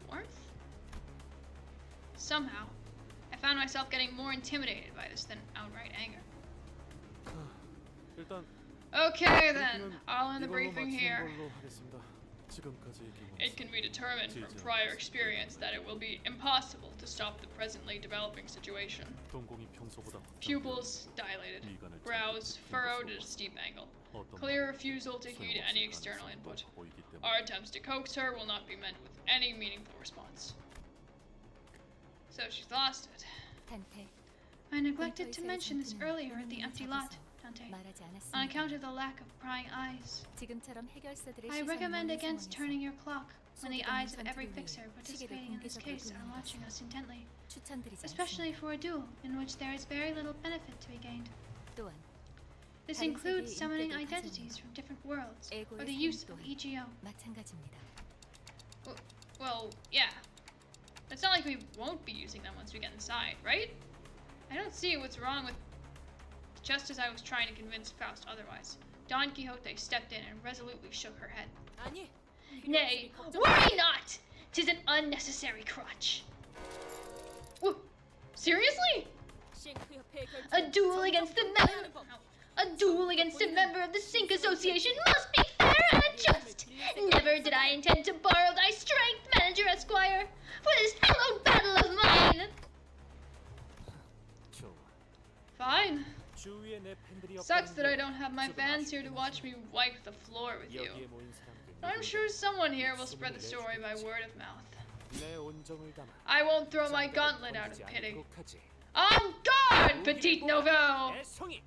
warmth? Somehow, I found myself getting more intimidated by this than outright anger. 일단 Okay then, 그렇다면 I'll end the 이걸로 briefing 마치는 here. 걸로 하겠습니다. 지금까지의 It can be determined from prior experience that it will be impossible to stop the presently developing situation. 동공이 평소보다 Pupils dilated, brows furrowed at a steep angle. Clear refusal to heed any external input. Our attempts to coax her will not be met with any meaningful response. So she's lost it. 단테, I neglected to mention this earlier at the empty lot, Dante, 말하지 on 않았습니다. account of the lack of prying eyes. 지금처럼 해결사들의 I 시선이 recommend 모인 against 상황에서 turning your clock when the 소득 eyes of 없는 every 전투를 fixer 위해 participating in this 시기를 case are 공개적으로 watching us intently, 추천드리지 especially 않습니다. for a duel in which there is very little benefit to be gained. 또한 This 다른 includes 세계의 summoning 인격을 identities 가져오는 from different worlds, or 에고의 the use 삶 of 또한 EGO. 마찬가지입니다. Well, yeah. It's not like we won't be using them once we get inside, right? I don't see what's wrong with... Just as I was trying to convince Faust otherwise, Don Quixote stepped in and resolutely shook her head. 아니 Nay, worry not! 'Tis an unnecessary crutch. Whoa, seriously? 쉔크 협회의 A 결정은 duel against the member... A duel against a member of the Sync Association must be fair and just. Never did I intend to borrow thy strength, Manager Esquire, for this hallowed battle of mine. 좋아. Fine. 주위에 내 팬들이 Sucks that I 없다는 don't have my 조금 fans here to 아쉽긴 watch me wipe the floor with you. 여기에 모인 사람들 I'm sure someone here will spread the story by word of mouth. 내 온정을 담아 I won't throw my 장갑을 gauntlet out of 던지지 pity. 않도록 하지. On guard, Petite Novel! 애송이.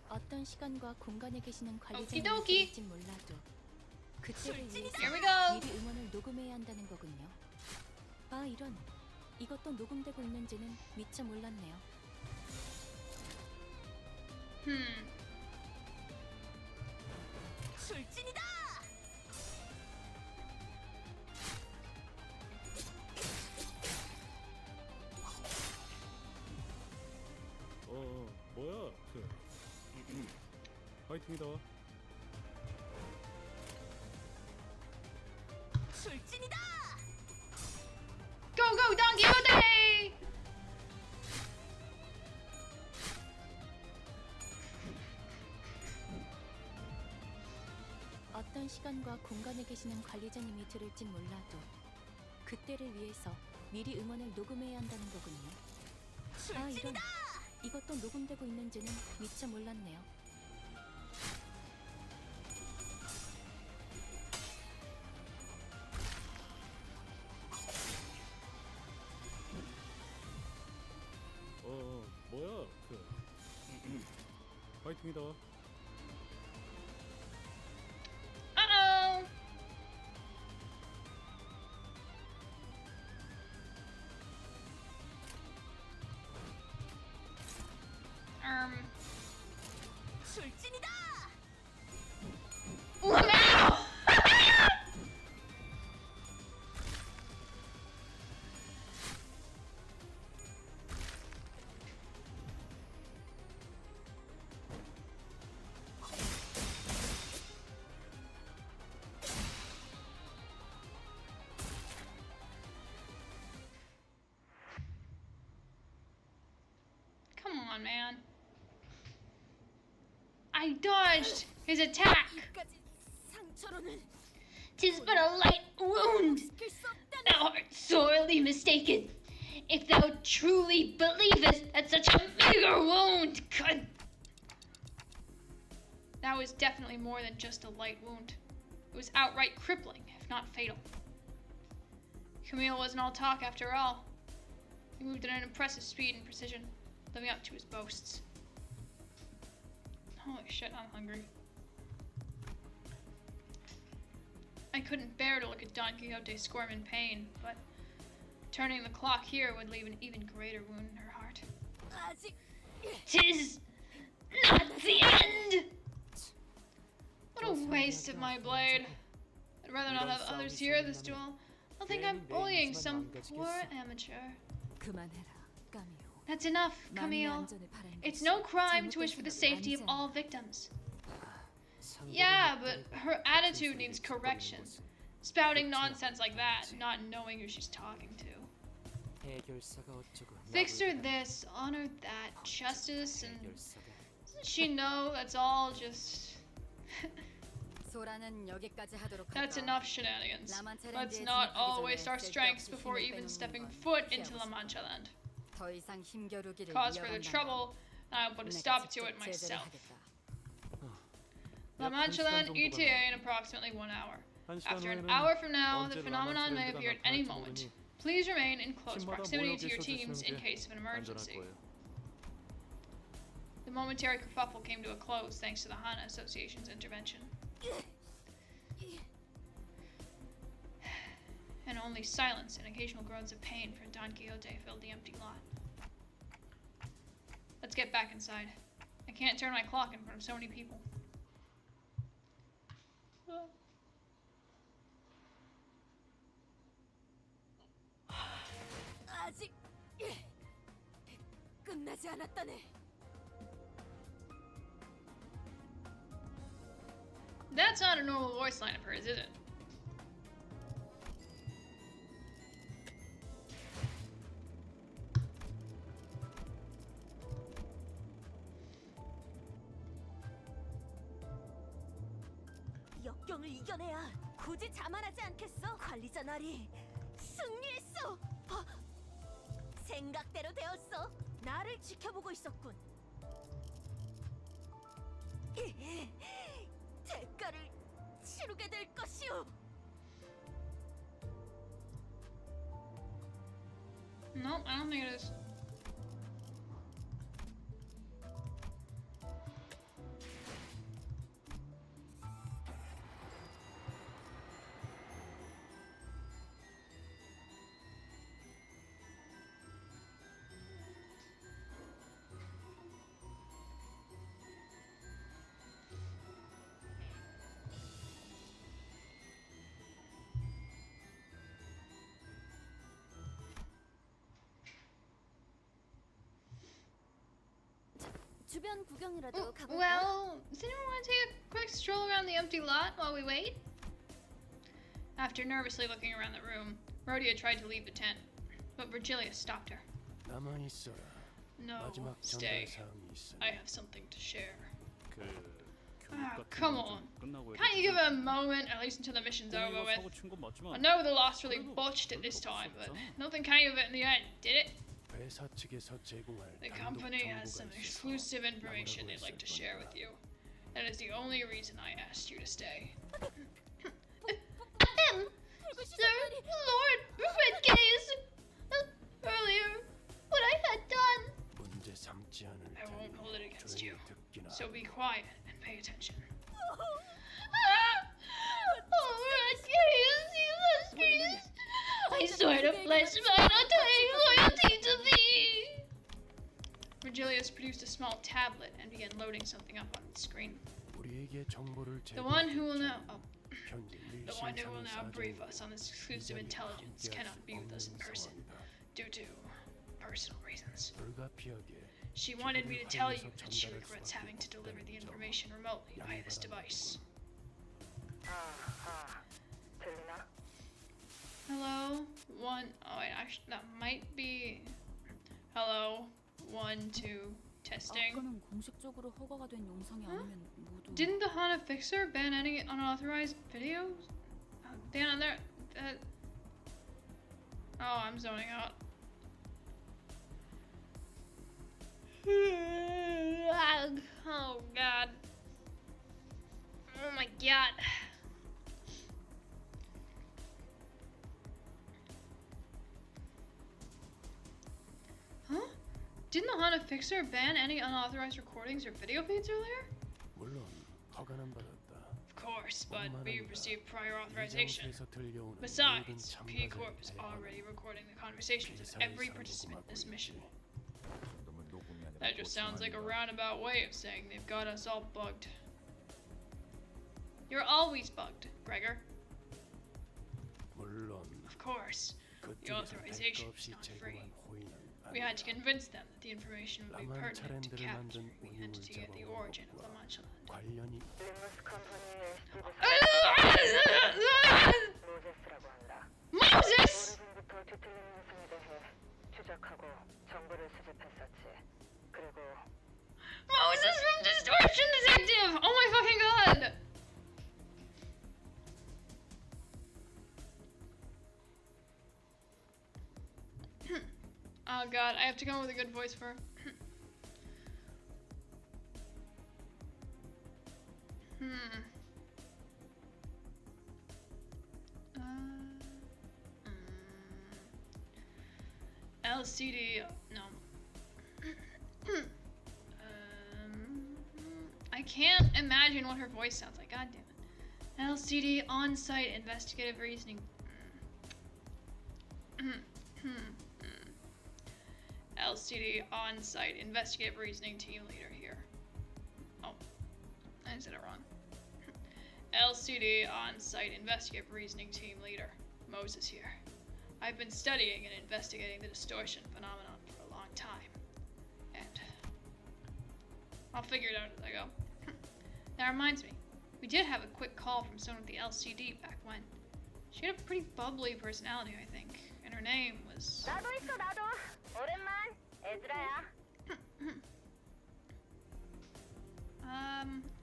어떤 시간과 공간에 계시는 관리자님이 오키도키. 될진 몰라도 그때를 위해서 Here we go. 미리 음원을 녹음해야 한다는 거군요. 아 이런, 이것도 녹음되고 있는지는 미처 몰랐네요. 출진이다. 뭐야 파이팅이다. 출진이다. Go, go, Don Quixote! 어떤 시간과 공간에 계시는 관리자님이 들을진 몰라도 그때를 위해서 미리 음원을 녹음해야 한다는 거군요. 아 이런, 이것도 녹음되고 있는지는 미처 몰랐네요. 화이팅이다. Uh-oh. 출진이다. Wow. Come on, man. I dodged his attack. 까지 상처로는 'Tis but a light wound. 지킬 수 없다네. Thou art sorely mistaken. If thou truly believest that such a meager wound could... That was definitely more than just a light wound. It was outright crippling, if not fatal. Camille wasn't all talk after all. He moved at an impressive speed and precision, living up to his boasts. Holy shit, I'm hungry. I couldn't bear to look at Don Quixote squirm in pain, but turning the clock here would leave an even greater wound in her heart. 아직 'Tis not the end. What a waste of my blade. I'd rather not have others hear this duel. They'll think I'm bullying some poor amateur. 그만해라, 까미오. That's enough, 남의 Camille. 안전을 바라는 It's 것이 no crime to 잘못된 wish for the 생각은 safety of 아니잖아. all victims. Yeah, but her attitude needs correction. Spouting nonsense like that, not knowing who she's talking to. 해결사가 어쩌고 Fix her 나를 this, honor that, justice, and 해결사가 doesn't she know that's all just... 소라는 여기까지 하도록 That's 할까? enough shenanigans. 나만 Let's 챌린지에 not 진입하기 all 전에 waste our 쓸데없이 strengths before 힘을 even 빼놓는 stepping 건 foot into La 피하고 Mancha Land. 싶어. 더 이상 힘겨루기를 Cause further 이어간다면 trouble, and I'll put a 내가 stop to it 직접 제재를 myself. 하겠다. La Mancha Land ETA in approximately 1 hour. 한 시간 After an 후에는 hour from now, the 언제 phenomenon may 라마트랜드가 appear at any 나타날지 moment. 모르니 Please remain in close 팀마다 proximity 모여 to your 계셔 teams in 주시는 게 case of an 안전할 emergency. 거예요. The momentary kerfuffle came to a close thanks to the Hana Association's intervention. And only silence and occasional groans of pain from Don Quixote filled the empty lot. Let's get back inside. I can't turn my clock in front of so many people. 아직 끝나지 않았다네. That's not a normal voice line of hers, is it? 역경을 이겨내야 굳이 자만하지 않겠어. 관리자 나리 승리했어. 생각대로 되었어. 나를 지켜보고 있었군. 대가를 치르게 될 것이오. No, I don't think it is. 주변 구경이라도 가볼까? Well, does anyone want to take a quick stroll around the empty lot while we wait? After nervously looking around the room, Rhodia tried to leave the tent, but Virgilia stopped her. 가만히 있어라. No, 마지막 stay. 전달 사항이 있어. I have something to share. 그 교육 Ah, 같은 come 건 on. 좀 끝나고 Can't you give her a moment, at least until the mission's over 이거 with? 사고 친건 I 맞지만 know the loss really botched it this time, but nothing came of it in the end, did it? 회사 측에서 제공할 The 단독 company has some 정보가 있어서 exclusive information they'd like to 나오라고 share 했을 with you. That is the only reason I asked you to stay. Ahem. Sir, Lord Redgaze. Earlier, what I had done. 문제 삼지 않을 I won't hold it against you. 조용히 듣기나 So be 하고. attention. Oh, I can't even see the screen. I swear to flesh mine undying loyalty to thee. Virgilius produced a small tablet and began loading something up on the screen. 우리에게 정보를 The one who will now, 현재 the one who will 일신상의 now brief 사정으로 us on this exclusive intelligence cannot be with us in person due to personal reasons. 불가피하게 She wanted me to tell you that she regrets having to deliver the information remotely via this device. Hello, one. Oh wait, actually, that might be. Hello, 1, 2, testing. 아까는 공식적으로 허가가 된 영상이 아니면 모두 Didn't the Hana fixer ban any unauthorized videos? Ban on there. Oh, I'm zoning out. Oh god. Oh my god. Huh? Didn't the Hana fixer ban any unauthorized recordings or video feeds earlier? 물론 허가는 받았다. Of course, but we received prior 이 authorization. 장소에서 들려오는 모든 Besides, P 참가자의 Corp is 대화는 already recording the conversations of every participant in this mission. 놈은 녹음이 아니라 That just sounds like a roundabout way of saying they've got us all bugged. You're always bugged, Gregor. 물론 Of course. The 그쪽에서 authorization 대가 is 없이 not free. 제공한 호의는 We had to convince them that the information would be 라만 pertinent to 차렌들을 capture 만든 the 운용을 entity at the 잡아온 origin of 것과 La Mancha Land. 관련이 Moses! Moses from Distortion Detective! Oh my fucking god! Oh god, I have to come up with a good voice for her. LCD, no. I can't imagine what her voice sounds like, god damn it. LCD on-site investigative reasoning. LCD on-site investigative reasoning team leader here. Oh, I said it wrong. LCD on-site investigative reasoning team leader. Moses here. I've been studying and investigating the distortion phenomenon for a long time. And I'll figure it out as I go. That reminds me, we did have a quick call from someone at the LCD back when. She had a pretty bubbly personality, I think. And her name was... 나도 있어 나도. 오랜만. 에즈라야.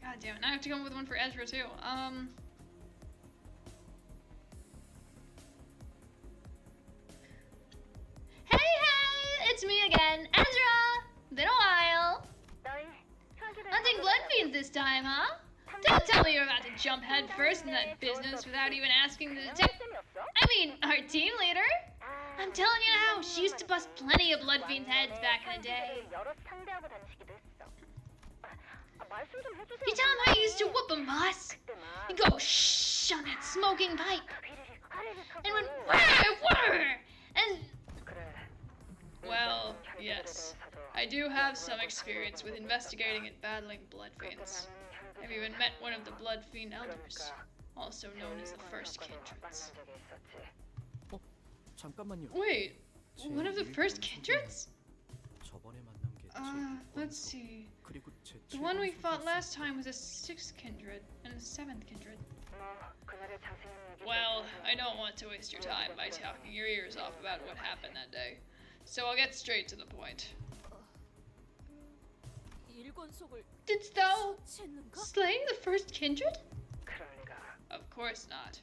God damn it, now I have to come up with one for Ezra too. Hey, it's me again, Ezra! Been a while. Hunting blood fiends this time, huh? Don't tell me you're about to jump head first in that business without even asking the detective. I mean, our team leader. I'm telling you now, she used to bust plenty of blood fiends' heads back in the day. You tell him how you used to whoop him, boss. You go shh on that smoking pipe. And when whir, and... Well, yes. I do have some experience with investigating and battling blood fiends. I've even met one of the blood fiend elders, also known as the first kindreds. 잠깐만요. Wait, one of the first kindreds? 저번에 만난 게 Let's see. 그리고 제 The one we fought last time was a 6th kindred and a 7th kindred. Well, I don't want to waste your time by talking your ears off about what happened that day, so I'll get straight to the point. Didst thou slaying the first kindred? Of course not.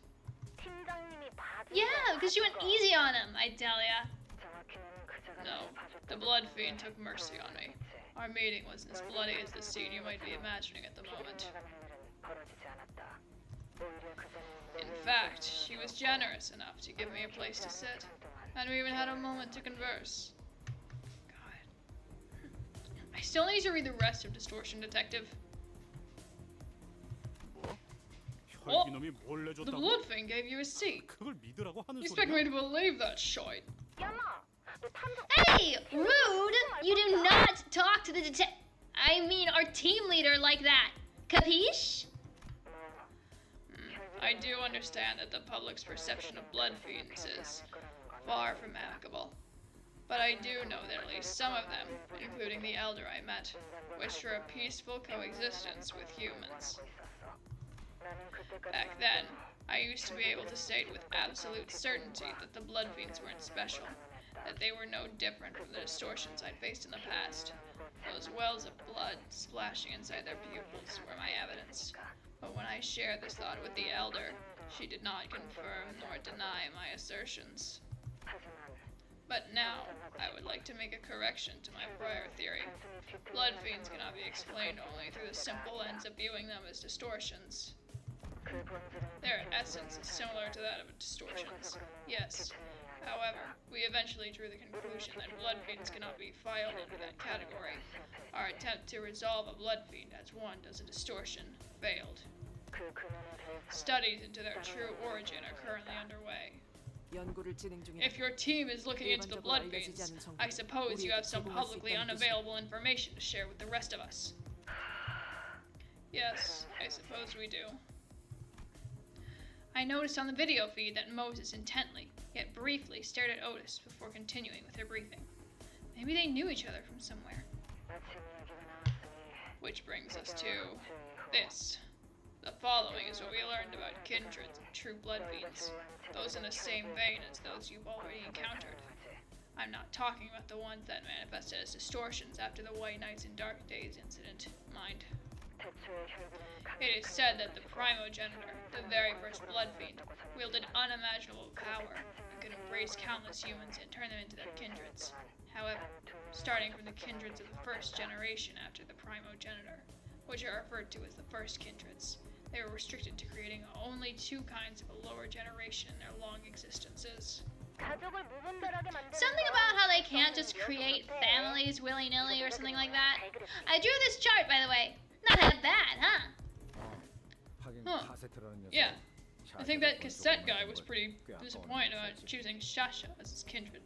Yeah, because you went easy on him, I tell ya. No, the blood fiend took mercy on me. Our meeting wasn't as bloody as the scene you might be imagining at the moment. In fact, she was generous enough to give me a place to sit, and we even had a moment to converse. God. I still need to read the rest of Distortion Detective. 헐기 놈이 뭘 The 내줬다고? blood fiend gave you a seat. 그걸 믿으라고 하는 You expect 소리야? me to believe that shite? Hey, rude! You do not talk to the our team leader like that. Capiche? I do understand that the public's perception of blood fiends is far from amicable. But I do know that at least some of them, including the elder I met, wished for a peaceful coexistence with humans. Back then, I used to be able to state with absolute certainty that the blood fiends weren't special, that they were no different from the distortions I'd faced in the past. Those wells of blood splashing inside their pupils were my evidence. But when I shared this thought with the elder, she did not confirm nor deny my assertions. But now, I would like to make a correction to my prior theory. Blood fiends cannot be explained only through the simple lens of viewing them as distortions. Their essence is similar to that of distortions, yes. However, we eventually drew the conclusion that blood fiends cannot be filed under that category. Our attempt to resolve a blood fiend as one does a distortion failed. Studies into their true origin are currently underway. If your team is looking into the blood fiends, I suppose you have some publicly unavailable information to share with the rest of us. Yes, I suppose we do. I noticed on the video feed that Moses intently, yet briefly, stared at Otis before continuing with her briefing. Maybe they knew each other from somewhere. Which brings us to this. The following is what we learned about kindreds of true blood fiends, those in the same vein as those you've already encountered. I'm not talking about the ones that manifested as distortions after the White Nights and Dark Days incident, mind. It is said that the primogenitor, the very first blood fiend, wielded unimaginable power and could embrace countless humans and turn them into their kindreds. However, starting from the kindreds of the first generation after the primogenitor, which are referred to as the first kindreds, they were restricted to creating only two kinds of a lower generation in their long existences. Something about how they can't just create families willy-nilly or something like that. I drew this chart, by the way. Not half bad, huh? Huh. Yeah. I think that cassette guy was pretty disappointed about choosing Shasha as his kindred.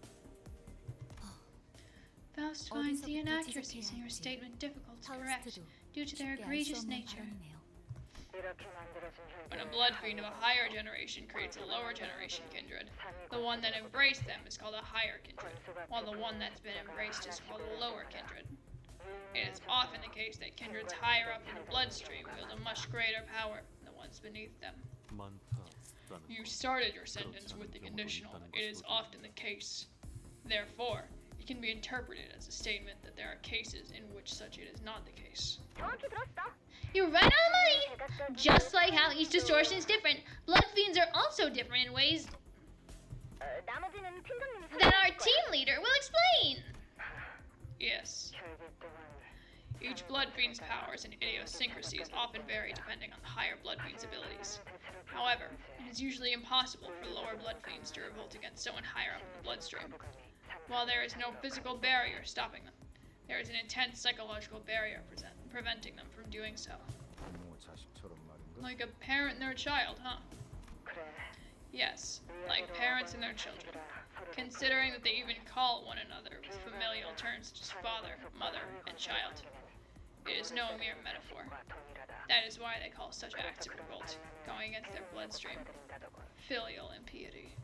Faust finds the inaccuracies in your statement difficult to correct due to their egregious nature. When a blood fiend of a higher generation creates a lower generation kindred, the one that embraced them is called a higher kindred, while the one that's been embraced is called a lower kindred. It is often the case that kindreds higher up in the bloodstream wield a much greater power than the ones beneath them. You started your sentence with the conditional, it is often the case. Therefore, it can be interpreted as a statement that there are cases in which such it is not the case. You're right on the money! Just like how each distortion is different, blood fiends are also different in ways that our team leader will explain! Yes. Each blood fiend's powers and idiosyncrasies often vary depending on the higher blood fiend's abilities. However, it is usually impossible for lower blood fiends to revolt against someone higher up in the bloodstream. While there is no physical barrier stopping them, there is an intense psychological barrier preventing them from doing so. Like a parent and their child, huh? Yes, like parents and their children. Considering that they even call one another with familial terms such as father, mother, and child. It is no mere metaphor. That is why they call such acts of revolt, going against their bloodstream, filial impiety.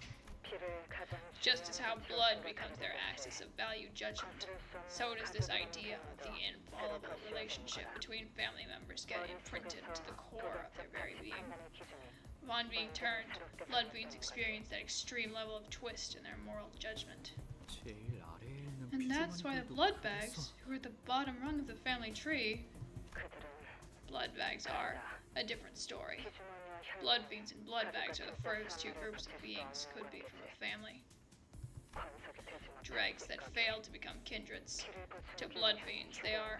Just as how blood becomes their axis of value judgment, so does this idea of the infallible relationship between family members get imprinted into the core of their very being. Upon being turned, blood fiends experience that extreme level of twist in their moral judgment. And that's why the blood bags, who are at the bottom rung of the family tree, blood bags are a different story. Blood fiends and blood bags are the furthest two groups of beings could be from a family. Dregs that failed to become kindreds. To blood fiends, they are,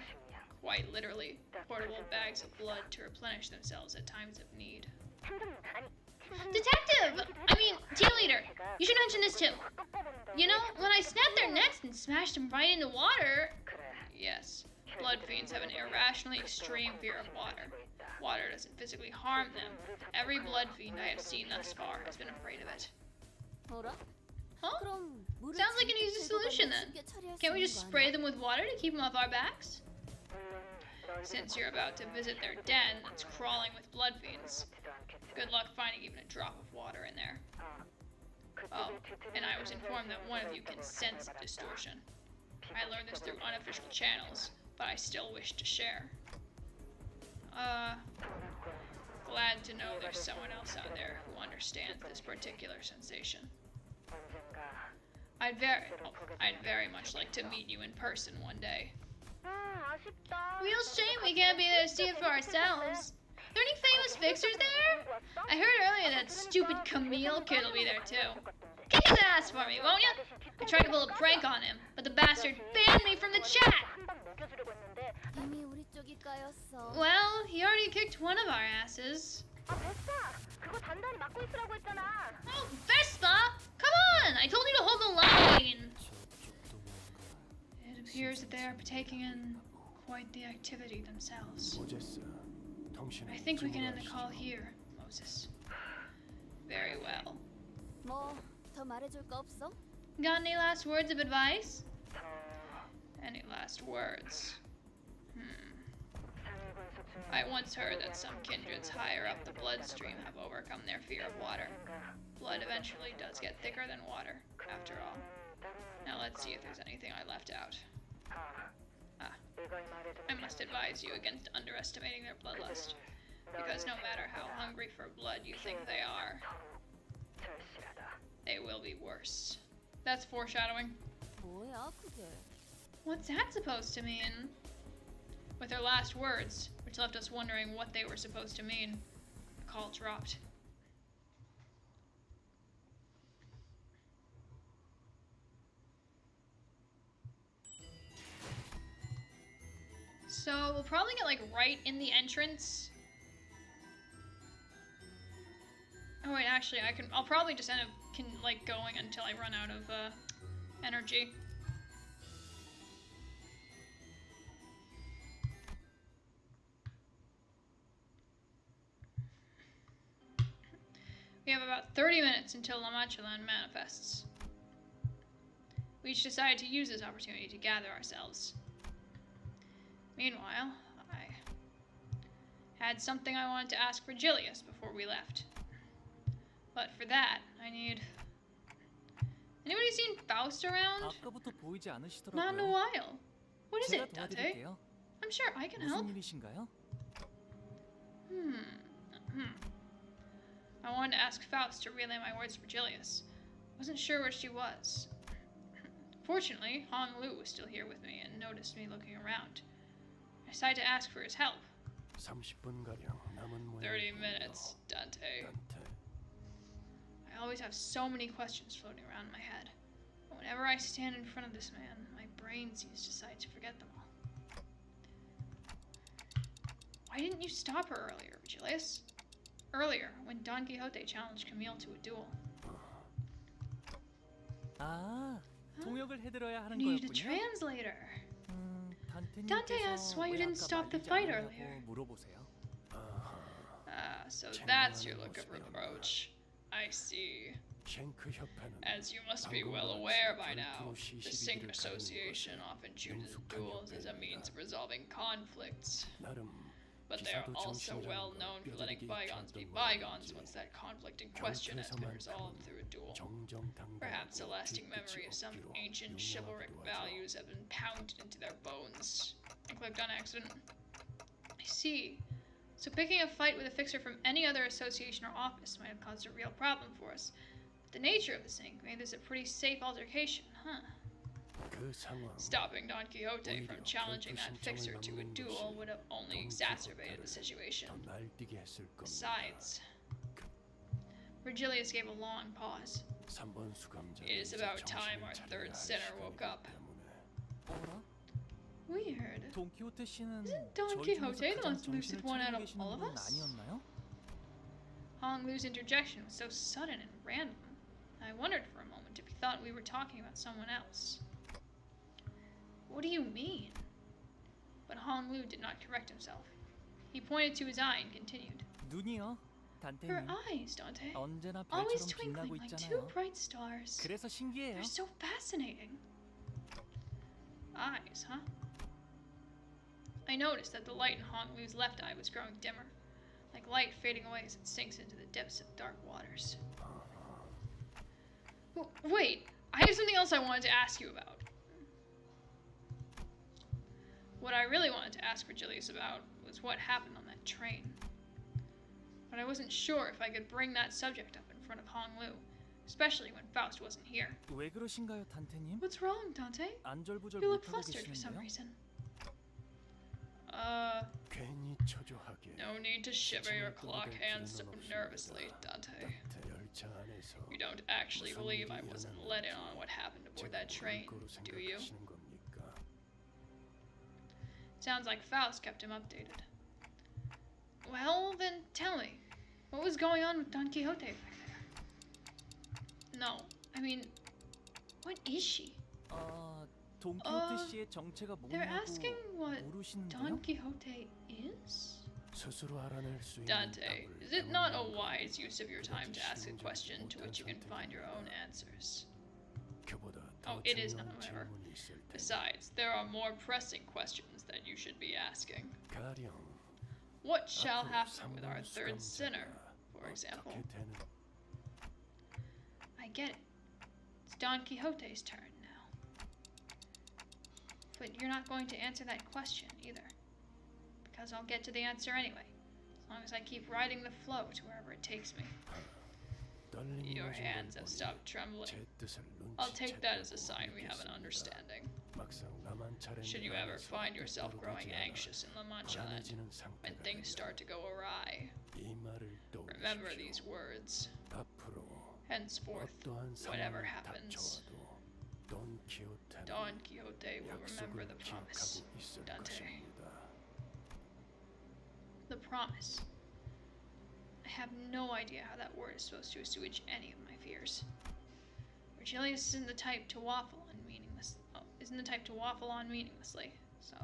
quite literally, portable bags of blood to replenish themselves at times of need. Team leader, you should mention this too. You know, when I snapped their necks and smashed them right in the water... Yes, blood fiends have an irrationally extreme fear of water. Water doesn't physically harm them. Every blood fiend I have seen thus far has been afraid of it. 뭐라? Huh? 그럼 물을 Sounds like an 재밌게 easy 들고 solution 가면 then. 쉽게 처리할 수 Can't we 있는 just 거 spray 아니야? them with water to keep them off our backs? Since you're about to visit their den that's crawling with blood fiends, good luck finding even a drop of water in there. Oh, and I was informed that one of you can sense distortion. I learned this through unofficial channels, but I still wish to share. Glad to know there's someone else out there who understands this particular sensation. I'd very much like to meet you in person one day. Real shame we can't be there to see it for ourselves. Are there any famous fixers there? I heard earlier that stupid Camille kid will be there too. Kick his ass for me, won't ya? I tried to pull a prank on him, but the bastard banned me from the chat! 이미 우리 쪽이 까였어. Well, he already kicked one of our asses. 그거 단단히 막고 있으라고 했잖아. Oh, Vespa! Come on! I told you to hold the line! It appears that they are partaking in quite the activity themselves. 모제스, 통신을 I think we can end the 준비하시죠. call here, Moses. Very well. 더 말해줄 거 없어? Got any last words of advice? Any last words? I once heard that some kindreds higher up the bloodstream have overcome their fear of water. Blood eventually does get thicker than water, after all. Now let's see if there's anything I left out. I must advise you against underestimating their bloodlust, because no matter how hungry for blood you think they are, they will be worse. That's foreshadowing. 뭐야 그게? What's that supposed to mean? With her last words, which left us wondering what they were supposed to mean, the call dropped. So we'll probably get like right in the entrance. Oh wait, actually I'll probably just end up going until I run out of energy. We have about 30 minutes until La Machelan manifests. We each decided to use this opportunity to gather ourselves. Meanwhile, I had something I wanted to ask Virgilius before we left. But for that, I need... Anybody seen Faust around? 아까부터 보이지 않으시더라고요. Not in a while. What is 제가 it, Dante? 도와드릴게요. I'm sure I can help. 무슨 일이신가요? I wanted to ask Faust to relay my words to Virgilius. Wasn't sure where she was. Fortunately, Hong Lu was still here with me and noticed me looking around. I decided to ask for his help. 30분가량 남은 모양이 30 보인다. minutes, Dante. 단테. I always have so many questions floating around in my head. But whenever I stand in front of this man, my brain seems to decide to forget them all. Why didn't you stop her earlier, Virgilius? Earlier, when Don Quixote challenged Camille to a duel. 아, 통역을 해드려야 하는 You needed a 거였군요. translator. 단테님께서 Dante asks why you 왜 didn't 아까 stop the 말리지 fight 않았냐고 earlier. 물어보세요. So that's your look of reproach. I see. 쉔크 협회는 As you must be well aware by now, the Sync Association often chooses duels as a means of resolving conflicts. 나름 But they are 기사도 also 정신이라는 well 걸 known for letting 뼈저리게 bygones be 익혔던 bygones 모양이지. once that conflict in question has been 결투에서만큼은 resolved through a duel. 정정당당하고 Perhaps a lasting memory of some 뒤끝이 ancient 없기로 chivalric 용납하기로 하죠. values have been pounded into their bones. I clicked on accident. I see. So picking a fight with a fixer from any other association or office might have caused a real problem for us. But the nature of the sync made this a pretty safe altercation, huh? 그 상황 Stopping Don Quixote from challenging that fixer to a duel would have only exacerbated the situation. 더 날뛰게 했을 겁니다. Besides, Virgilius gave a long pause. 3번 수감자 It is about time our third sinner woke up. 어라? Weird. 돈키호테 씨는 Isn't Don 저희 Quixote 중에서 the 가장 most lucid 정신을 one out 차리고 of 계시는 all of 분은 us? 아니었나요? Hong Lu's interjection was so sudden and random. I wondered for a moment if he thought we were talking about someone else. What do you mean? But Hong Lu did not correct himself. He pointed to his eye and continued. 눈이요, Her 단테님. eyes, Dante. 언제나 Always 별처럼 twinkling 빛나고 like two 있잖아요. bright stars. 그래서 신기해요. They're so fascinating. Eyes, huh? I noticed that the light in Hong Lu's left eye was growing dimmer, like light fading away as it sinks into the depths of dark waters. Wait, I have something else I wanted to ask you about. What I really wanted to ask Virgilius about was what happened on that train. But I wasn't sure if I could bring that subject up in front of Hong Lu, especially when Faust wasn't here. 왜 그러신가요, 단테님? What's wrong, Dante? 안절부절 You look 못하고 flustered for some 계시는데요? reason. 괜히 초조하게 No need to shiver your clock hands so nervously, Dante. 열차 안에서 You don't actually 무슨 believe I 일이 wasn't 일어났는지 let in on what happened aboard that train, 거로 do you? 생각하시는 겁니까? Sounds like Faust kept him updated. Well, then tell me, what was going on with Don Quixote back there? No, I mean, what is she? 돈키호테 씨의 정체가 They're 뭐냐고 asking what 모르시는데요? Don Quixote is? 스스로 알아낼 수 있는 Dante, 답을 is it not a 내놓는 wise use of your time to ask a 그다지 question to 쉬운 which you can 선택이 find your own 아니라 answers? 그보다 Oh, 더 it is not, 중요한 however. 질문이 있을 텐데. Besides, there are more pressing questions that you should be asking. 가령 What shall 앞으로 happen with our 상담 third sinner, 수감자가 for example? 어떻게 되는 I get it. It's Don Quixote's turn now. But you're not going to answer that question either. Because I'll get to the answer anyway. As long as I keep riding the flow to wherever it takes me. 떨리는 Your 모습을 hands have 보니 stopped trembling. 제 뜻을 I'll take that as a 눈치챘다고 sign we have an 느꼈습니다. understanding. 막상 나만 차례 Should you ever find yourself growing anxious in La Mancha Land, when things start to go awry, 이 말을 remember 떠올리십시오. these words. 앞으로 Henceforth, 어떠한 whatever 상황이 happens, 닥쳐와도 돈 키호테는 Don Quixote will remember 약속을 the promise. 기억하고 있을 Dante. 것입니다. The promise. I have no idea how that word is supposed to assuage any of my fears. Virgilius isn't the type to waffle on meaninglessly, so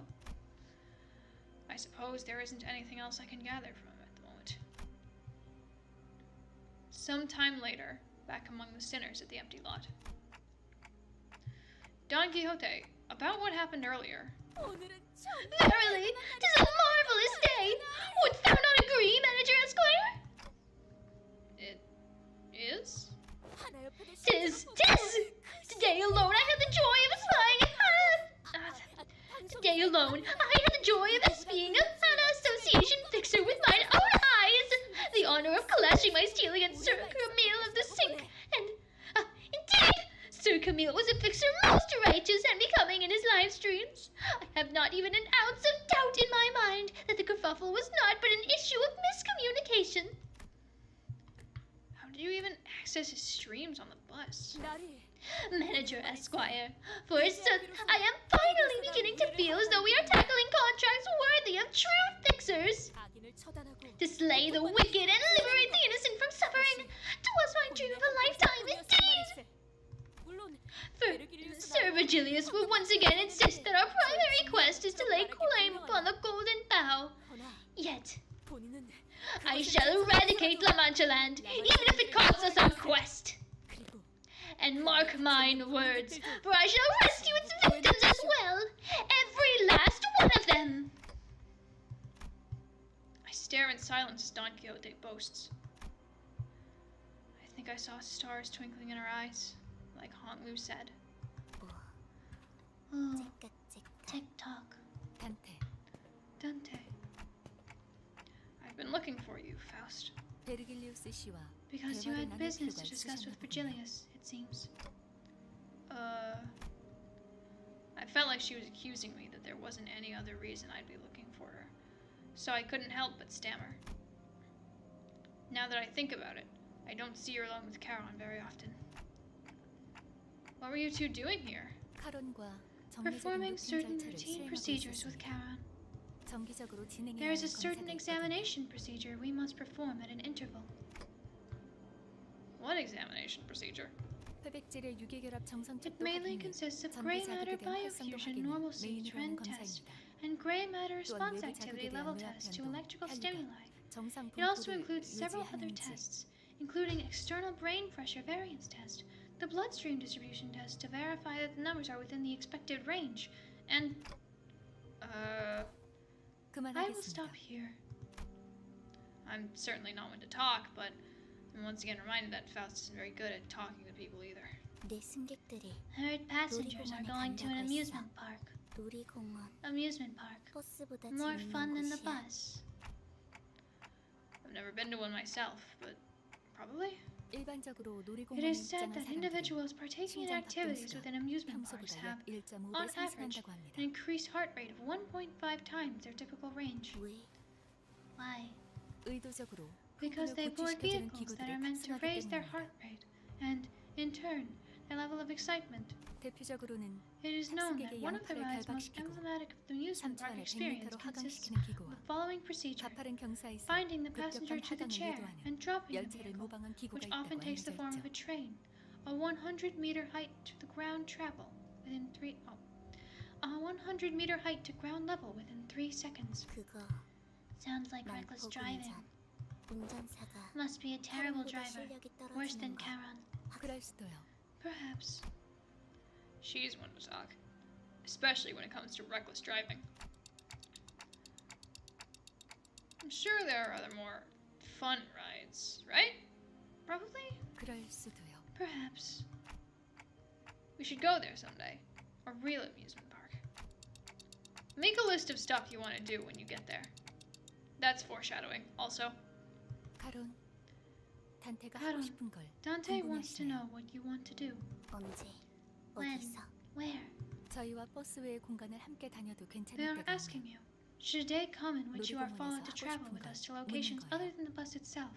I suppose there isn't anything else I can gather from him at the moment. Some time later, back among the sinners at the empty lot. Don Quixote, about what happened earlier. Verily, 'tis a marvelous day! Wouldst thou not agree, Manager Esquire? It is? 'Tis! Today alone I had the joy of Today alone I had the joy of espying an association fixer with mine own eyes! The honor of clashing my steel against Sir Camille of the Sink, and, indeed, Sir Camille was a fixer most righteous and becoming in his live streams. I have not even an ounce of doubt in my mind that the kerfuffle was not but an issue of miscommunication. How did you even access his streams on the bus? Manager Esquire, for I am finally beginning to feel as though we are tackling contracts worthy of true fixers. To slay the wicked and liberate the innocent from suffering. 'Twas my dream of a lifetime, indeed. Sir Virgilius will once again insist that our primary quest is to lay claim upon the golden bough. Yet, I shall eradicate La Mancha Land, even if it costs us our quest. And mark mine words, for I shall rescue its victims as well, every last one of them. I stare in silence as Don Quixote boasts. I think I saw stars twinkling in her eyes, like Hong Lu said. Oh, tick-tock. Dante. I've been looking for you, Faust. Because you had business to discuss with Virgilius, it seems. I felt like she was accusing me that there wasn't any other reason I'd be looking for her, so I couldn't help but stammer. Now that I think about it, I don't see her alone with Charon very often. What were you two doing here? Performing certain routine procedures with Charon. There is a certain examination procedure we must perform at an interval. What examination procedure? It mainly consists of gray matter biofusion normalcy trend test and gray matter 또한 response 외부 activity 자극에 level 대한 test to 의학편도 electrical 혈류가 stimuli. 정상 It also 분포를 includes several other 유지하는지 tests, including external brain pressure variance test, the bloodstream distribution test to verify that the numbers are within the expected range, and I will stop 그만하겠습니다. here. I'm certainly not one to talk, but I'm once again reminded that Faust isn't very good at talking to people either. 내 승객들이 Heard passengers are going to an amusement park. 놀이공원 Amusement park. 버스보다 More 재밌는 fun than the 곳이야. bus. I've never been to one myself, but probably. 일반적으로 It 놀이공원에 is said 입장한 that 사람들은 individuals partaking in 심장 activities 박동수가 within amusement parks 평소보다 have, 약 1.5배 on average, 상승한다고 합니다. an increased heart rate of 1.5 times their typical range. 왜? Why? 의도적으로 Because they board 구축시켜주는 vehicles that 기구들이 are meant to 탑승하기 raise their 때문입니다. heart rate and, in turn, their level of excitement. 대표적으로는 It is known that 탑승객의 one of the 양팔을 rides most 결박시키고 emblematic of the amusement 3초 park 안에 experience 100m로 consists 하강시키는 of 기구와 the following procedure: 가파른 경사에서 finding the passenger 급격한 to the 하강을 chair 유도하는 and dropping the 열차를 vehicle, 모방한 기구가 which 있다고 often takes 알려져 the form of 있죠. a train, a 100-meter height to the ground travel within a 100-meter height to ground level within 3 seconds. 그거 Sounds like 날 reckless 보고 driving. 운전사가 Must be a terrible 사람보다 driver, 실력이 worse 떨어지는 than 거 Charon. 그럴 수도요. Perhaps. She's one to talk, especially when it comes to reckless driving. I'm sure there are other more fun rides, right? Probably? 그럴 수도요. Perhaps. We should go there someday. A real amusement park. Make a list of stuff you want to do when you get there. That's foreshadowing, also. 카론, 단테가 카론, 하고 싶은 걸 Dante wants to 궁금해하시네요. know what you want to do. 언제 When? 어디서 Where? 저희와 버스 외의 공간을 함께 다녀도 They 괜찮을 are 때가 asking 오면 you. Should a day come in which you are followed to 놀이공원에서 하고 travel 싶은 with 걸 us to 묻는 locations 거예요. other than the bus itself?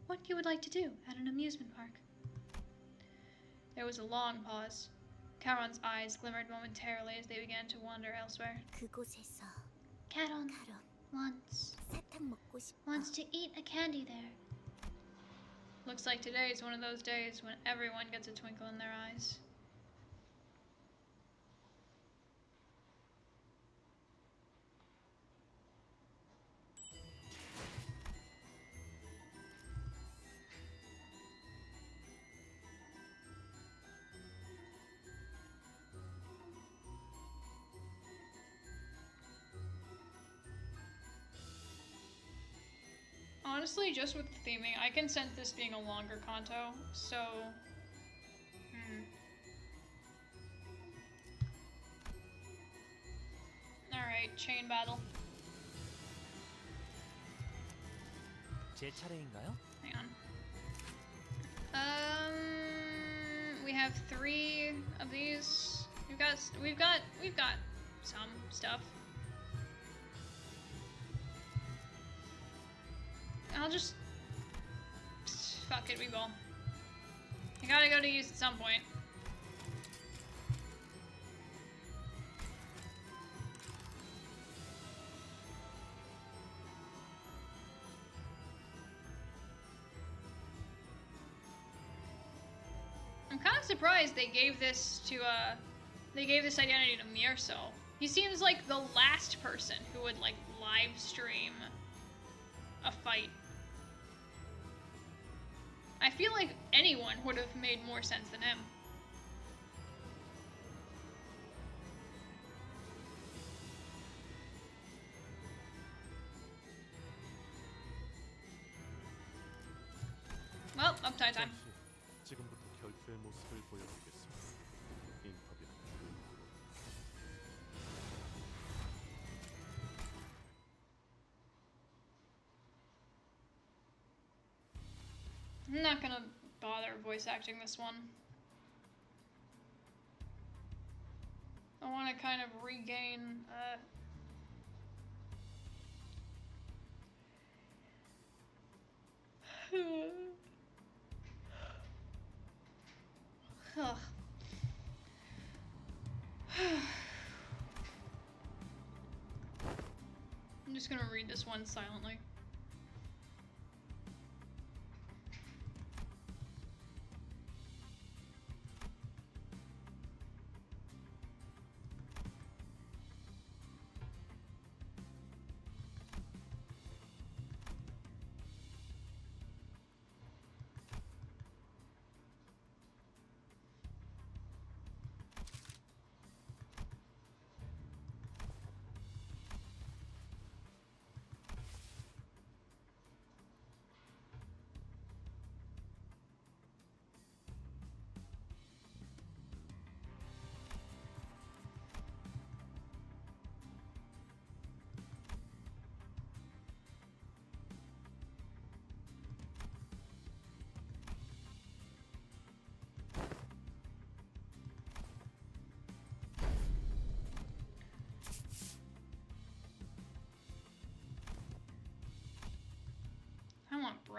What you would like to do at an amusement park? There was a long pause. Charon's eyes glimmered momentarily as they began to wander elsewhere. 그곳에서 Charon 카론 wants 사탕 먹고 싶어. to eat a candy there. Looks like today is one of those days when everyone gets a twinkle in their eyes. Honestly, just with the theming, I can sense this being a longer kanto, so... Alright, chain battle. 제 차례인가요? Hang on. We have 3 of these. We've got some stuff. I'll just... Fuck it, we will. I gotta go to use at some point. I'm kind of surprised they gave this to, they gave this identity to Mirso. He seems like the last person who would, like, live stream a fight. I feel like anyone would have made more sense than him. Well, uptime time. 지금부터 결투의 모습을 보여드리겠습니다. 인터뷰. I'm not gonna bother voice acting this one. I want to kind of regain, Ugh. I'm just gonna read this one silently.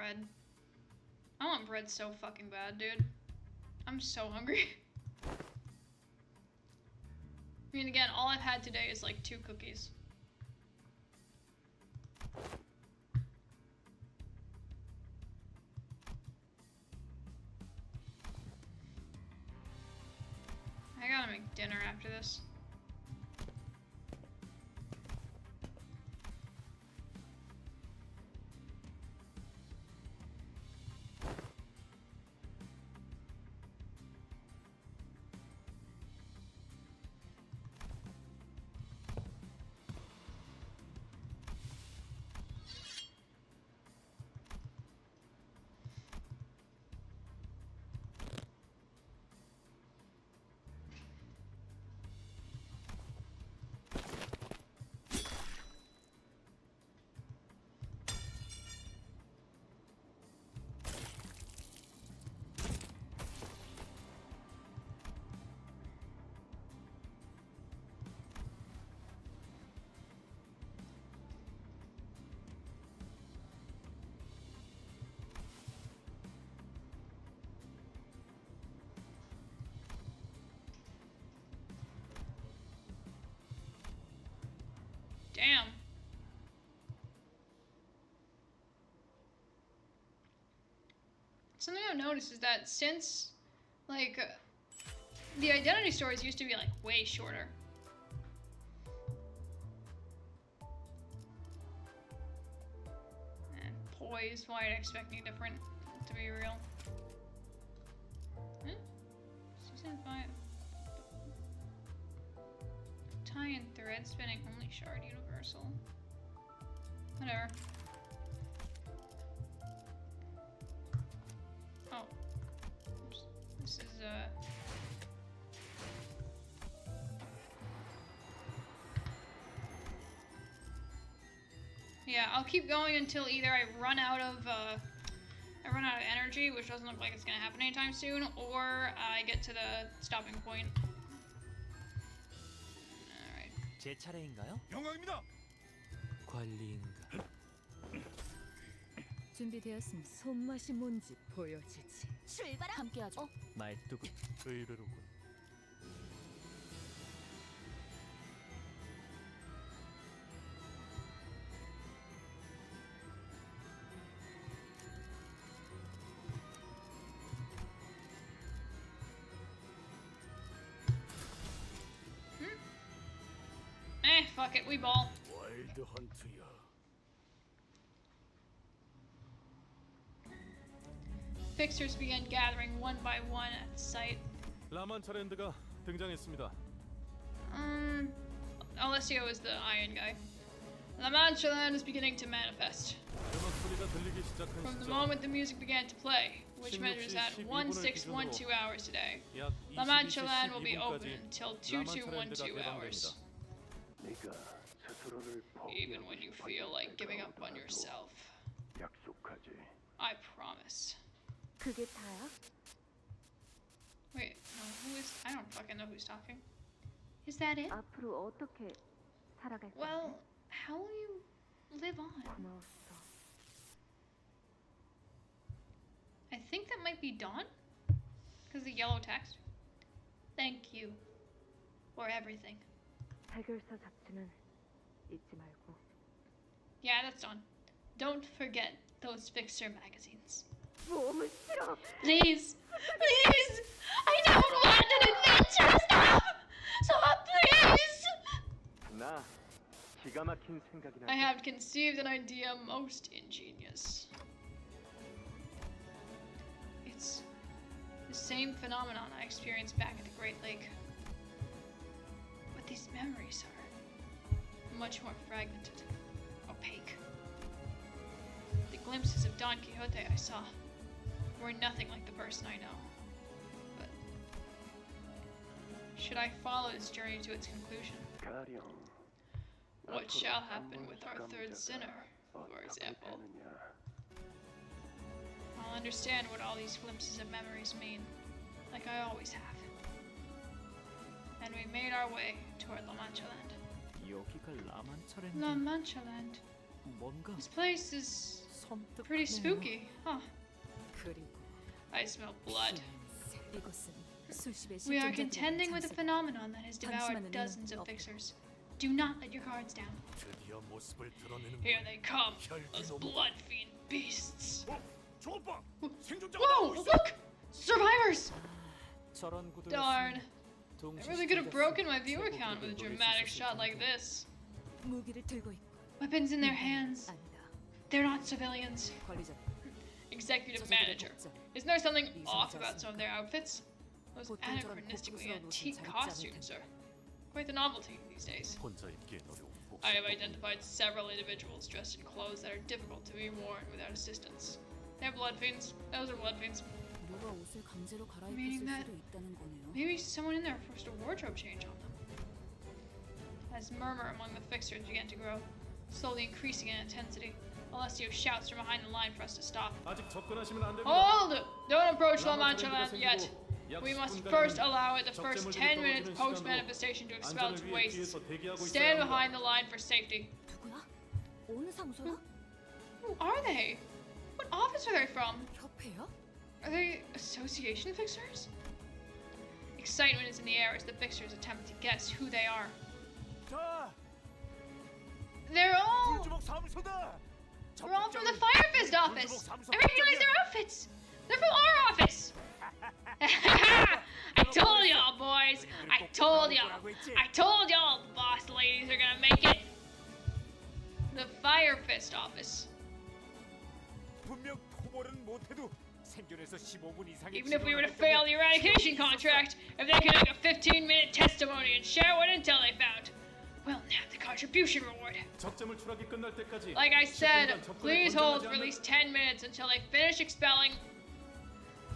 bread. I want bread so fucking bad, dude. I'm so hungry. I mean, again, all I've had today is like 2 cookies. I gotta make dinner after this. Damn. Something I've noticed is that since, like, the identity stories used to be, like, way shorter. And poised, why I'd expect anything different to be real. Season 5. Tie and thread spinning only shard universal. Whatever. Oh. Oops. This is yeah, I'll keep going until either I run out of energy, which doesn't look like it's gonna happen anytime soon, or I get to the stopping point. Alright. 제 차례인가요? 영광입니다. 관리인가? 준비되었으면 손맛이 뭔지 보여주지. 출발. 함께하죠. 말뚝은 의외로군. Fuck it, we ball. 와일드 헌트야. Fixers began gathering one by one at the site. 라만차랜드가 등장했습니다. Alessio is the iron guy. La Mancha Land is beginning to manifest. 음악 소리가 들리기 시작한 From the 시점 moment the music began to play, which measures at 1612 hours today. 약 La Mancha Land will be 22시 open 12분까지 until 라만차랜드가 2212 hours. 개방됩니다. Even when you feel like giving up on yourself. I promise. 그게 다야? Wait, no, who is... I don't fucking know who's talking. Is that it? 앞으로 어떻게 살아갈 거야? Well, how will you live on? 고마웠어. I think that might be Dawn? Because the yellow text. Thank you for everything. 해결사 잡지는 잊지 말고. Yeah, that's Dawn. Don't forget those Fixer magazines. 몸은 싫어. Please! Please! I don't want an adventure! Stop! Stop, please! 나 기가 막힌 생각이 I have conceived an idea most ingenious. It's the same phenomenon I experienced back at the Great Lake. But these memories are much more fragmented, opaque. The glimpses of Don Quixote I saw were nothing like the person I know. But should I follow this journey to its conclusion? What shall happen with our third sinner, for example? I'll understand what all these glimpses of memories mean, like I always have. And we made our way toward La Mancha Land. 여기가 라만차랜드. La Mancha Land. 뭔가 This place is Pretty spooky, huh? 그리고 I smell blood. 이곳은 수십의 We are 실존자들의 contending with a 장소다. phenomenon that has devoured 방심하는 dozens 이는 of 없다. fixers. Do not let your guards down. 드디어 모습을 드러내는 Here they come, those blood fiend beasts. 저것 봐. 생존자가 Whoa! 나오고 있어. Look! Survivors! 저런 구도 Darn. I really could have broken my viewer count with a dramatic shot like this. 무기를 들고 있고 Weapons in their hands. 아니다. They're not civilians. 관리자 Executive manager. Isn't there something off about some of their outfits? Those anachronistically antique costumes are quite the novelty these days. 혼자 입기엔 어려운 I have identified several individuals dressed in clothes that are difficult to be worn without assistance. They're blood fiends. Those are blood fiends. 누가 옷을 강제로 Meaning 갈아입혔을 that 수도 있다는 거네요. maybe someone in there forced a wardrobe change on them. As murmur among the fixers began to grow, slowly increasing in intensity, Alessio shouts from behind the line for us to stop. 아직 접근하시면 안 됩니다. Hold it! Don't approach La Mancha Land yet. We must first allow it the first 10 minutes post-manifestation to expel its wastes. Stand behind the line for safety. 누구야? 어느 사무소야? Who are they? What office are they from? 협회야? Are they association fixers? Excitement is in the air as the fixers attempt to guess who they are. 자, They're all 사무소다. from the Fire Fist office. I recognize their outfits. They're from our office. I told y'all, boys. I told y'all. I told y'all the boss ladies are gonna make it. The Fire Fist office. 분명 토벌은 못해도 생존해서 15분 이상의 Even if we were to fail the eradication contract, if they could make a 15-minute testimony and share what intel they found, we'll nab the contribution reward. 적재물 추락이 끝날 때까지 Like I said, 10분간 적군을 please hold 권장하지 for at 않는 least 10 minutes until they finish expelling.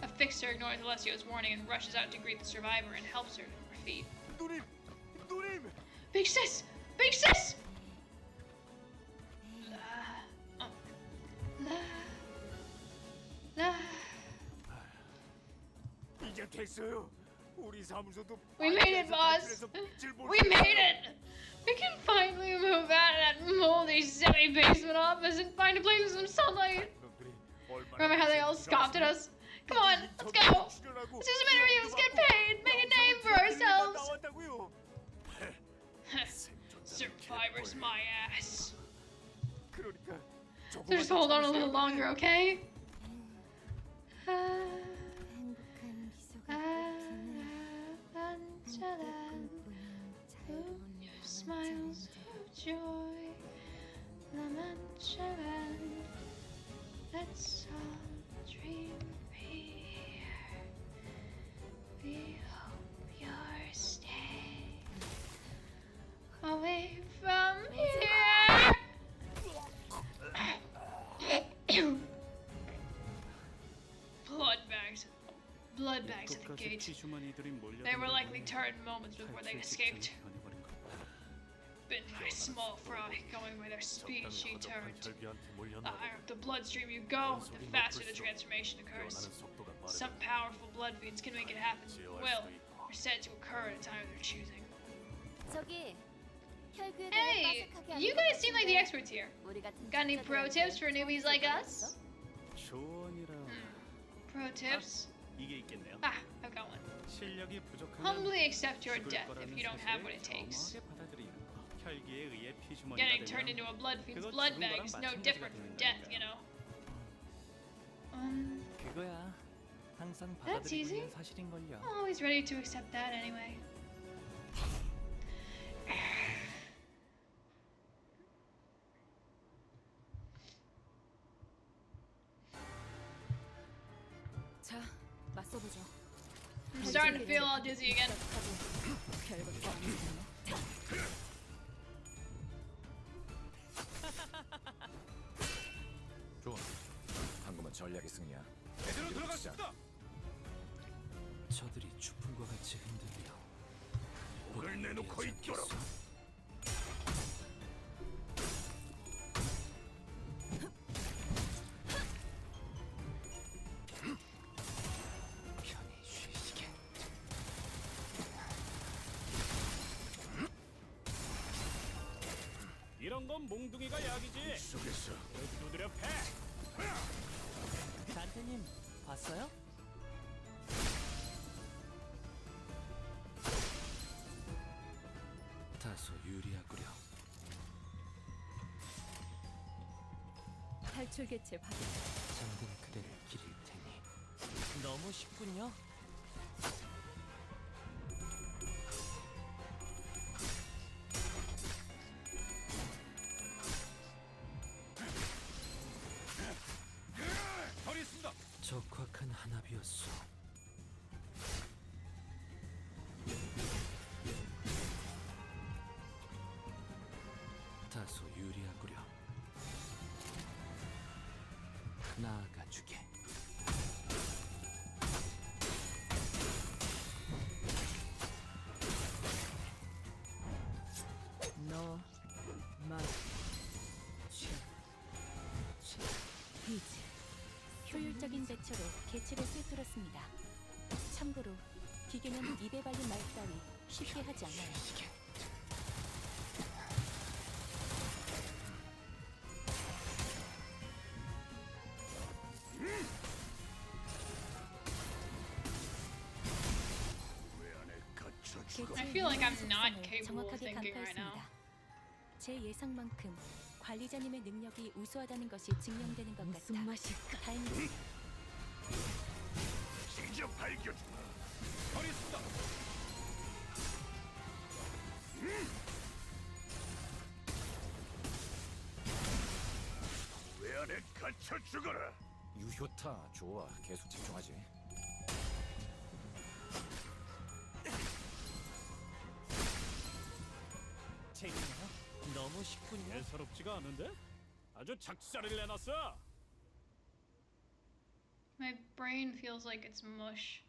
A fixer ignores Alessio's warning and rushes out to greet the survivor and helps her to her feet. 누님, 누님. Big sis! Big sis! 이제 됐어요. 우리 사무소도 We made it, boss! We made it! We can finally move out of that moldy, semi-basement office and find a place with some sunlight. Remember how they all scoffed at us? Come on, let's go! Let's do some interviews, get paid, make a name for ourselves! Survivors, my ass. So just hold on a little longer, okay? Your smiles of joy, La Mancha Land. Let's all dream here. We hope you're staying away from here. Blood bags at the gate. They were likely turned moments before they escaped. Bit by a small fry, going by their speed she turned. The higher up the bloodstream you go, the faster the transformation occurs. Some powerful blood fiends can make it happen, will, or said to occur at a time of their choosing. 저기 혈구에 Hey, you guys seem like the experts here. Got any pro tips for newbies like us? 조언이라 Pro tips? 이게 있겠네요. Ah, I've got one. 실력이 부족하면 Humbly accept your death if you don't have what it takes. 혈기에 의해 피주머니가 Getting turned 되면 into a blood fiend's blood bag is no different from death, you know. 그거야. 항상 That's 받아들이고 easy. 있는 사실인걸요. I'm always ready to accept that anyway. 자, 맞서보죠. I'm starting to feel all dizzy again. 별것도 아니네. 좋아. 방금은 전략의 승리야. 제대로 들어갔습니다. 저들이 추풍과 같이 흔들려. 목을 내놓고 있도록. 편히 쉬시게. 이런 건 몽둥이가 약이지. 속에서 두드려 패. 단테님 봤어요? 다소 유리하구려. 탈출 개체 확인. 잠든 그대를 기릴 테니. 너무 쉽군요. 적확한 한압이었소. 다소 유리하구려. 나아가 주게. 너, 마, 이제 효율적인 대처로 개체를 꿰뚫었습니다. 참고로 기계는 입에 발린 말 따위 쉽게 하지 않아요. I feel like I'm not 속성을 capable of 정확하게 thinking right now. 간파했습니다. 제 예상만큼 관리자님의 능력이 우수하다는 것이 증명되는 것 무슨 같다. 맛일까? 다행입니다. 직접 밝혀주마. 버리스다. 왜 안에 갇혀 죽어라. 유효타 좋아. 계속 집중하지. 재밌나요? 너무 쉽군요. 예사롭지가 않은데? 아주 작살을 내놨어. My brain feels like it's mush.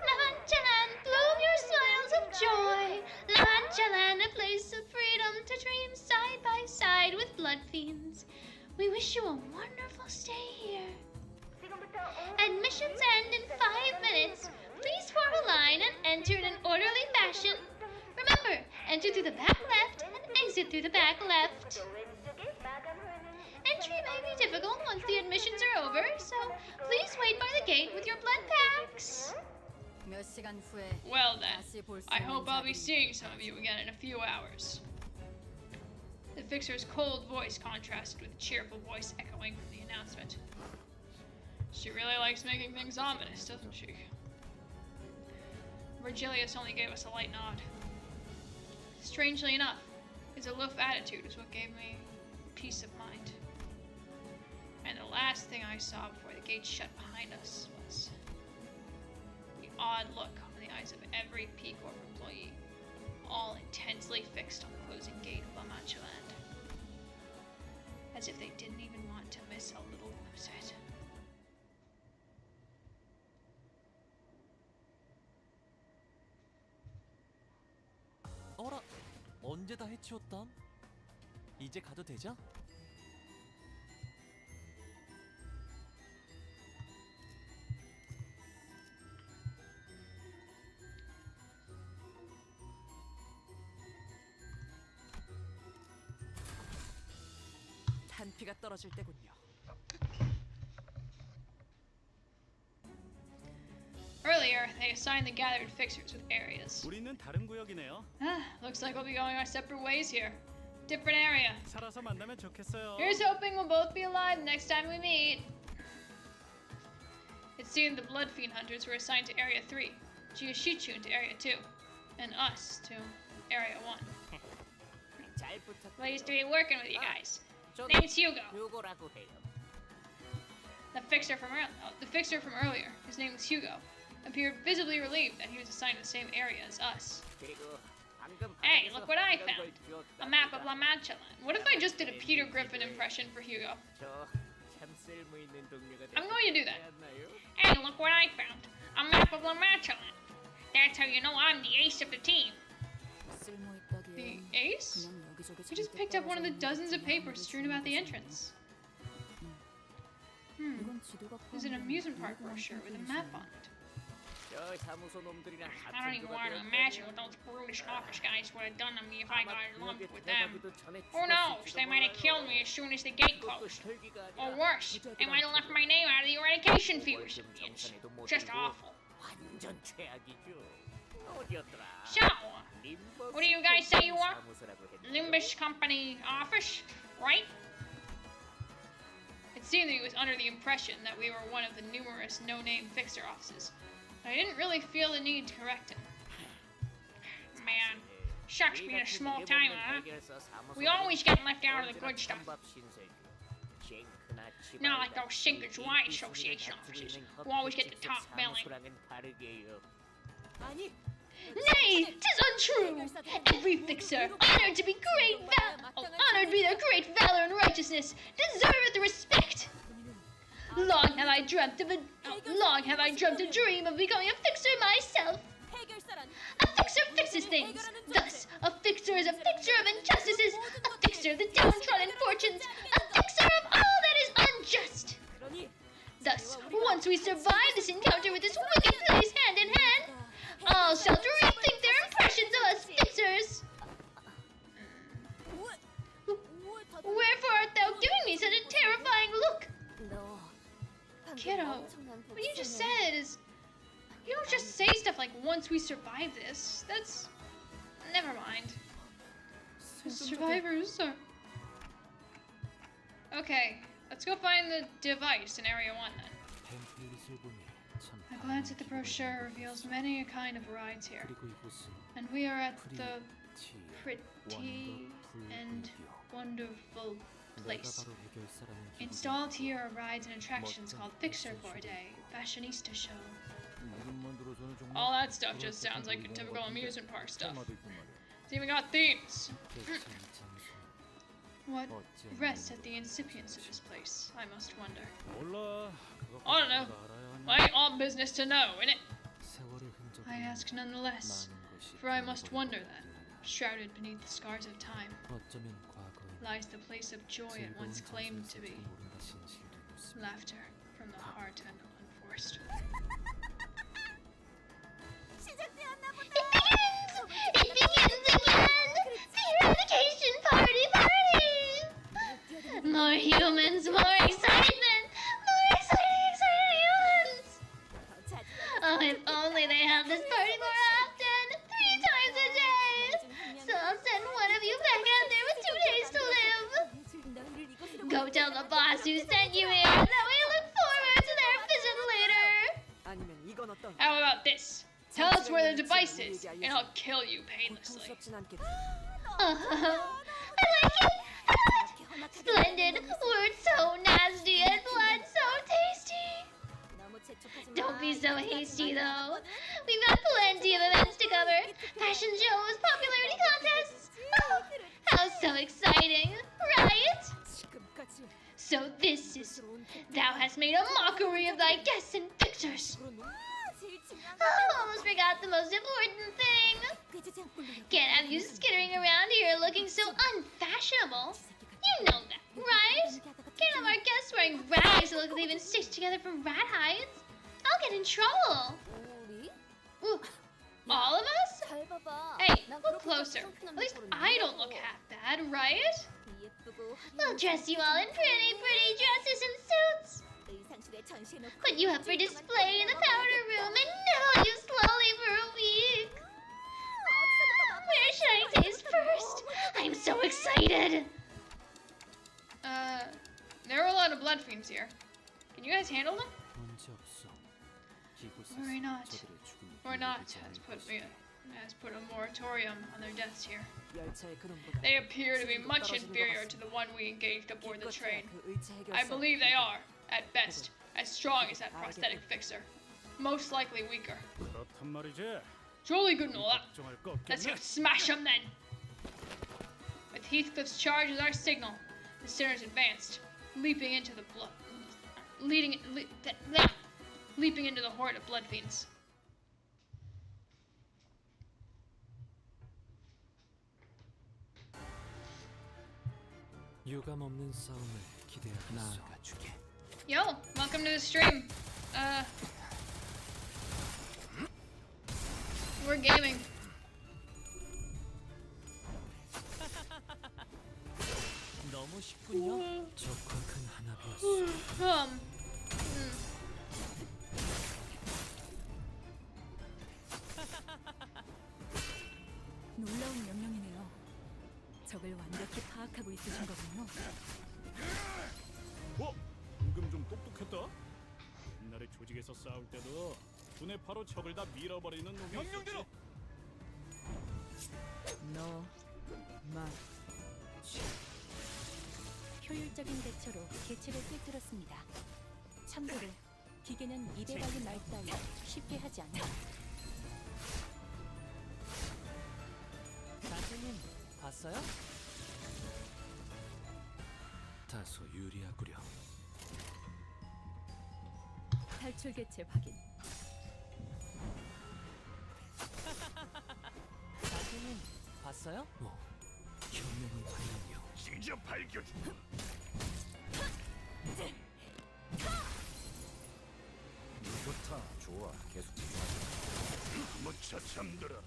나만찬한 bloom your smiles of joy. 나만찬한 a place of freedom to dream side by side with blood fiends. We wish you a wonderful stay here. Admissions end in 5 minutes. Please form a line and enter in an orderly fashion. Remember, enter through the back left and exit through the back left. Entry may be difficult once the admissions are over, so please wait by the gate with your blood packs. 몇 시간 후에 Well then, 다시 볼 수 I 있는 hope I'll be 자들이 seeing some of you again in a few hours. The fixer's cold voice contrasted with the cheerful voice echoing from the announcement. She really likes making things ominous, doesn't she? Virgilius only gave us a light nod. Strangely enough, his aloof attitude was what gave me peace of mind. And the last thing I saw before the gates shut behind us was the odd look on the eyes of every P Corp employee, all intensely fixed on the closing gate of La Mancha Land, as if they didn't even want to miss a little glimpse of it. 어라, 언제 다 해치웠담? 이제 가도 되죠? 탄피가 떨어질 때군요. Earlier, they assigned the gathered fixers with areas. 우리는 다른 구역이네요. Looks like we'll be going our separate ways here. Different area. 살아서 만나면 좋겠어요. Here's hoping we'll both be alive next time we meet. It seemed the Blood Fiend Hunters were assigned to Area 3, Jioshichun to Area 2, and us to Area 1. 잘 부탁. Pleased to be working with you guys. Name's Hugo. 요거라고 해요. The fixer from earlier, his name was Hugo, appeared visibly relieved that he was assigned to the same area as us. 그리고 방금 Hey, 바닥에서 look what I 이런 found. 걸 A map of 주웠답니다. La Mancha Land. What if I just did a Peter Griffin impression for Hugo? 저참 쓸모 있는 동료가 I'm going to do that. 않나요? Hey, look what I found. A map of La Mancha Land. That's how you know I'm the ace of the team. 쓸모 있다기에 The ace? 그냥 여기저기 We just 잔뜩 picked up one of the 떨어져 dozens of 있는 papers 것들이 strewn about the 있는 entrance. 거죠. 이건 지도가 There's an 포함된 amusement park 모르고 brochure with a 있는 map 것이네요. on it. 저 사무소 놈들이랑 I don't even want to imagine what those brutish office guys would have done to me if I got lumped with them. Who knows? They might have killed me as soon as the gate closed. Or worse, they might have left my name out of the eradication fuse. It's just awful. 완전 최악이죠. 어디였더라? So, what do you guys say you are? Limbus Company office, right? It seemed that he was under the impression that we were one of the numerous no-name fixer offices. But I didn't really feel the need to correct him. Man, sucks being a small town, huh? We always get left out of the good stuff. Not like those Sinkers Wine Association offices, who always get the top billing. Nay, 'tis untrue. Every fixer, honored to be honored be their great valor and righteousness, deserveth respect. Long have I dreamt a dream of becoming a fixer myself. A fixer fixes things. Thus, a fixer is a fixer of injustices, a fixer of the downtrodden fortunes, a fixer of all that is unjust. Thus, once we survive this encounter with this wicked place hand in hand, all shall rethink their impressions of us fixers. Wherefore art thou giving me such a terrifying look? Kiddo, what you just said is... You don't just say stuff like, once we survive this. That's... Never mind. Survivors are... Okay, let's go find the device in Area 1 then. A glance at the brochure reveals many a kind of rides here. And we are at the pretty and wonderful place. Installed here are rides and attractions called Fixer for a Day, Fashionista Show. All that stuff just sounds like your typical amusement park stuff. It's even got themes. What rests at the incipience of this place, I must wonder. I don't know. I ain't all business to know, innit? I ask nonetheless, for I must wonder that, shrouded beneath the scars of time, lies the place of joy it once claimed to be. Laughter from the heart and unforced. It begins again! The eradication party! More humans, more excitement! More exciting humans! Oh, if only they had this party more often! 3 times a day! So I'll send one of you back out there with 2 days to live! Go tell the boss who sent you here that we look forward to their visit later! How about this? Tell us where the device is, and I'll kill you painlessly. Oh, I like it! Splendid! Words so nasty and blood so tasty! Don't be so hasty, though. We've got plenty of events to cover. Fashion shows, popularity contests. Oh, how so exciting, right? So this is... Thou hast made a mockery of thy guests and fixers. Oh, almost forgot the most important thing. Can't have you skittering around here looking so unfashionable. You know that, right? Can't have our guests wearing rags that look like they've been stitched together from rat hides. I'll get in trouble. Ooh, all of us? Hey, look closer. At least I don't look half bad, right? We'll dress you all in pretty dresses and suits. Put you up for display in the powder room and nail you slowly for a week. Where should I taste first? I'm so excited. There are a lot of blood fiends here. Can you guys handle them? Or not has put a moratorium on their deaths here. They appear to be much inferior to the one we engaged aboard the train. I believe they are, at best, as strong as that prosthetic fixer. Most likely weaker. Jolly good and all that. Let's go smash them then! With Heathcliff's charge as our signal, the sinners advanced, leaping into the horde of blood fiends. Yo, welcome to the stream. We're gaming. 너무 쉽군요. 적과 큰 하나비였어. 놀라운 명령이네요. 적을 완벽히 파악하고 있으신 거군요. 방금 좀 똑똑했다. 옛날에 조직에서 싸울 때도 눈에 바로 적을 다 밀어버리는 놈이 있었지. 효율적인 대처로 개체를 꿰뚫었습니다. 참고로 기계는 입에 발린 말 따위 쉽게 하지 않아요. 단테님 봤어요? 다소 유리하구려. 탈출 개체 확인. 단테님 봤어요? 현명한 판단이요. 진짜 밝혀주마. 좋다. 좋아. 계속 집중하자. 무차 잠들어.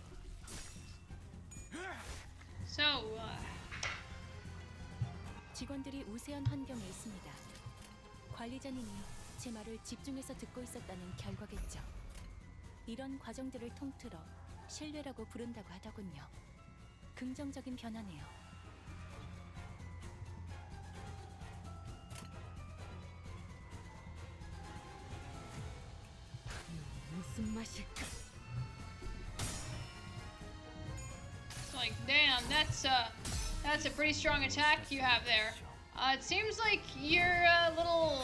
So, 직원들이 우세한 환경에 있습니다. 관리자님이 제 말을 집중해서 듣고 있었다는 결과겠죠. 이런 과정들을 통틀어 신뢰라고 부른다고 하더군요. 긍정적인 변화네요. 무슨 맛일까? it's like, damn, that's a pretty strong attack you have there. It seems like you're a little.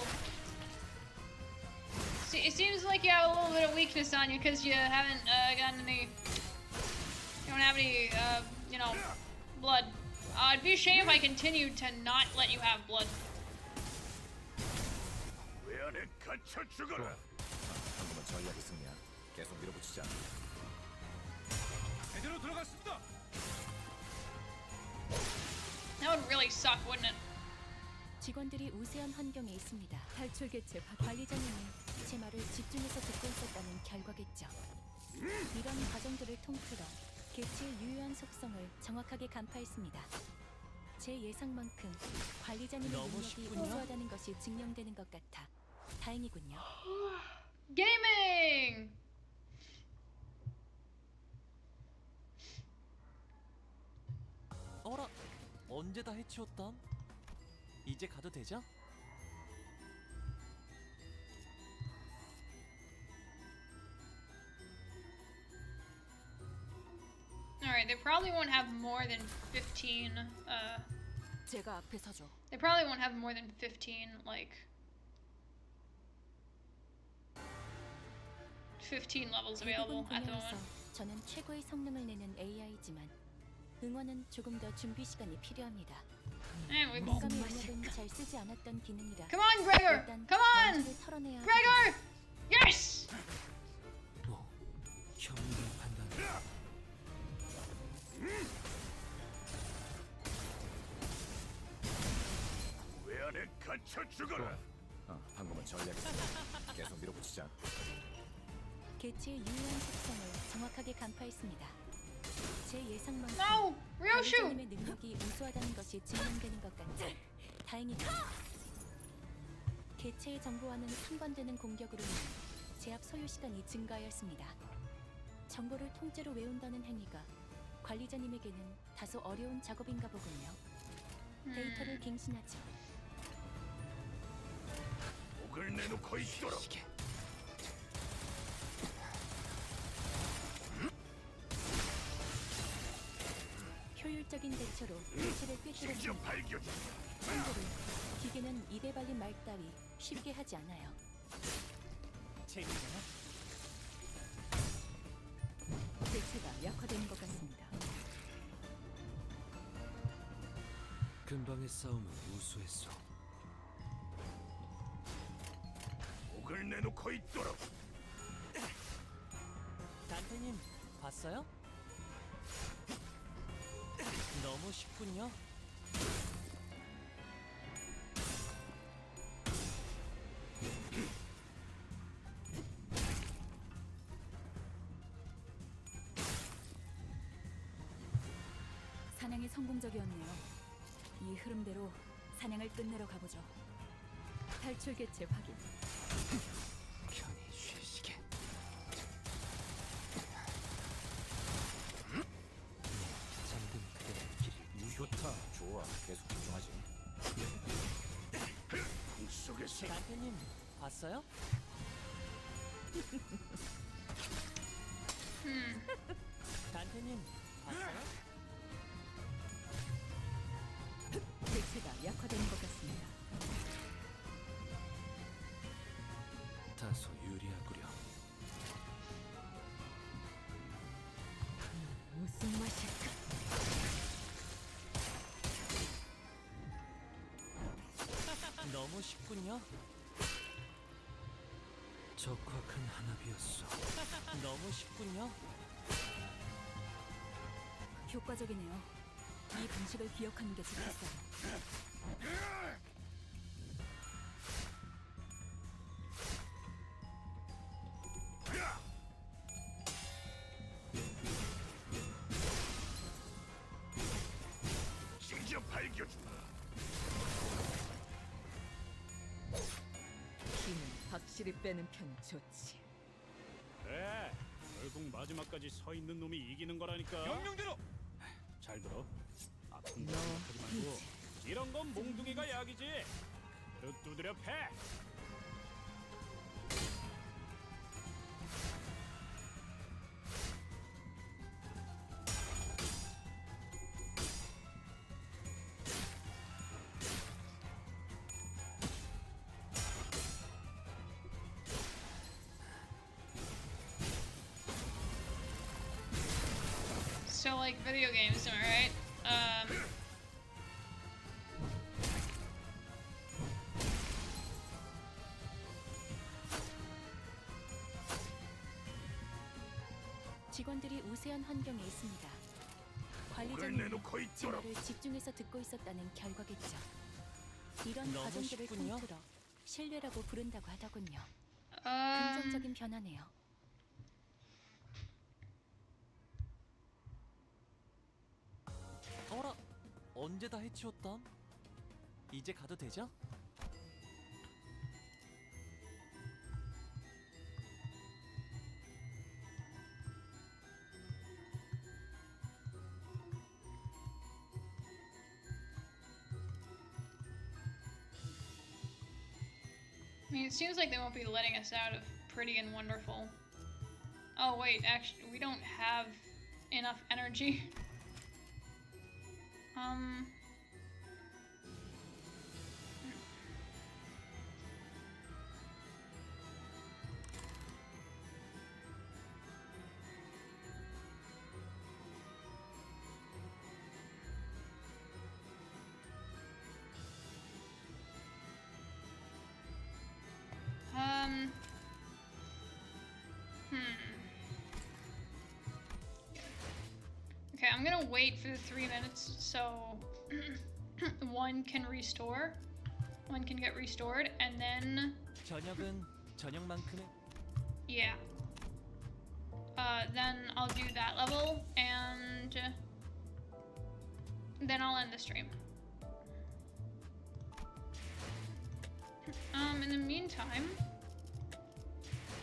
It seems like you have a little bit of weakness on you because you haven't gotten any. You don't have any, you know, blood. It'd be a shame if I continued to not let you have blood. 왜 안에 갇혀 죽어라. 방금은 전략의 승리야. 계속 밀어붙이자. 제대로 들어갔습니다. That would really suck, wouldn't it? 직원들이 우세한 환경에 있습니다. 탈출 개체 확인. 관리자님이 제 말을 집중해서 듣고 있었다는 결과겠죠. 이런 과정들을 통틀어 개체의 유효한 속성을 정확하게 간파했습니다. 제 예상만큼 관리자님의 너무 능력이 쉽군요. 우수하다는 것이 증명되는 것 같아 다행이군요. Gaming! 어라, 언제 다 해치웠담? 이제 가도 되죠? Alright, they probably won't have more than 15, 제가 앞에 서죠. they probably won't have more than 15, like, 15 levels available 대부분 at the 분야에서 moment. 저는 최고의 성능을 내는 AI지만 응원은 조금 더 준비시간이 필요합니다. And we go. 공감의 영역은 잘 쓰지 않았던 기능이라 Come on, Gregor! 일단 Come on! 먼지를 털어내야 하거든요. Gregor! Yes! 현명한 판단. 왜 안에 갇혀 죽어라. 방금은 전략의 승리야. 계속 밀어붙이자. 개체의 유효한 속성을 정확하게 간파했습니다. 제 예상만큼 No! Ryoshu! 관리자님의 능력이 우수하다는 것이 증명되는 것 같아 다행이군요. 개체의 정보와는 상반되는 공격으로는 제압 소요 시간이 증가하였습니다. 정보를 통째로 외운다는 행위가 관리자님에게는 다소 어려운 작업인가 보군요. 데이터를 갱신하죠. 목을 내놓고 있도록. 효율적인 대처로 개체를 진짜 꿰뚫었습니다. 밝혀주마. 참고로 기계는 입에 발린 말 따위 쉽게 하지 않아요. 재밌네요. 개체가 약화되는 것 같습니다. 근방의 싸움은 우수했어. 목을 내놓고 있도록. 단테님 봤어요? 너무 쉽군요. 사냥이 성공적이었네요. 이 흐름대로 사냥을 끝내러 가보죠. 탈출 개체 확인. 편히 쉬시게. 잠든 그대의 길을 좋다. 좋아. 계속 집중하지. 속에서 단테님 봤어요? 단테님 봤어요? 개체가 약화되는 것 같습니다. 다소 유리하구려. 무슨 맛일까? 너무 쉽군요. 적확한 하나비였어. 너무 쉽군요. 효과적이네요. 이 방식을 기억하는 게 좋겠어요. 찢어 발겨주마. 힘은 확실히 빼는 편이 좋지. 그래, 결국 마지막까지 서 있는 놈이 이기는 거라니까. 명령대로. 잘 들어. 아픈 거 너 생각하지 말고 이런 건 몽둥이가 약이지. 그대로 두드려 패. So like video games, am I right? 직원들이 우세한 환경에 있습니다. 그걸 관리자님이 내놓고 제 있도록. 말을 집중해서 듣고 있었다는 결과겠죠. 이런 너무 과정들을 쉽군요. 통틀어 신뢰라고 부른다고 하더군요. Um, 긍정적인 변화네요. 어라, 언제 다 해치웠담? 이제 가도 되죠? I mean, it seems like they won't be letting us out of Pretty and Wonderful. Oh wait, actually, we don't have enough energy. Okay, I'm gonna wait for the 3 minutes so one can restore. One can get restored, and then 저녁은 저녁만큼의 yeah. Then I'll do that level, and then I'll end the stream. In the meantime,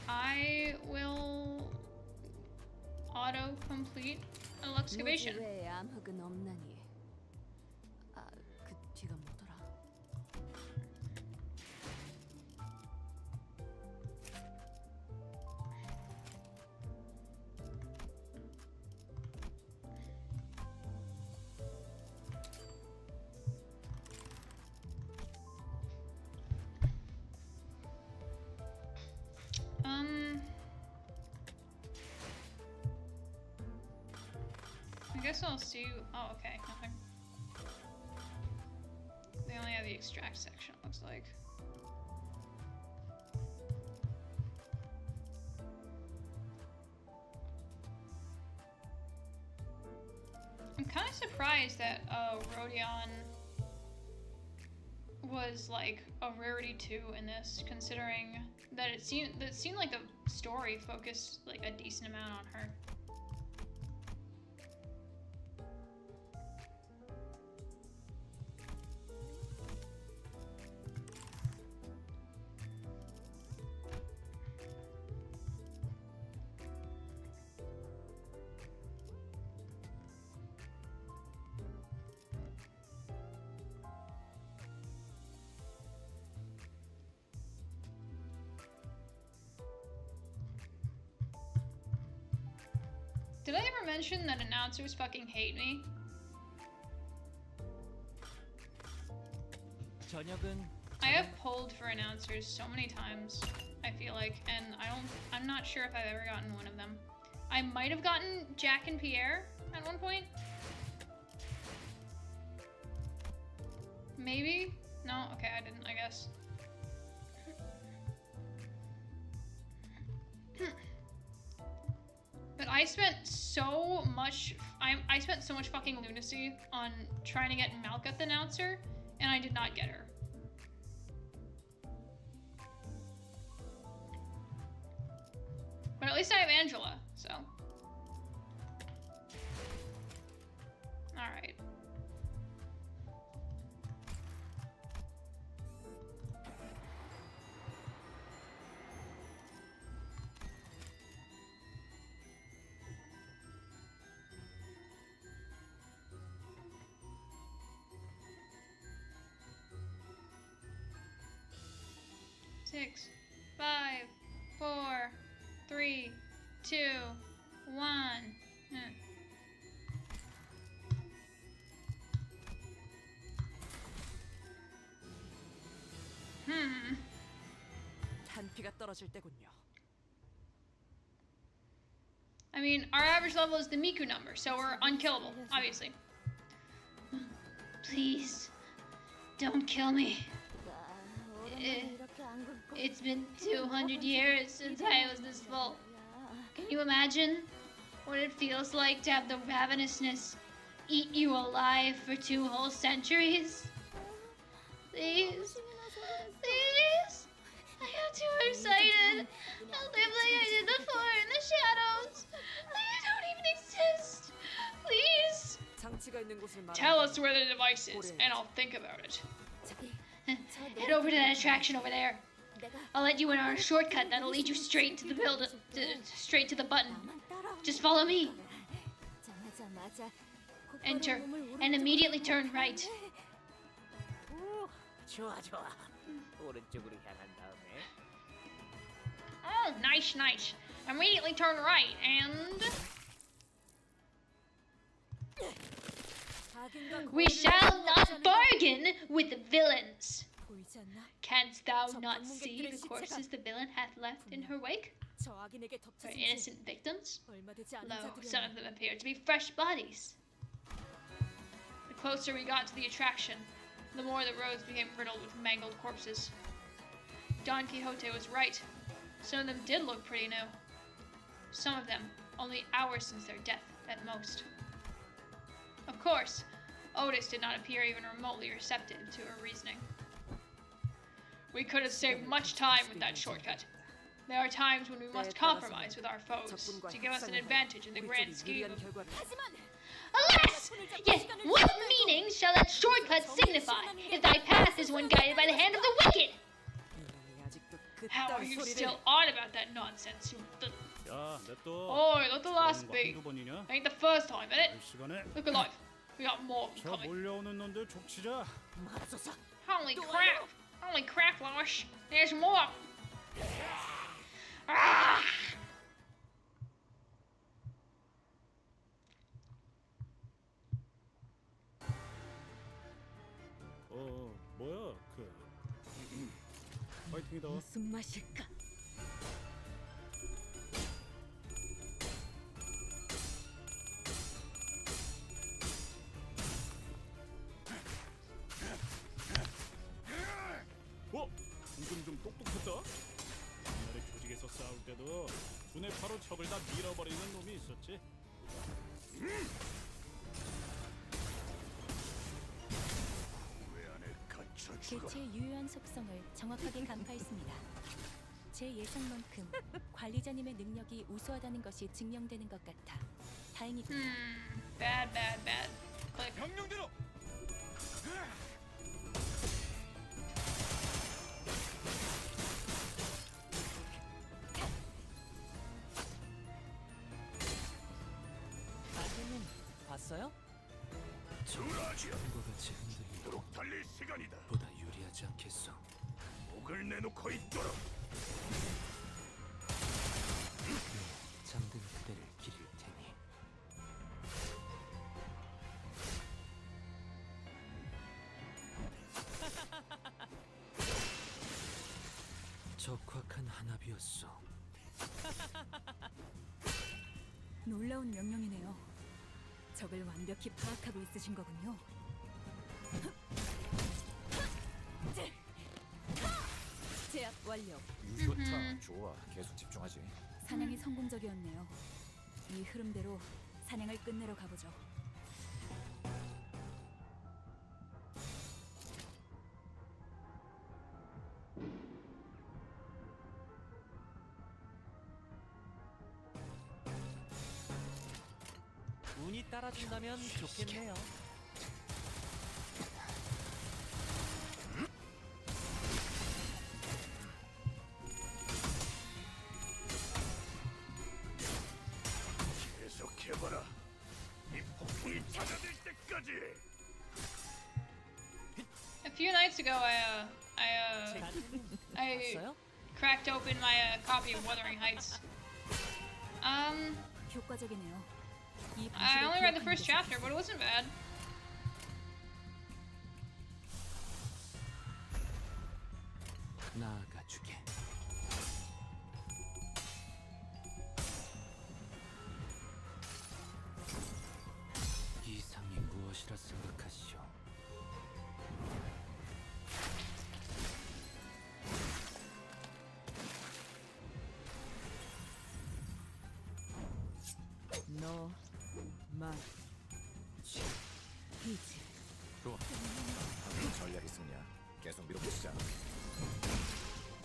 I will auto-complete an excavation. 무지 외에 암흑은 없나니. 아, 그 뒤가 뭐더라? I guess I'll see. Oh, okay, nothing. They only have the extract section, it looks like. I'm kind of surprised that Rodion was like a rarity 2 in this, considering that it seemed like the story focused like a decent amount on her. Did I ever mention that announcers fucking hate me? 저녁은 I have pulled for announcers so many times, I feel like, and I'm not sure if I've ever gotten one of them. I might have gotten Jack and Pierre at one point. Maybe? No? Okay, I didn't, I guess. But I spent so much I spent so much fucking lunacy on trying to get Malkuth the announcer, and I did not get her. But at least I have Angela, so. Alright. Six, 5, 4, 3, 2, 1. 단피가 떨어질 때군요. I mean, our average level is the Miku number, so we're unkillable, obviously. Please, don't kill me. It's been 200 years since I was this full. Can you imagine what it feels like to have the ravenousness eat you alive for 2 whole centuries? Please. Please. I got too excited. I'll live like I did before in the shadows. Like I don't even exist. Please. 장치가 있는 곳을 Tell us where the device is, and I'll think about it. Head over to that attraction over there. I'll let you in on a shortcut that'll lead you straight to the straight to the button. Just follow me. Enter, and immediately turn right. 좋아. 오른쪽으로 향한 다음에 Oh, nice. Immediately turn right, and... We shall not bargain with the villains. 보이지 않나? Canst thou not see the corpses the villain hath left in her wake? 저 악인에게 Her 덮쳐진 채 innocent victims? 얼마 되지 않은 Lo, 자들이야. some of them appear to be fresh bodies. The closer we got to the attraction, the more the roads became riddled with mangled corpses. Don Quixote was right. Some of them did look pretty new. Some of them only hours since their death at most. Of course, Otis did not appear even remotely receptive to her reasoning. We could have saved much time with that shortcut. There are times when we must compromise with our foes to give us an advantage in the grand scheme. Alas! Yet what meaning shall that shortcut signify if thy path is one guided by the hand of the wicked? How are you still on about that nonsense? 야, 냅둬. Oi, not the last 뭐 beat. 한두 번이냐? Ain't the first time, innit? 이 시간에 Look alive. We got more 저 coming. 몰려오는 놈들 족치자. Holy crap! Holy crap, Losh! There's more! Ah! 뭐야? 파이팅이다. 무슨 맛일까? 방금 좀 똑똑했다. 옛날에 조직에서 싸울 때도 두뇌 파로 척을 다 밀어버리는 놈이 있었지. 개체의 유효한 속성을 정확하게 간파했습니다. 제 예상만큼 관리자님의 능력이 우수하다는 것이 증명되는 것 같아 다행이군요. Bad. Click. 명령대로. 아드님 봤어요? 주라지야. 것 같이 흔들리도록 달릴 시간이다. 보다 유리하지 않겠어. 목을 내놓고 있도록. 잠든 그대를 기릴 테니 적확한 한압이었어. 놀라운 명령이네요. 적을 완벽히 파악하고 있으신 거군요. 제압 완료. 좋다. 좋아. 계속 집중하지. 사냥이 성공적이었네요. 이 흐름대로 사냥을 끝내러 가보죠. 운이 따라준다면 좋겠네요. 계속해봐라. 이 폭풍이 잦아들 때까지. A few nights ago, I 봤어요? cracked open my copy of Wuthering Heights. 효과적이네요. 이 I only read the first 방식을 chapter, but it wasn't bad. 나아가 주게. 이상이 무엇이라 생각하시오? 너, 마, 이지. 좋아. 방금 전략이 승리야. 계속 밀어붙이자.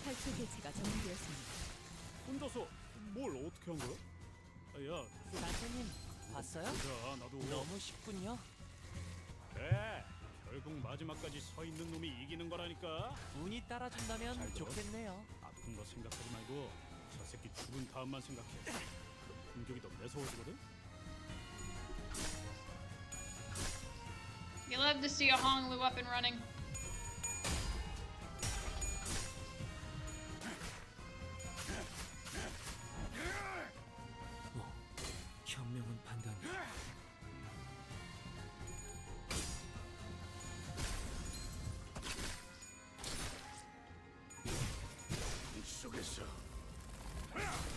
탈출 개체가 정리되었습니다. 혼자서 뭘 어떻게 한 거야? 야, 선생님 봤어요? 자, 나도. 너무 쉽군요. 그래, 결국 마지막까지 서 있는 놈이 이기는 거라니까. 운이 따라준다면 잘 들어. 좋겠네요. 아픈 거 생각하지 말고 저 새끼 죽은 다음만 생각해. 그럼 공격이 더 매서워지거든. You love to see a Honglu up and running. 현명한 판단이. 속에서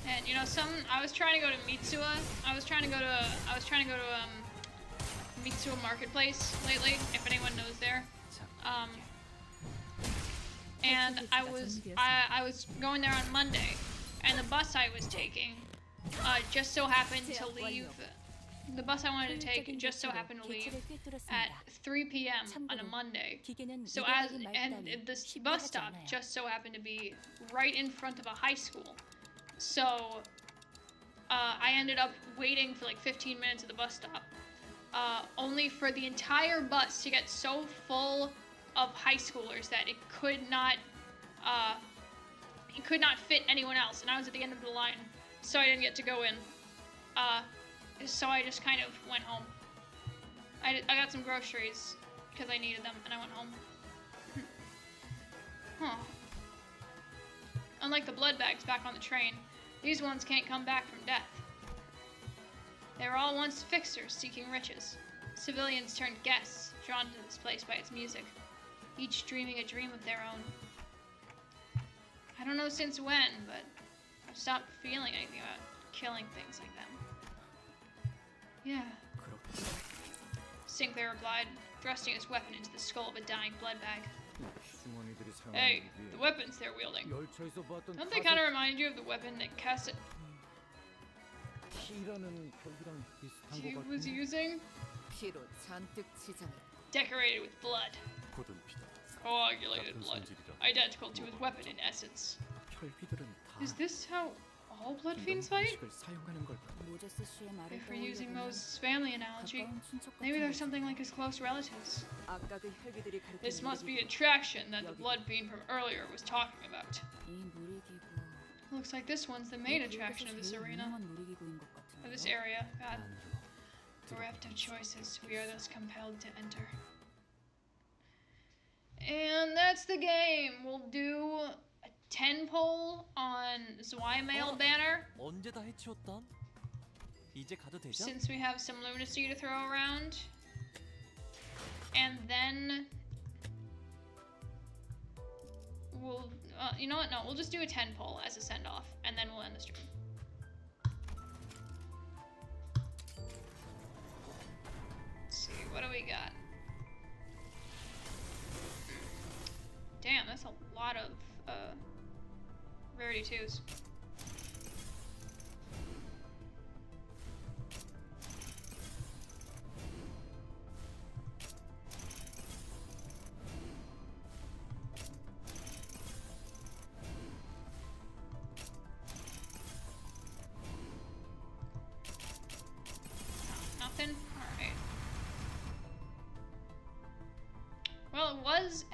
And you know, I was trying to go to Mitsuwa. I was trying to go to Mitsuwa Marketplace lately, if anyone knows there. And I was going there on Monday, and the bus I was taking just so happened to leave. The bus I wanted to take just so happened to leave at 3 p.m. on a Monday. So this bus stop just so happened to be right in front of a high school. So I ended up waiting for like 15 minutes at the bus stop, only for the entire bus to get so full of high schoolers that it could not fit anyone else, and I was at the end of the line, so I didn't get to go in. So I just kind of went home. I got some groceries because I needed them, and I went home. Huh. Unlike the blood bags back on the train, these ones can't come back from death. They were all once fixers seeking riches. Civilians turned guests, drawn to this place by its music, each dreaming a dream of their own. I don't know since when, but I've stopped feeling anything about killing things like them. Yeah. Sinclair replied, thrusting his weapon into the skull of a dying blood bag. Hey, the weapons they're wielding. Don't they kind of remind you of the weapon that Cassett he was using? Decorated with blood. Coagulated blood. Identical to his weapon in essence. Is this how all blood fiends fight? If we're using Moses' family analogy, maybe they're something like his close relatives. This must be attraction that the blood fiend from earlier was talking about. Looks like this one's the main attraction of this arena. Of this area, God. Bereft of choices, we are thus compelled to enter. And that's the game. We'll do a 10 poll on Zweimail banner. 언제 다 해치웠던? 이제 가도 되죠? Since we have some lunacy to throw around. And then we'll you know what? No, we'll just do a 10 pull as a send-off, and then we'll end the stream. Let's see, what do we got? Damn, that's a lot of rarity 2s. Nothing? Alright. Well, it was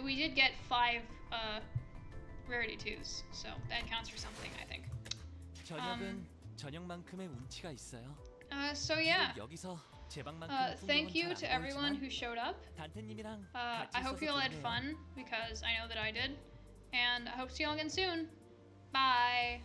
we did get 5 rarity 2s, so that counts for something, I think. 저녁은 저녁만큼의 운치가 있어요. So yeah. 여기서 Thank you to everyone who showed up. 단테님이랑 I hope you all had fun, because I know that I did. And I hope to see you all again soon. Bye.